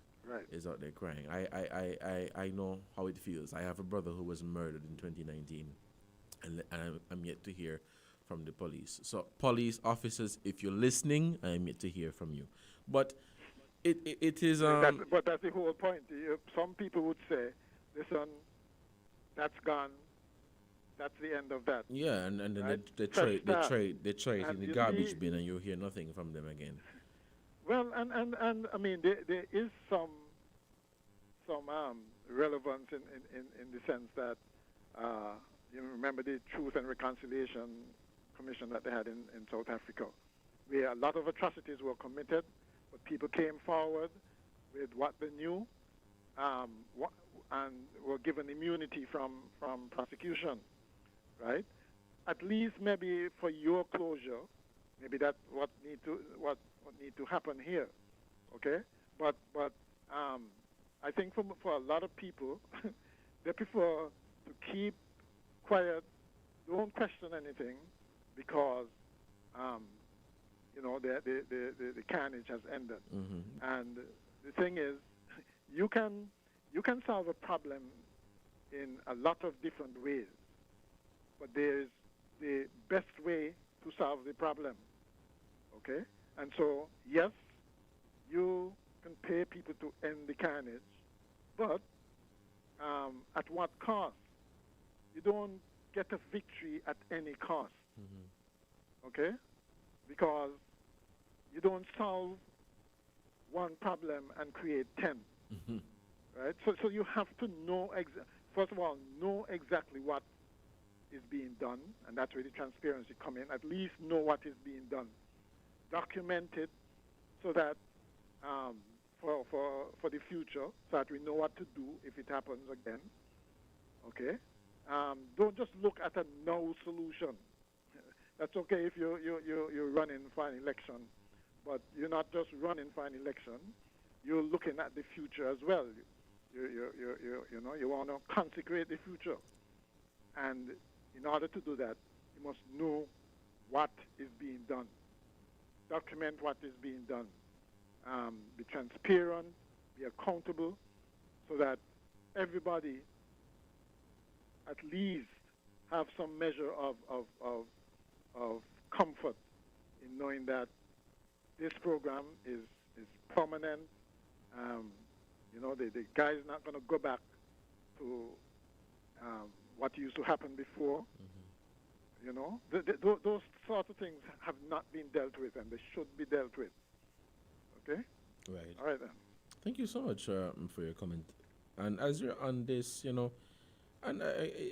is out there crying. I know how it feels. I have a brother who was murdered in 2019, and I'm yet to hear from the police. So, police officers, if you're listening, I'm yet to hear from you. But it is. But that's the whole point. Some people would say, "Listen, that's gone. That's the end of that." Yeah, and then right? they throw it in the garbage bin, and you hear nothing from them again. Well, and I mean, there is some relevance in the sense that you remember the Truth and Reconciliation Commission that they had in South Africa, where a lot of atrocities were committed, but people came forward with what they knew, and were given immunity from prosecution, right? At least maybe for your closure, maybe that's what need to happen here, okay? But I think for a lot of people, they prefer to keep quiet, don't question anything, because the carnage has ended. And the thing is, you can solve a problem in a lot of different ways, but there is the best way to solve the problem. Okay? And so, yes, you can pay people to end the carnage, but at what cost? You don't get a victory at any cost. Okay? Because you don't solve one problem and create 10. Right? So you have to know, first of all, know exactly what is being done, and that's where the transparency come in. At least know what is being done. Document it so that for the future, so that we know what to do if it happens again. Okay? Don't just look at a no solution. That's okay if you're running for an election, but you're not just running for an election. You're looking at the future as well. You want to consecrate the future, and in order to do that, you must know what is being done. Document what is being done. Be transparent. Be accountable, so that everybody at least have some measure of comfort in knowing that this program is permanent. The guy is not going to go back to what used to happen before. Those sorts of things have not been dealt with, and they should be dealt with. Okay? Right. All right, then. Thank you so much for your comment. And as you're on this, and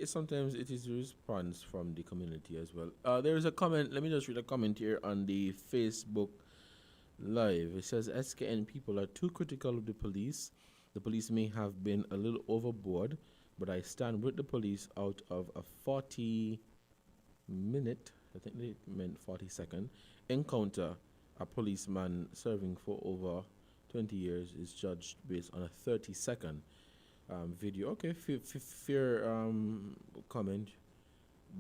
sometimes it is a response from the community as well. There is a comment. Let me just read a comment here on the Facebook Live. It says, SKN people are too critical of the police. The police may have been a little overboard, but I stand with the police. Out of a 40-minute, I think they meant 40-second, encounter, a policeman serving for over 20 years is judged based on a 30-second video. Okay, fair comment,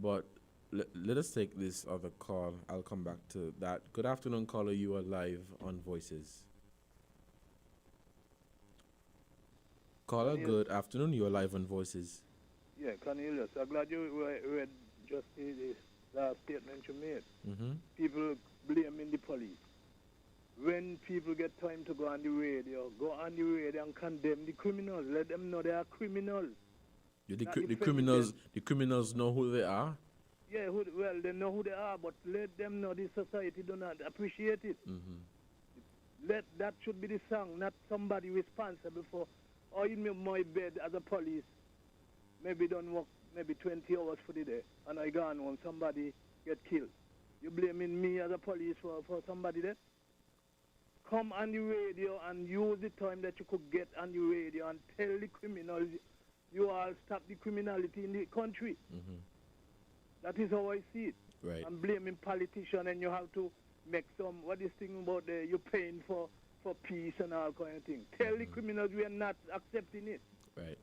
but let us take this other call. I'll come back to that. Good afternoon, caller. You are live on Voices. Caller, good afternoon. You are live on Voices. Yeah, Cornelius, I'm glad you read just the last statement you made. People blaming the police. When people get time to go on the radio and condemn the criminals. Let them know they are criminals. The criminals know who they are? Yeah, they know who they are, but let them know the society do not appreciate it. That should be the song, not somebody responsible for, in my bed as a police, maybe don't work maybe 20 hours for the day, and I gone home, somebody get killed. You blaming me as a police for somebody there? Come on the radio and use the time that you could get on the radio and tell the criminals you all stop the criminality in the country. That is how I see it. Right. I'm blaming politicians, and you have to make what is thing about you paying for peace and all kind of thing. Tell the criminals we are not accepting it. Right.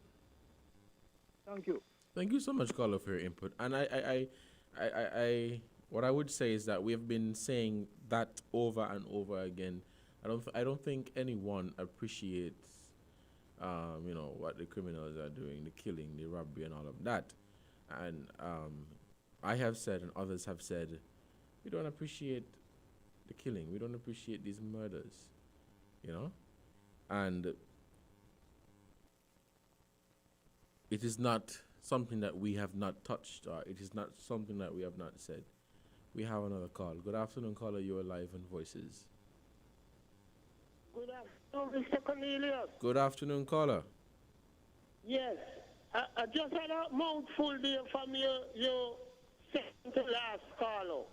Thank you. Thank you so much, caller, for your input. And what I would say is that we have been saying that over and over again. I don't think anyone appreciates, what the criminals are doing, the killing, the robbery, and all of that. And I have said, and others have said, we don't appreciate the killing. We don't appreciate these murders, and it is not something that we have not touched, or it is not something that we have not said. We have another call. Good afternoon, caller. You are live on Voices. Good afternoon, Mr. Cornelius. Good afternoon, caller. Yes, I just had a mouthful there from your second to last caller.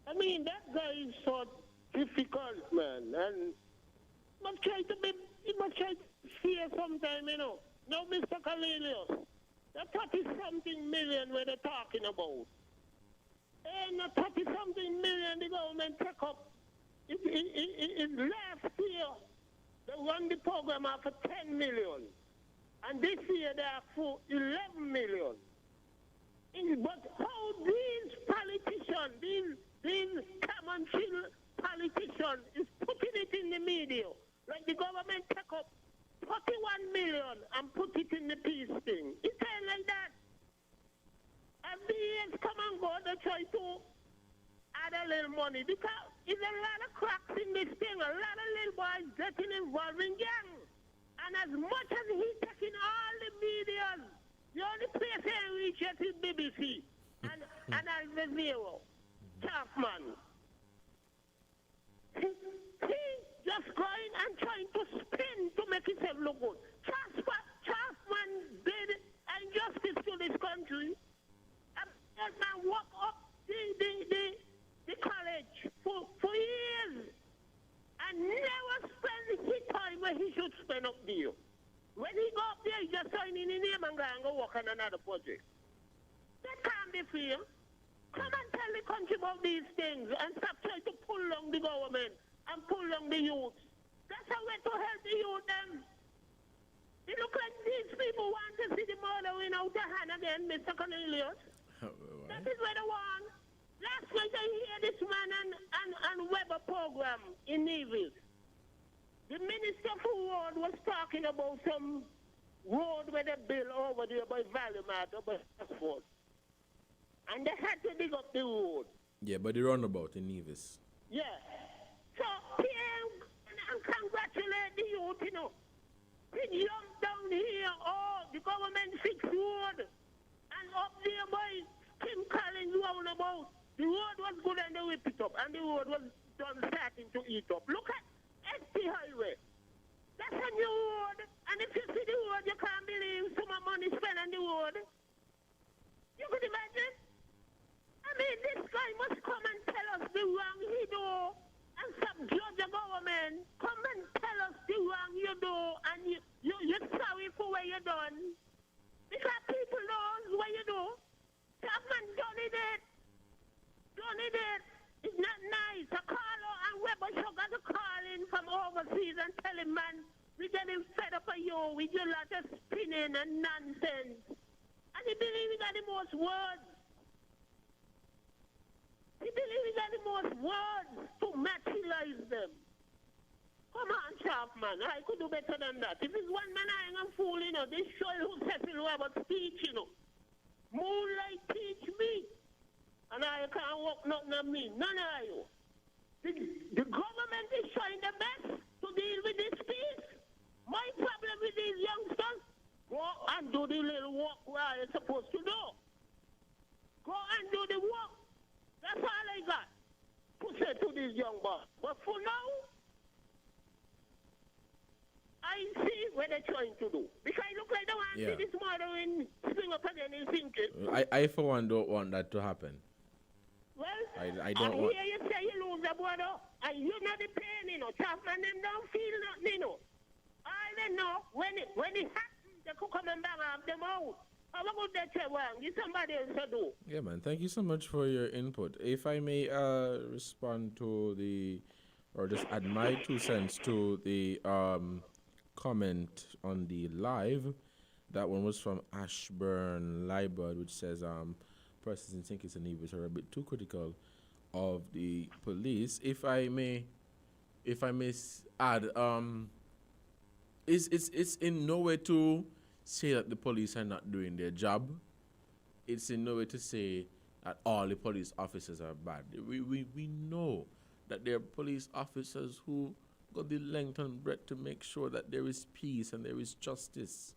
I mean, that guy is so difficult, man, and he must try to see sometime, Now, Mr. Cornelius, the 30-something million where they're talking about, and the 30-something million the government took up, it last year, they run the program out for 10 million. And this year they are for 11 million. But how these politicians, these common chill politicians is putting it in the media. Like the government took up 41 million and put it in the peace thing. It's like that. As the years come and go, they try to add a little money because there's a lot of cracks in this thing. A lot of little boys getting involved in gangs. And as much as he's taking all the media, the only place he reaches is BBC and Al Jazeera. Chapman. He just going and trying to spin to make himself look good. Chapman did injustice to this country. That man walked up the college for years and never spend his time where he should spend up there. When he go up there, he just sign in his name and go work on another project. That can't be fair. Come and tell the country about these things and stop trying to pull along the government and pull along the youth. That's a way to help the youth then. It look like these people want to see the murdering out the hand again, Mr. Cornelius. That is where they want. Last night I hear this man and Weber program in Nevis. The Minister for Road was talking about some road where they built over there by Valumat or by Asphalt. And they had to dig up the road. Yeah, but the roundabout in Nevis. Yeah. So, and congratulate the youth, He jumped down here, the government fixed road. And up there by Kim Collins roundabout, the road was good and they whipped it up. And the road was done starting to eat up. Look at SP Highway. That's a new road. And if you see the road, you can't believe so much money spent on the road. You could imagine? I mean, this guy must come and tell us the wrong he do and stop judge the government. Come and tell us the wrong you do and you're sorry for what you done. Because people knows what you do. Chapman done it. It's not nice. A caller and Weber should got to call in from overseas and tell him, man, we're getting fed up of you with your lot of spinning and nonsense. And he believe he got the most words. He believe he got the most words to materialize them. Come on, Chapman. I could do better than that. If it's one man, I ain't a fool, This show who Cecil Roberts teach, Moonlight teach me. And I can't walk nothing on me. None of you. The government is trying their best to deal with this piece. My problem with these youngsters, go and do the little work where you're supposed to do. Go and do the work. That's all I got to say to these young boys. But for now, I see what they're trying to do. Because it looks like they want to see this mother in swing up again in St Kitts. I for one don't want that to happen. Well, I don't want. I hear you say you lose the brother, and you're not the pain, Chapman, them don't feel nothing, All they know, when it happens, they could come and bang off them out. How about that, Give somebody else to do. Yeah, man. Thank you so much for your input. If I may respond to or just add my 2 cents to the comment on the live. That one was from Ashburn Liebert, which says persons in St Kitts and Nevis are a bit too critical of the police. If I may add, it's in no way to say that the police are not doing their job. It's in no way to say that all the police officers are bad. We know that there are police officers who got the length and breadth to make sure that there is peace and there is justice.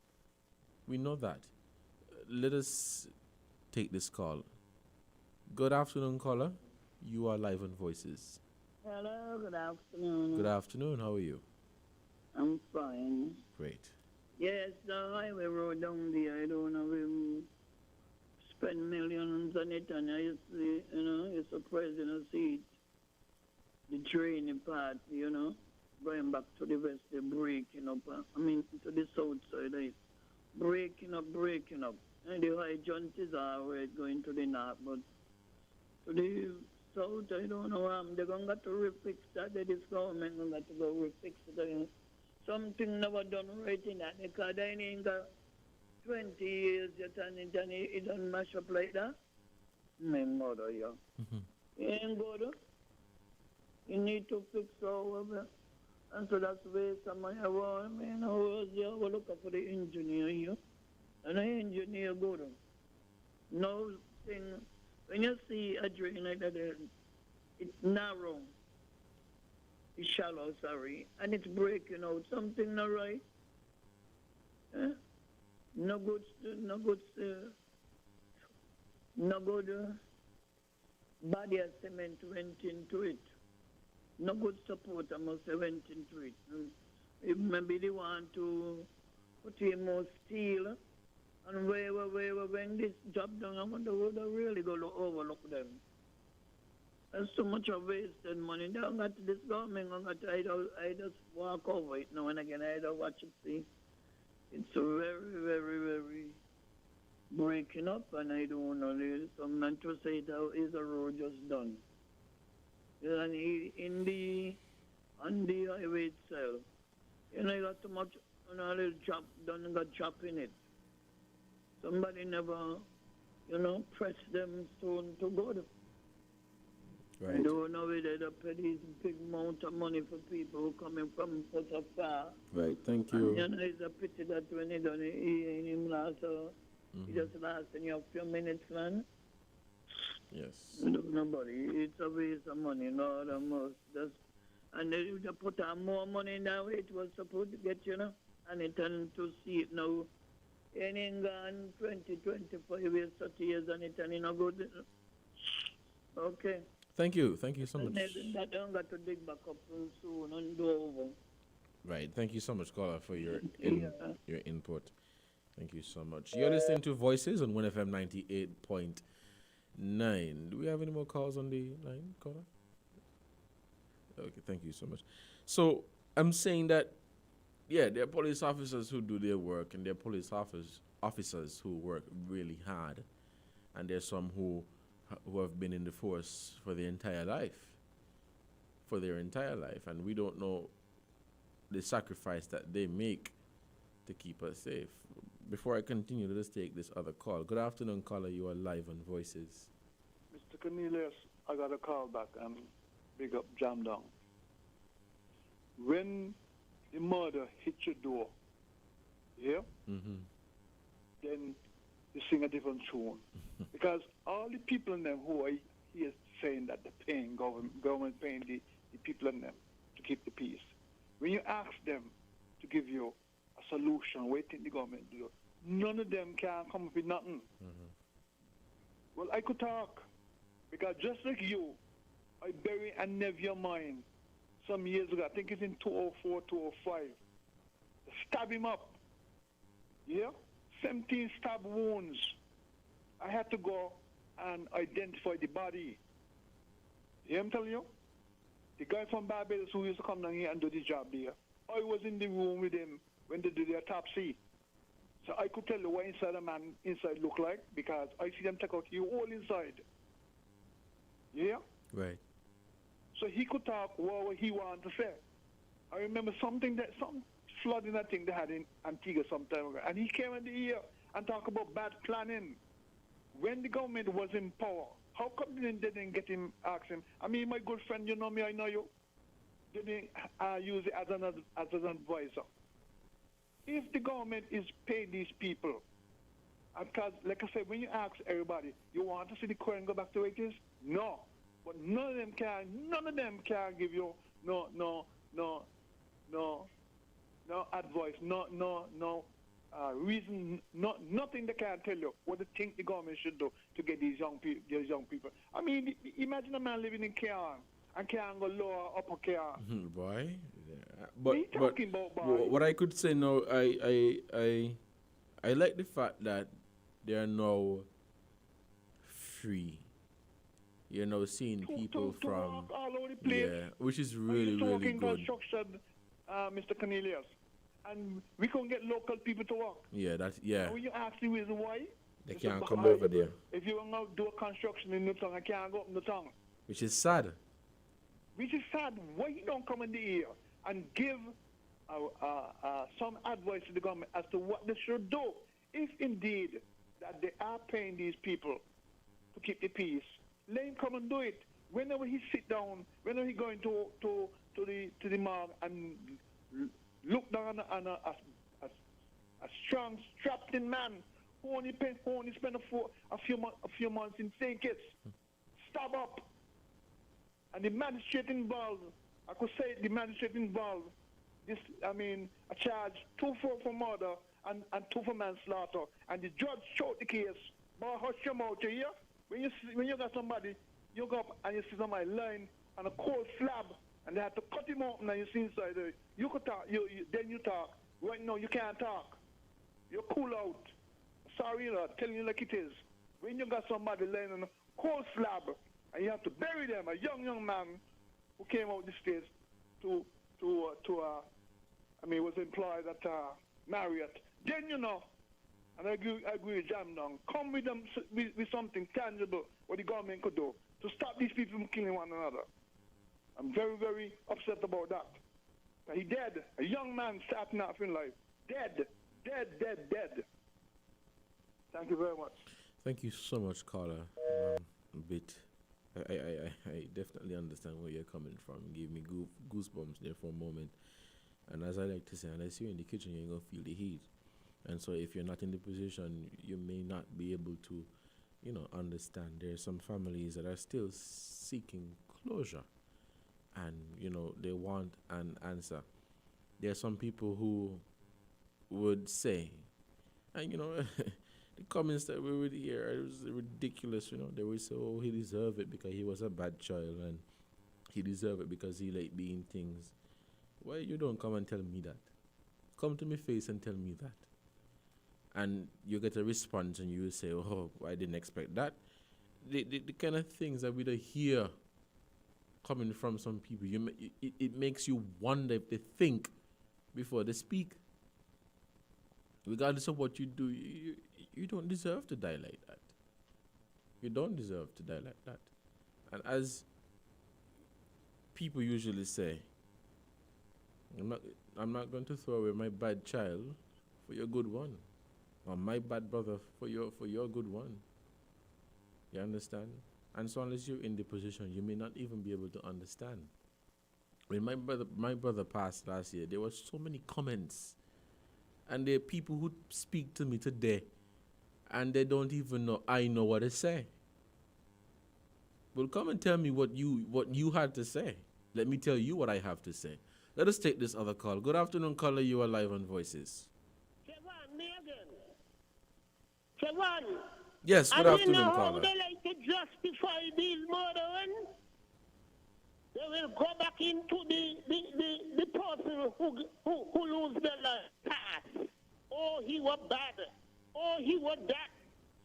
We know that. Let us take this call. Good afternoon, caller. You are live on Voices. Hello, good afternoon. Good afternoon. How are you? I'm fine. Great. Yes, the highway road down there, I don't know him spend millions on it, and I see, it's surprising to see it. The draining part, going back to the west, they're breaking up. To the south side, it's breaking up. And the high joint is always going to the north, but to the south, I don't know. They're going to have to refix that. This government going to have to go refix it. Something never done right in that, because they ain't got 20 years yet, and it don't mash up like that. My mother, yeah. It ain't good. You need to fix all of it. And so that's why some of you will look for the engineer here. And the engineer good. No thing, when you see a drain like that, it's narrow. It's shallow, and it's breaking out. Something not right. No good body of cement went into it. No good support, I must have went into it. Maybe they want to put in more steel, and when this job done, I wonder who they really going to overlook them. There's so much of wasted money. They don't got this government, I just walk over it now and again. I don't watch it, see. It's very, very, very breaking up, and I don't know. Some man to say that is a road just done. And on the highway itself, you got too much, a little chop done and got chop in it. Somebody never, press them stone to God. Right. I don't know whether they pay this big amount of money for people who coming from such a far. Right, thank you. And, it's a pity that when he done it, he last, he just last in a few minutes, man. Yes. Nobody. It's a waste of money, no, the most. And they put on more money now, it was supposed to get, and it turned to see it now. It ain't gone 20, 25 years, 30 years, and it ain't no good. Okay. Thank you so much. That don't got to dig back up soon and go over. Right, thank you so much, caller, for your your input. Thank you so much. You're listening to Voices on WINN FM 98.9. Do we have any more calls on the line, caller? Okay, thank you so much. So I'm saying that, yeah, there are police officers who do their work, and there are police officers who work really hard, and there's some who have been in the force for their entire life, and we don't know the sacrifice that they make to keep us safe. Before I continue, let us take this other call. Good afternoon, caller. You are live on Voices. Mr. Cornelius, I got a call back and big up Jam Down. When the murder hit your door, yeah, then you sing a different tune. Because all the people in them who are here saying that they're paying, government paying the people in them to keep the peace. When you ask them to give you a solution, what do you think the government do? None of them can come up with nothing. Well, I could talk, because just like you, I buried a nephew of mine some years ago. I think it's in 2004, 2005. They stab him up. Yeah? 17 stab wounds. I had to go and identify the body. You hear me telling you? The guy from Barbados who used to come down here and do the job there, I was in the room with him when they did the autopsy. So I could tell you what inside a man inside look like, because I see them take out you all inside. Yeah? Right. So he could talk what he wanted to say. I remember something that flooding, I think they had in Antigua some time ago. And he came in the ear and talked about bad planning. When the government was in power, how come they didn't get him, ask him? I mean, my good friend, you know me, I know you. Didn't use it as an advisor. If the government is paying these people, because, like I said, when you ask everybody, you want to see the current go back to where it is? No. But none of them can give you no advice, no reason, nothing they can tell you what they think the government should do to get these young people. I mean, imagine a man living in Cairn and Cairn go lower upper Cairn. Boy, yeah. What are you talking about, boy? What I could say now, I like the fact that they are now free. You're now seeing people from all over the place. Yeah, which is really good. Construction, Mr. Cornelius, and we can get local people to work. Yeah, yeah. And when you ask the reason why, they can't come over there. If you want to do a construction in Newtown, I can't go up Newtown. Which is sad. Which is sad. Why you don't come in the ear and give some advice to the government as to what they should do, if indeed that they are paying these people to keep the peace. Let him come and do it. Whenever he sit down, whenever he going to the mark and look down on a strong, strapped-in man who only spent a few months in St Kitts, stop up. And the magistrate involved, I could say the magistrate involved, a charge 2 for murder and 2 for manslaughter. And the judge showed the case. But hush your mouth, you hear? When you got somebody, you go up and you see somebody lying on a cold slab, and they have to cut him open and you see inside there. You could talk, then you talk. Right now, you can't talk. You cool out. Sorry, telling you like it is. When you got somebody lying on a cold slab, and you have to bury them, a young man who came out the States was employed at Marriott. Then, you know, and I agree with Jam Dong, come with them with something tangible what the government could do to stop these people from killing one another. I'm very, very upset about that. He dead. A young man starting off in life. Dead. Thank you very much. Thank you so much, caller. I definitely understand where you're coming from. Give me goosebumps there for a moment. And as I like to say, unless you're in the kitchen, you ain't going to feel the heat. And so if you're not in the position, you may not be able to, understand. There are some families that are still seeking closure. And, they want an answer. There are some people who would say, and, the comments that we would hear, it was ridiculous, They would say, oh, he deserved it because he was a bad child, and he deserved it because he liked being things. Why you don't come and tell me that? Come to my face and tell me that. And you get a response and you say, oh, I didn't expect that. The kind of things that we don't hear coming from some people, it makes you wonder if they think before they speak. Regardless of what you do, you don't deserve to die like that. You don't deserve to die like that. And as people usually say, I'm not going to throw away my bad child for your good one, or my bad brother for your good one. You understand? And so unless you're in the position, you may not even be able to understand. When my brother passed last year, there were so many comments. And there are people who speak to me today, and they don't even know I know what to say. Well, come and tell me what you had to say. Let me tell you what I have to say. Let us take this other call. Good afternoon, caller. You are live on Voices. Siobhan, me again. Siobhan. Yes, good afternoon, caller. caller. How they like to justify these murdering? They will go back into the person who lose their life past. Oh, he was bad. Oh, he was that.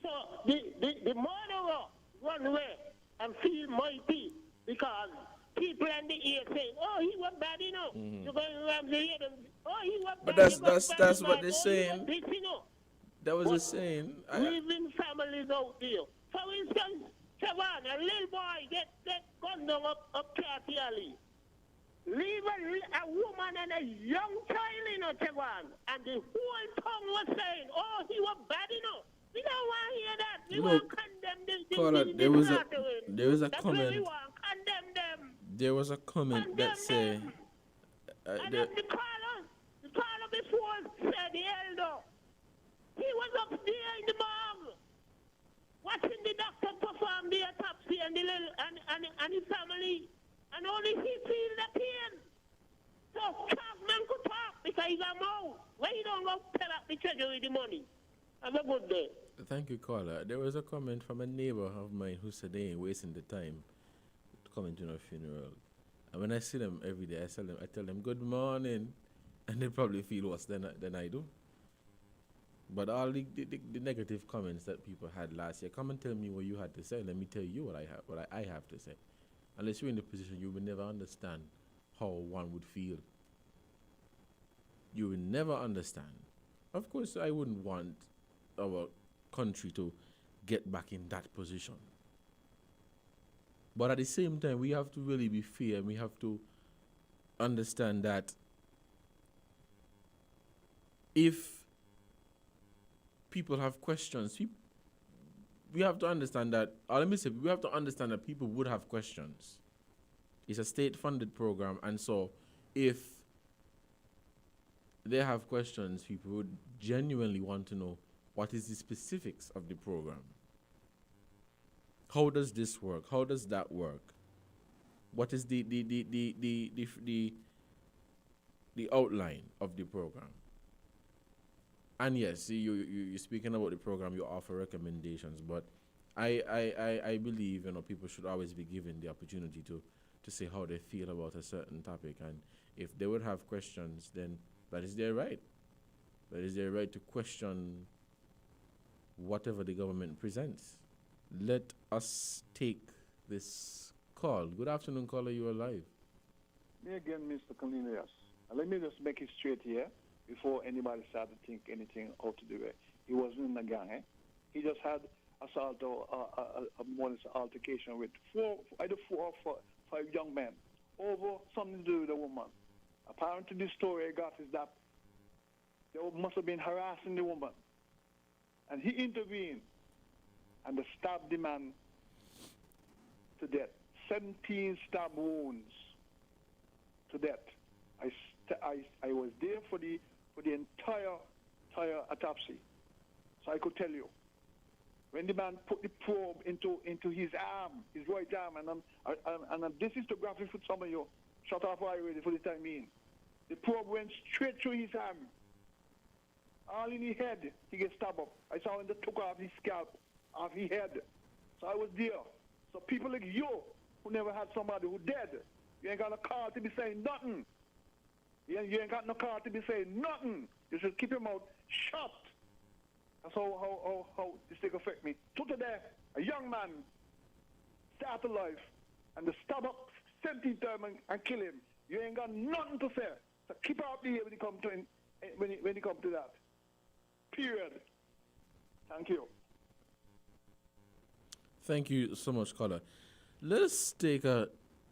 So the murderer run away and feel mighty because people in the ear saying, oh, he was bad, Mm-hmm. You're going to hear them. Oh, he was But bad. that's what they're saying. This, That was a saying. Leaving families out there. For instance, Siobhan, a little boy get gunned down up Cathy Alley. leave a woman and a young child in Taiwan. And the whole tongue was saying, oh, he was bad enough. We don't want to hear that. We want to condemn there was a That's comment. what we want. Condemn them. There was a comment that said. And then the caller before said the elder. He was up there in the morgue, watching the doctor perform the autopsy and his family. And only he feels the pain. So man could talk because he's a mouth. Why you don't go tell up the treasury the money? Have a good day. Thank you, caller. There was a comment from a neighbor of mine who said they ain't wasting the time to come to a funeral. And when I see them every day, I tell them good morning, and they probably feel worse than I do. But all the negative comments that people had last year, come and tell me what you had to say. Let me tell you what I have to say. Unless you're in the position, you will never understand how one would feel. You will never understand. Of course, I wouldn't want our country to get back in that position. But at the same time, we have to really be fair, and we have to understand that if people have questions, we have to understand that, we have to understand that people would have questions. It's a state-funded program, and so if they have questions, people would genuinely want to know what is the specifics of the program. How does this work? How does that work? What is the outline of the program? And yes, you're speaking about the program, you offer recommendations, but I believe people should always be given the opportunity to say how they feel about a certain topic, and if they would have questions, then that is their right. That is their right to question whatever the government presents. Let us take this call. Good afternoon, caller. You are live. Me again, Mr. Cornelius. And let me just make it straight here before anybody starts to think anything out to do it. He wasn't in a gang, eh? He just had assault or a modest altercation with either four or five young men over something to do with a woman. Apparently, the story I got is that they must have been harassing the woman. And he intervened and they stabbed the man to death. 17 stab wounds to death. I was there for the entire autopsy, so I could tell you. When the man put the probe into his arm, his right arm, and this is the graphic for some of you. Shut off while you're ready for the time being. The probe went straight through his arm. All in his head, he gets stabbed up. I saw when they took off his scalp, off his head. So I was there. So people like you, who never had somebody who dead, you ain't got no call to be saying nothing. You ain't got no call to be saying nothing. You should keep your mouth shut. That's how this thing affect me. To today, a young man start a life and they stab up 17 times and kill him. You ain't got nothing to say. So keep out there when you come to that. Period. Thank you. Thank you so much, caller. Let's take a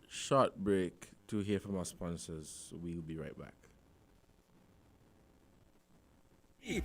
short break to hear from our sponsors. We'll be right back.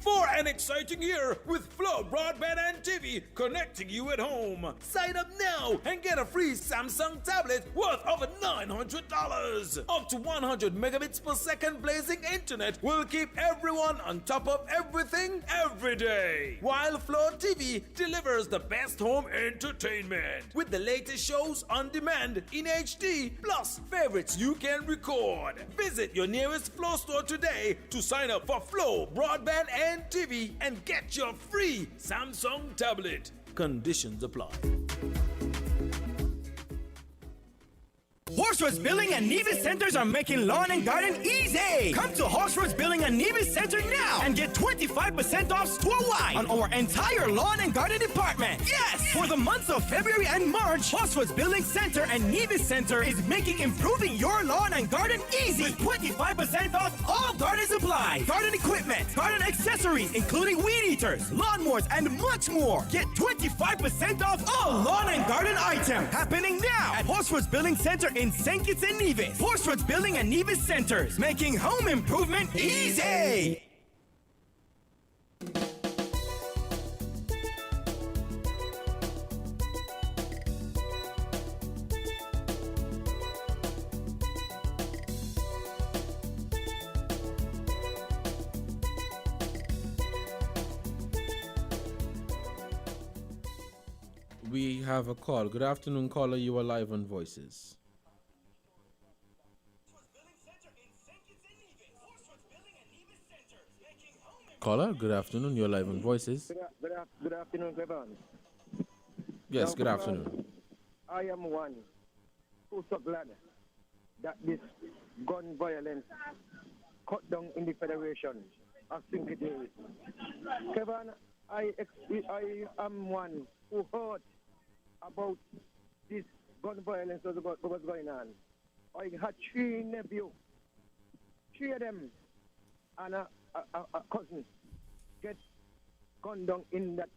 For an exciting year with Flow Broadband and TV, connecting you at home. Sign up now and get a free Samsung tablet worth over $900. Up to 100 megabits per second blazing internet will keep everyone on top of everything every day. While Flow TV delivers the best home entertainment with the latest shows on demand in HD, plus favorites you can record. Visit your nearest Flow store today to sign up for Flow Broadband and TV and get your free Samsung tablet. Conditions apply. Horseroads Building and Nevis Centers are making lawn and garden easy. Come to Horseroads Building and Nevis Center now and get 25% off store-wide on our entire lawn and garden department. Yes! For the months of February and March, Horseroads Building Center and Nevis Center is making improving your lawn and garden easy with 25% off all garden supplies, garden equipment, garden accessories, including weed eaters, lawnmowers, and much more. Get 25% off all lawn and garden items happening now at Horseroads Building Center in St Kitts and Nevis. Horseworth Building and Nevis Centers, making home improvement easy. We have a call. Good afternoon, caller. You are live on Voices. Caller, good afternoon. You're live on Voices. Good afternoon, Kevin. Yes, Now, good afternoon. I am one who's so glad that this gun violence cut down in the Federation of St Kitts and Nevis. Kevin, I am one who heard about this gun violence that was going on. I had 3 nephews, 3 of them, and a cousin get gunned down in that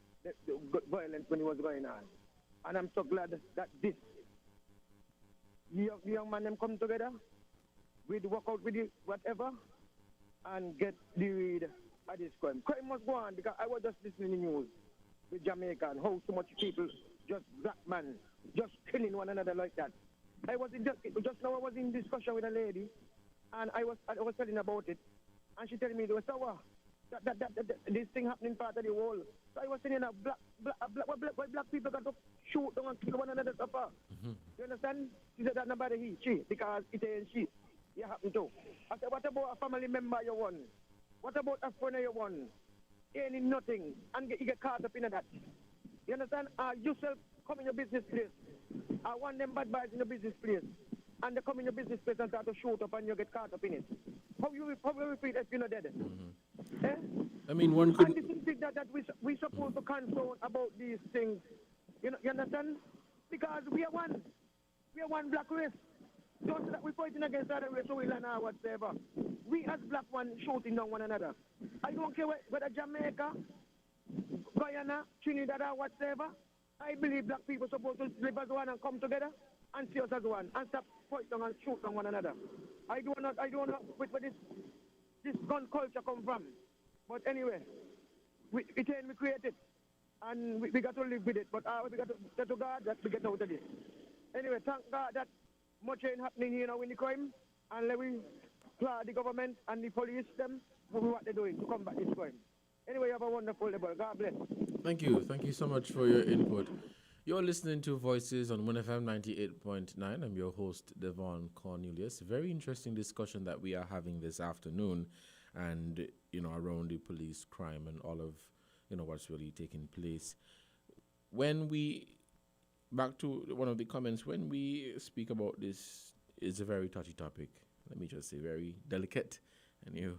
the violence when it was going on. And I'm so glad that this young man them come together, we'd work out with it, whatever, and get the read at this crime. Crime must go on, because I was just listening to the news with Jamaica and how so much people, just black man, just killing one another like that. I was just now I was in discussion with a lady, and I was telling about it, and she telling me, that this thing happening part of the world. So I was saying that black people got to shoot down and kill one another so far. You understand? She said that nobody she, because it ain't she. It happened too. I said, what about a family member you won? What about a friend you won? Ain't nothing, and you get caught up in that. You understand? Yourself come in your business place. I want them bad boys in your business place, and they come in your business place and start to shoot up, and you get caught up in it. How will we feel if you're not dead? Eh? I mean, one could. And this is that we supposed to concern about these things. You understand? Because we are one. We are one black race. Just that we're fighting against other race, so we learn our whatever. We as black one shooting down one another. I don't care whether Jamaica, Guyana, Trinidad, or whatever. I believe black people are supposed to live as one and come together and see us as one and stop fighting and shooting on one another. I don't know where this gun culture come from. But anyway, it ain't we created, and we got to live with it. But we got to God that we get out of this. Anyway, thank God that much ain't happening here now in the crime, and let we applaud the government and the police them for what they're doing to combat this crime. Anyway, you have a wonderful day. God bless. Thank you. Thank you so much for your input. You're listening to Voices on WINN FM 98.9. I'm your host, Devon Cornelius. Very interesting discussion that we are having this afternoon, and around the police crime and all of what's really taking place. Back to one of the comments, when we speak about this, it's a very touchy topic. Let me just say, very delicate, and you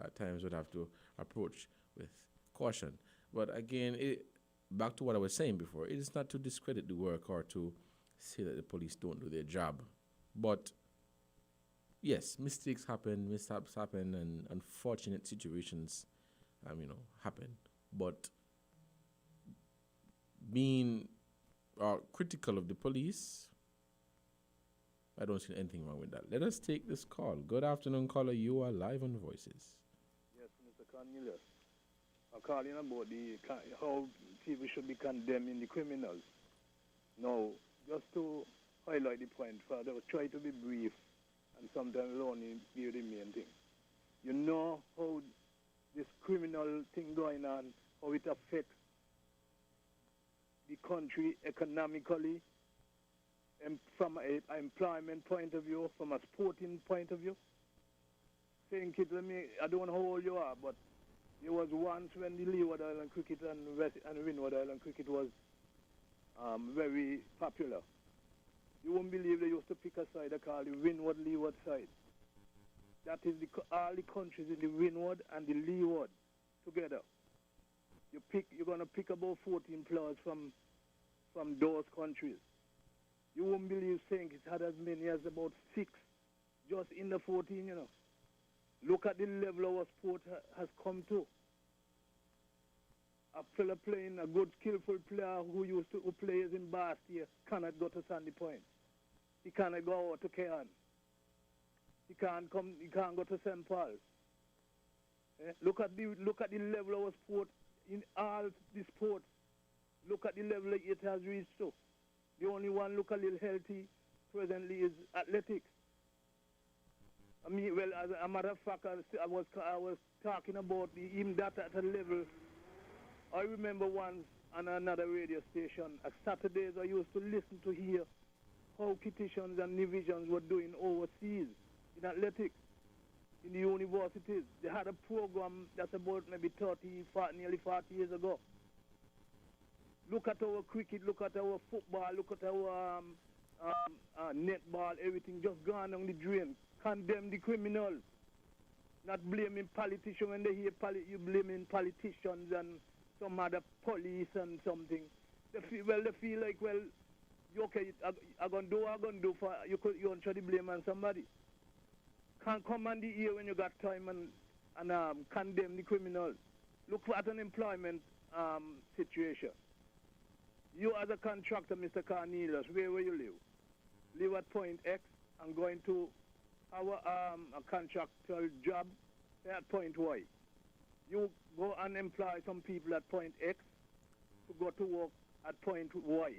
at times would have to approach with caution. But again, back to what I was saying before, it is not to discredit the work or to say that the police don't do their job. But yes, mistakes happen, mishaps happen, and unfortunate situations, happen. But being critical of the police, I don't see anything wrong with that. Let us take this call. Good afternoon, caller. You are live on Voices. Yes, Mr. Cornelius. I'm calling about how people should be condemning the criminals. Now, just to highlight the point, Father, try to be brief, and sometimes only be the main thing. You know how this criminal thing going on, how it affects the country economically, and from an employment point of view, from a sporting point of view. St Kitts, I don't know how old you are, but there was once when the Leeward Island cricket and Windward Island cricket was very popular. You won't believe they used to pick a side they call the Windward-Leeward side. That is all the countries in the Windward and the Leeward together. You're going to pick about 14 players from those countries. You won't believe saying it had as many as about 6 just in the 14, Look at the level our sport has come to. A fella playing, a good skillful player who plays in Bastia cannot go to Sandy Point. He can't go out to Cairn. He can't come. He can't go to St. Paul. Look at the level of sport in all the sports. Look at the level it has reached to. The only one look a little healthy presently is athletics. I mean, well, as a matter of fact, I was talking about even that at a level. I remember once on another radio station, at Saturdays I used to listen to hear how Kittitians and Nevisians were doing overseas in athletics, in the universities. They had a program that's about maybe 40, nearly 40 years ago. Look at our cricket, look at our football, look at our netball, everything just gone down the drain. Condemn the criminals, not blaming politicians. When they hear you blaming politicians and some other police and something, they feel like, well, you okay, I'm going to do for, you want to blame on somebody. Can't come on the ear when you got time and condemn the criminals. Look at an employment situation. You as a contractor, Mr. Cornelius, where will you live? Live at point X and going to our a contractual job at point Y. You go and employ some people at point X to go to work at point Y.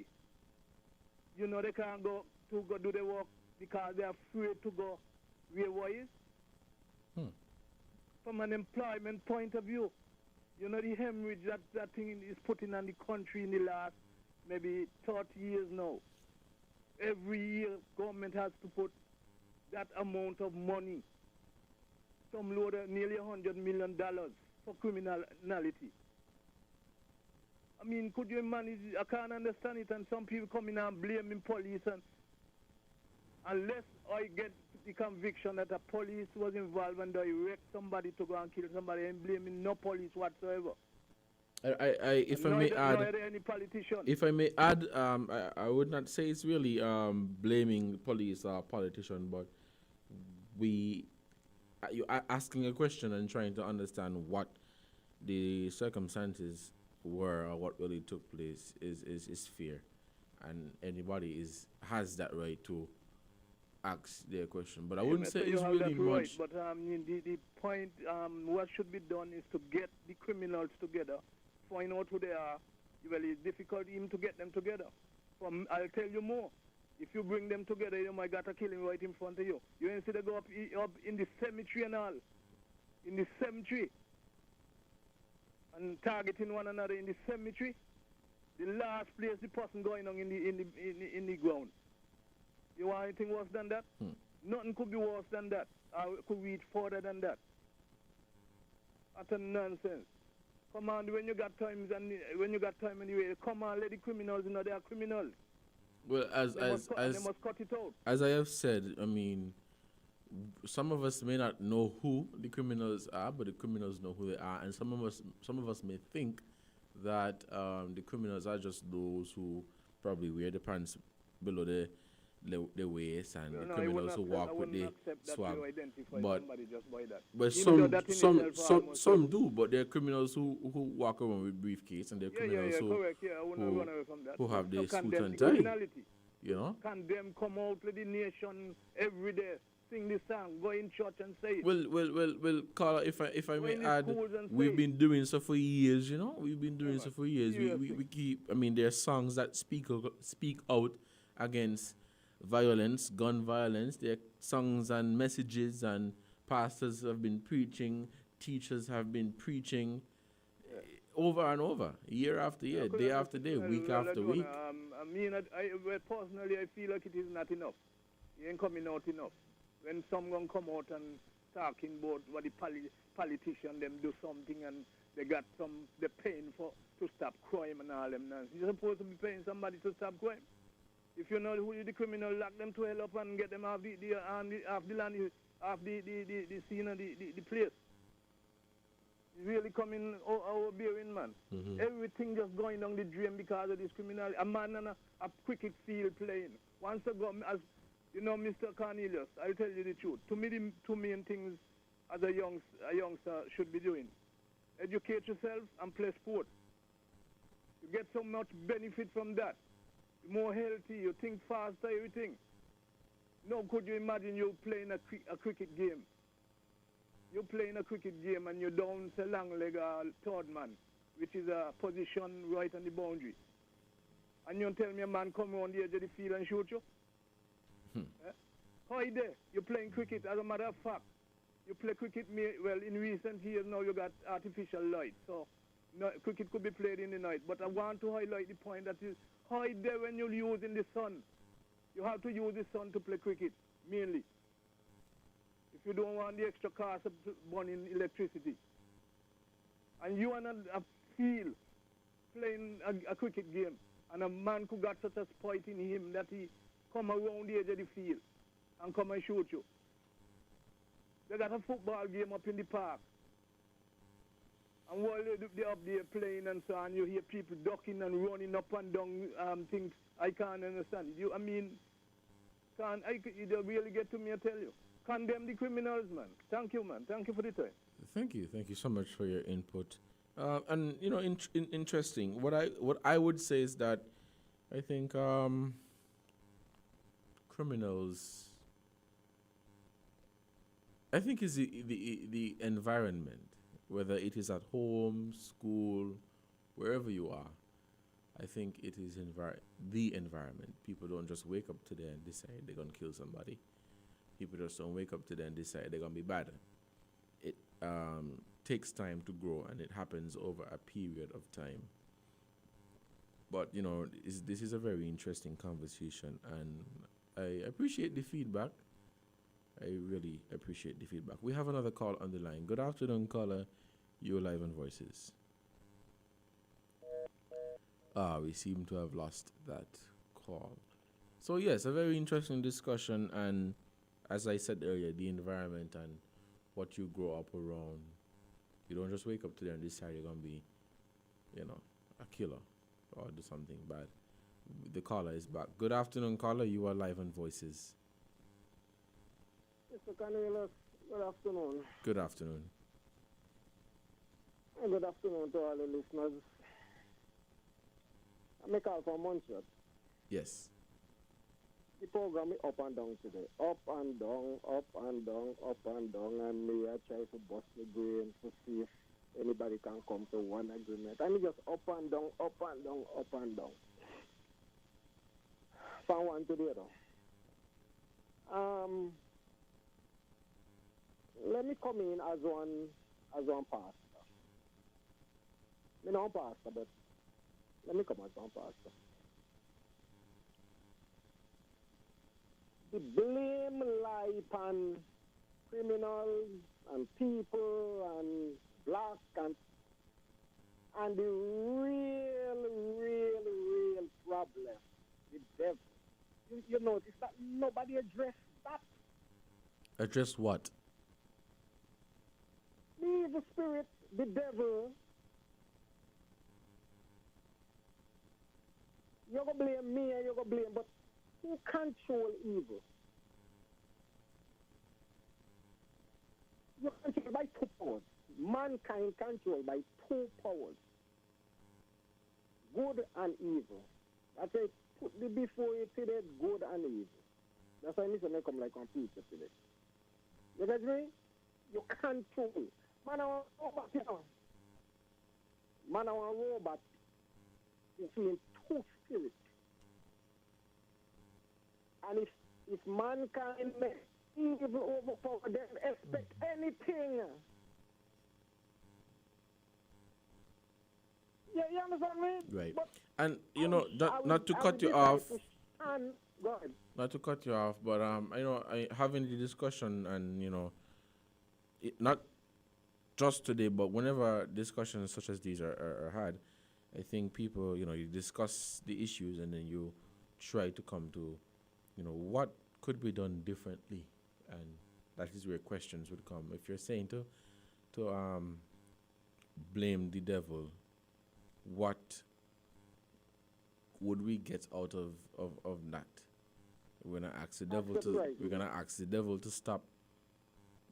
You know they can't go do the work because they're afraid to go where Y is. From an employment point of view, you know the hemorrhage that thing is putting on the country in the last maybe 30 years now. Every year government has to put that amount of money, some load of nearly $100 million for criminality. I mean, could you manage? I can't understand it, and some people come in and blaming police, and unless I get the conviction that the police was involved and direct somebody to go and kill somebody, I'm blaming no police whatsoever. If I may add, I would not say it's really blaming police or politician, but you are asking a question and trying to understand what the circumstances were or what really took place is fair, and anybody has that right to ask their question. But I wouldn't say it's really much. Right, but the point, what should be done is to get the criminals together. Find out who they are. Well, it's difficult even to get them together. I'll tell you more. If you bring them together, you might get a killing right in front of you. You ain't see they go up in the cemetery and all. In the cemetery. And targeting one another in the cemetery. The last place the person going on in the ground. You want anything worse than that? Nothing could be worse than that. Or could reach further than that. That's a nonsense. Come on, when you got time anyway, come on, let the criminals know they are criminals. Well, they must cut it out. As I have said, I mean, some of us may not know who the criminals are, but the criminals know who they are, and some of us may think that the criminals are just those who probably wear the pants below the waist, and the criminals who walk with the swag. But some do, but there are criminals who walk around with briefcase, and there are criminals who have their suit and tie. You know? Condemn, come out to the nation every day, sing this song, go in church and say it. Well, Carla, if I may add, we've been doing so for years. You know, we've been doing so for years. We keep. I mean, there are songs that speak out against violence, gun violence. There are songs and messages, and pastors have been preaching, teachers have been preaching over and over, year after year, day after day, week after week. Personally, I feel like it is not enough. It ain't coming out enough. When someone come out and talking about what the politician them do something and they got they're paying to stop crime and all them nonsense. You're supposed to be paying somebody to stop crime. If you know who is the criminal, lock them to hell up and get them off the land, off the scene and the place. It's really coming our bearing, man. Everything just going down the drain because of this criminal. A man on a cricket field playing. Once ago, as you know, Mr. Cornelius, I'll tell you the truth. To me, the two main things as a youngster should be doing: educate yourself and play sport. You get so much benefit from that. More healthy, you think faster, everything. Now, could you imagine you playing a cricket game? You're playing a cricket game and you're down to long leg third man, which is a position right on the boundary. And you tell me a man come around the edge of the field and shoot you? How are you there? You're playing cricket. As a matter of fact, you play cricket, well, in recent years now you got artificial light. So no, cricket could be played in the night. But I want to highlight the point that is, how are you there when you're using the sun? You have to use the sun to play cricket, mainly. If you don't want the extra cost of burning electricity. And you are on a field playing a cricket game, and a man who got such a spite in him that he come around the edge of the field and come and shoot you. They got a football game up in the park. And while they're up there playing and so on, you hear people ducking and running up and down things. I can't understand it. You don't really get to me, I tell you. Condemn the criminals, man. Thank you, man. Thank you for the time. Thank you so much for your input. And you know, interesting. What I would say is that I think criminals. I think is the environment, whether it is at home, school, wherever you are. I think it is the environment. People don't just wake up today and decide they're gonna kill somebody. People just don't wake up today and decide they're gonna be bad. It takes time to grow, and it happens over a period of time. But you know, this is a very interesting conversation, and I appreciate the feedback. I really appreciate the feedback. We have another call on the line. Good afternoon, caller. You're live on Voices. We seem to have lost that call. So yes, a very interesting discussion, and as I said earlier, the environment and what you grow up around. You don't just wake up today and decide you're gonna be, you know, a killer or do something bad. The caller is back. Good afternoon, caller. You are live on Voices. Mr. Cornelius, good afternoon. Good afternoon. And good afternoon to all the listeners. I make call from Montreal. Yes. The program is up and down today. Up and down, up and down, up and down. And me, I try to bust the brain to see if anybody can come to one agreement. I mean, just up and down, up and down, up and down. From one to the other. Let me come in as one pastor. Me not pastor, but let me come as one pastor. The blame lie upon criminals and people and black and the real problem, the devil. You notice that nobody addressed that. Address what? The evil spirit, the devil. You're going to blame me and you're going to blame, but who control evil? You're controlled by two powers. Mankind controlled by two powers. Good and evil. That's why put the before you today, good and evil. That's why Mr. May come like computer today. You get me? You control. Man, I want a robot, you know. Man, I want a robot. It's in two spirits. And if mankind makes evil overpower them, expect anything. Yeah, you understand me? Right. But and you know, not to cut you off. Not to cut you off, but you know, having the discussion, and you know, not just today, but whenever discussions such as these are had, I think people, you know, you discuss the issues and then you try to come to, you know, what could be done differently, and that is where questions would come. If you're saying to blame the devil, what would we get out of that? We're gonna ask the devil we're gonna ask the devil to stop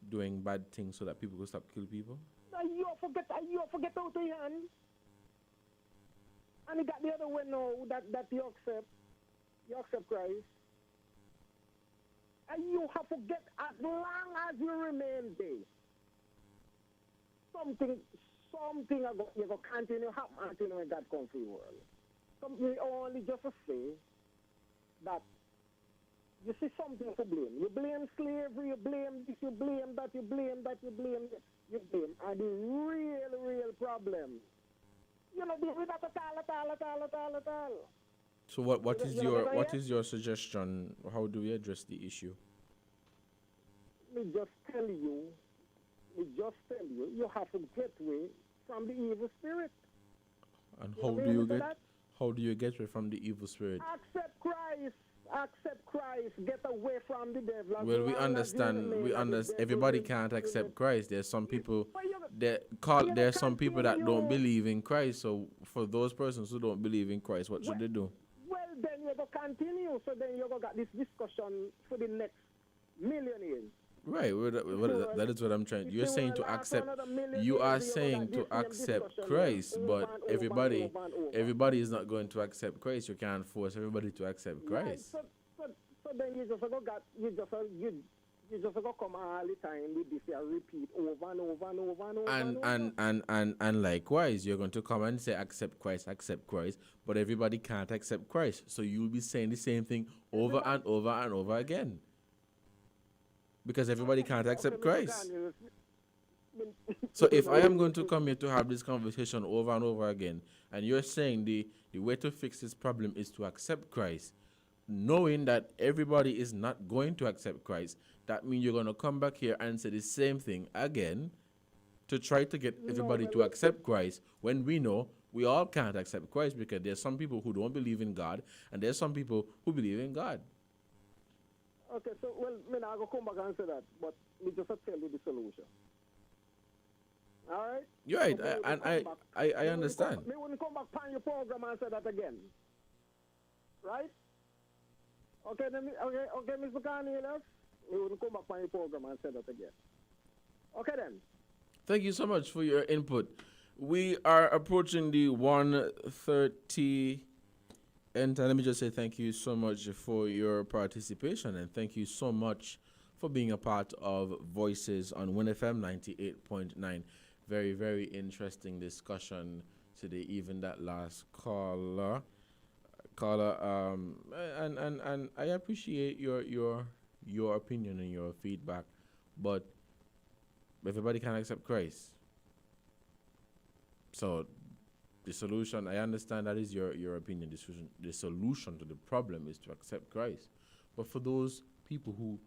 doing bad things so that people will stop killing people. You forget out of your hand. And you got the other one now that you accept. You accept Christ. And you have to get, as long as you remain there, something you go continue happen until when God comes to the world. Something only just to say that you see something to blame. You blame slavery, you blame this, you blame that, you blame that, you blame. And the real problem, you know, deal with that at all. So what is your suggestion? How do we address the issue? Me just tell you, you have to get away from the evil spirit. And how do you get away from the evil spirit? Accept Christ, get away from the devil. Well, we understand. Everybody can't accept Christ. There's some people that don't believe in Christ. So for those persons who don't believe in Christ, what should they do? Well, then you go continue. So then you go got this discussion for the next million years. Right. That is what I'm trying. You're saying to accept. You are saying to accept Christ, but everybody is not going to accept Christ. You can't force everybody to accept Christ. Right, so then you just go come all the time with this and repeat over and over. And likewise, you're going to come and say accept Christ, but everybody can't accept Christ. So you'll be saying the same thing over and over and over again. Because everybody can't accept Christ. So if I am going to come here to have this conversation over and over again, and you're saying the way to fix this problem is to accept Christ, knowing that everybody is not going to accept Christ, that means you're going to come back here and say the same thing again to try to get everybody to accept Christ, when we know we all can't accept Christ, because there's some people who don't believe in God, and there's some people who believe in God. Okay, so, well, I go come back and say that, but me just tell you the solution. All right? You're right, so I understand. Me wouldn't come back on your program and say that again. Right? Okay, okay, Mr. Cornelius, we wouldn't come back on your program and say that again. Okay, then. Thank you so much for your input. We are approaching the 1:30 and let me just say thank you so much for your participation, and thank you so much for being a part of Voices on WINN FM 98.9. Very, very interesting discussion today, even that last caller, and I appreciate your opinion and your feedback, but everybody can accept Christ. So the solution, I understand that is your opinion. The solution to the problem is to accept Christ. But for those people who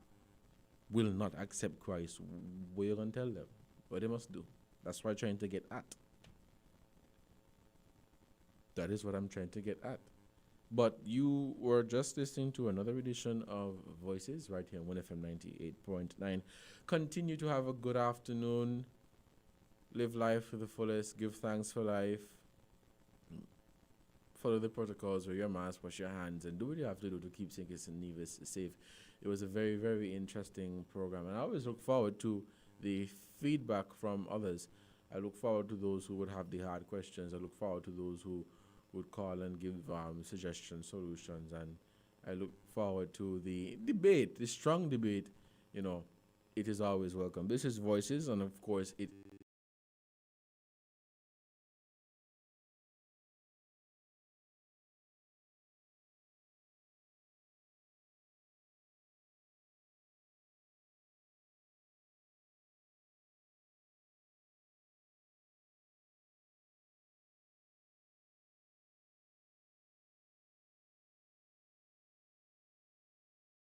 will not accept Christ, what are you going to tell them? What they must do? That's what I'm trying to get at. That is what I'm trying to get at. But you were just listening to another edition of Voices right here on WINN FM 98.9. Continue to have a good afternoon. Live life to the fullest. Give thanks for life. Follow the protocols, wear your mask, wash your hands, and do what you have to do to keep St Kitts and Nevis safe. It was a very, very interesting program, and I always look forward to the feedback from others. I look forward to those who would have the hard questions. I look forward to those who would call and give suggestions, solutions, and I look forward to the debate, the strong debate. You know, it is always welcome. This is Voices, and of course, it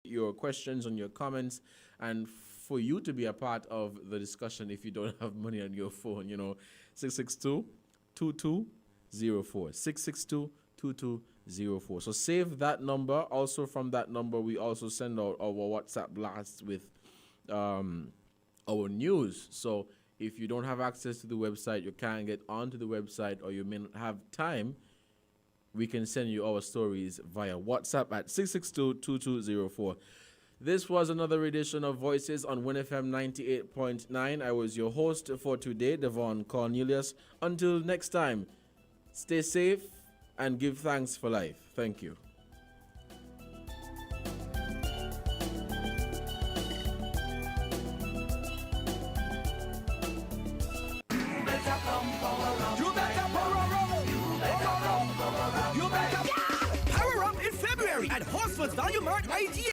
your questions and your comments, and for you to be a part of the discussion if you don't have money on your phone, 662-2204, 662-2204. So save that number. Also from that number, we also send out our WhatsApp blasts with our news. So if you don't have access to the website, you can't get onto the website, or you may not have time, we can send you our stories via WhatsApp at 662-2204. This was another edition of Voices on WINN FM 98.9. I was your host for today, Devon Cornelius. Until next time, stay safe and give thanks for life. Thank you.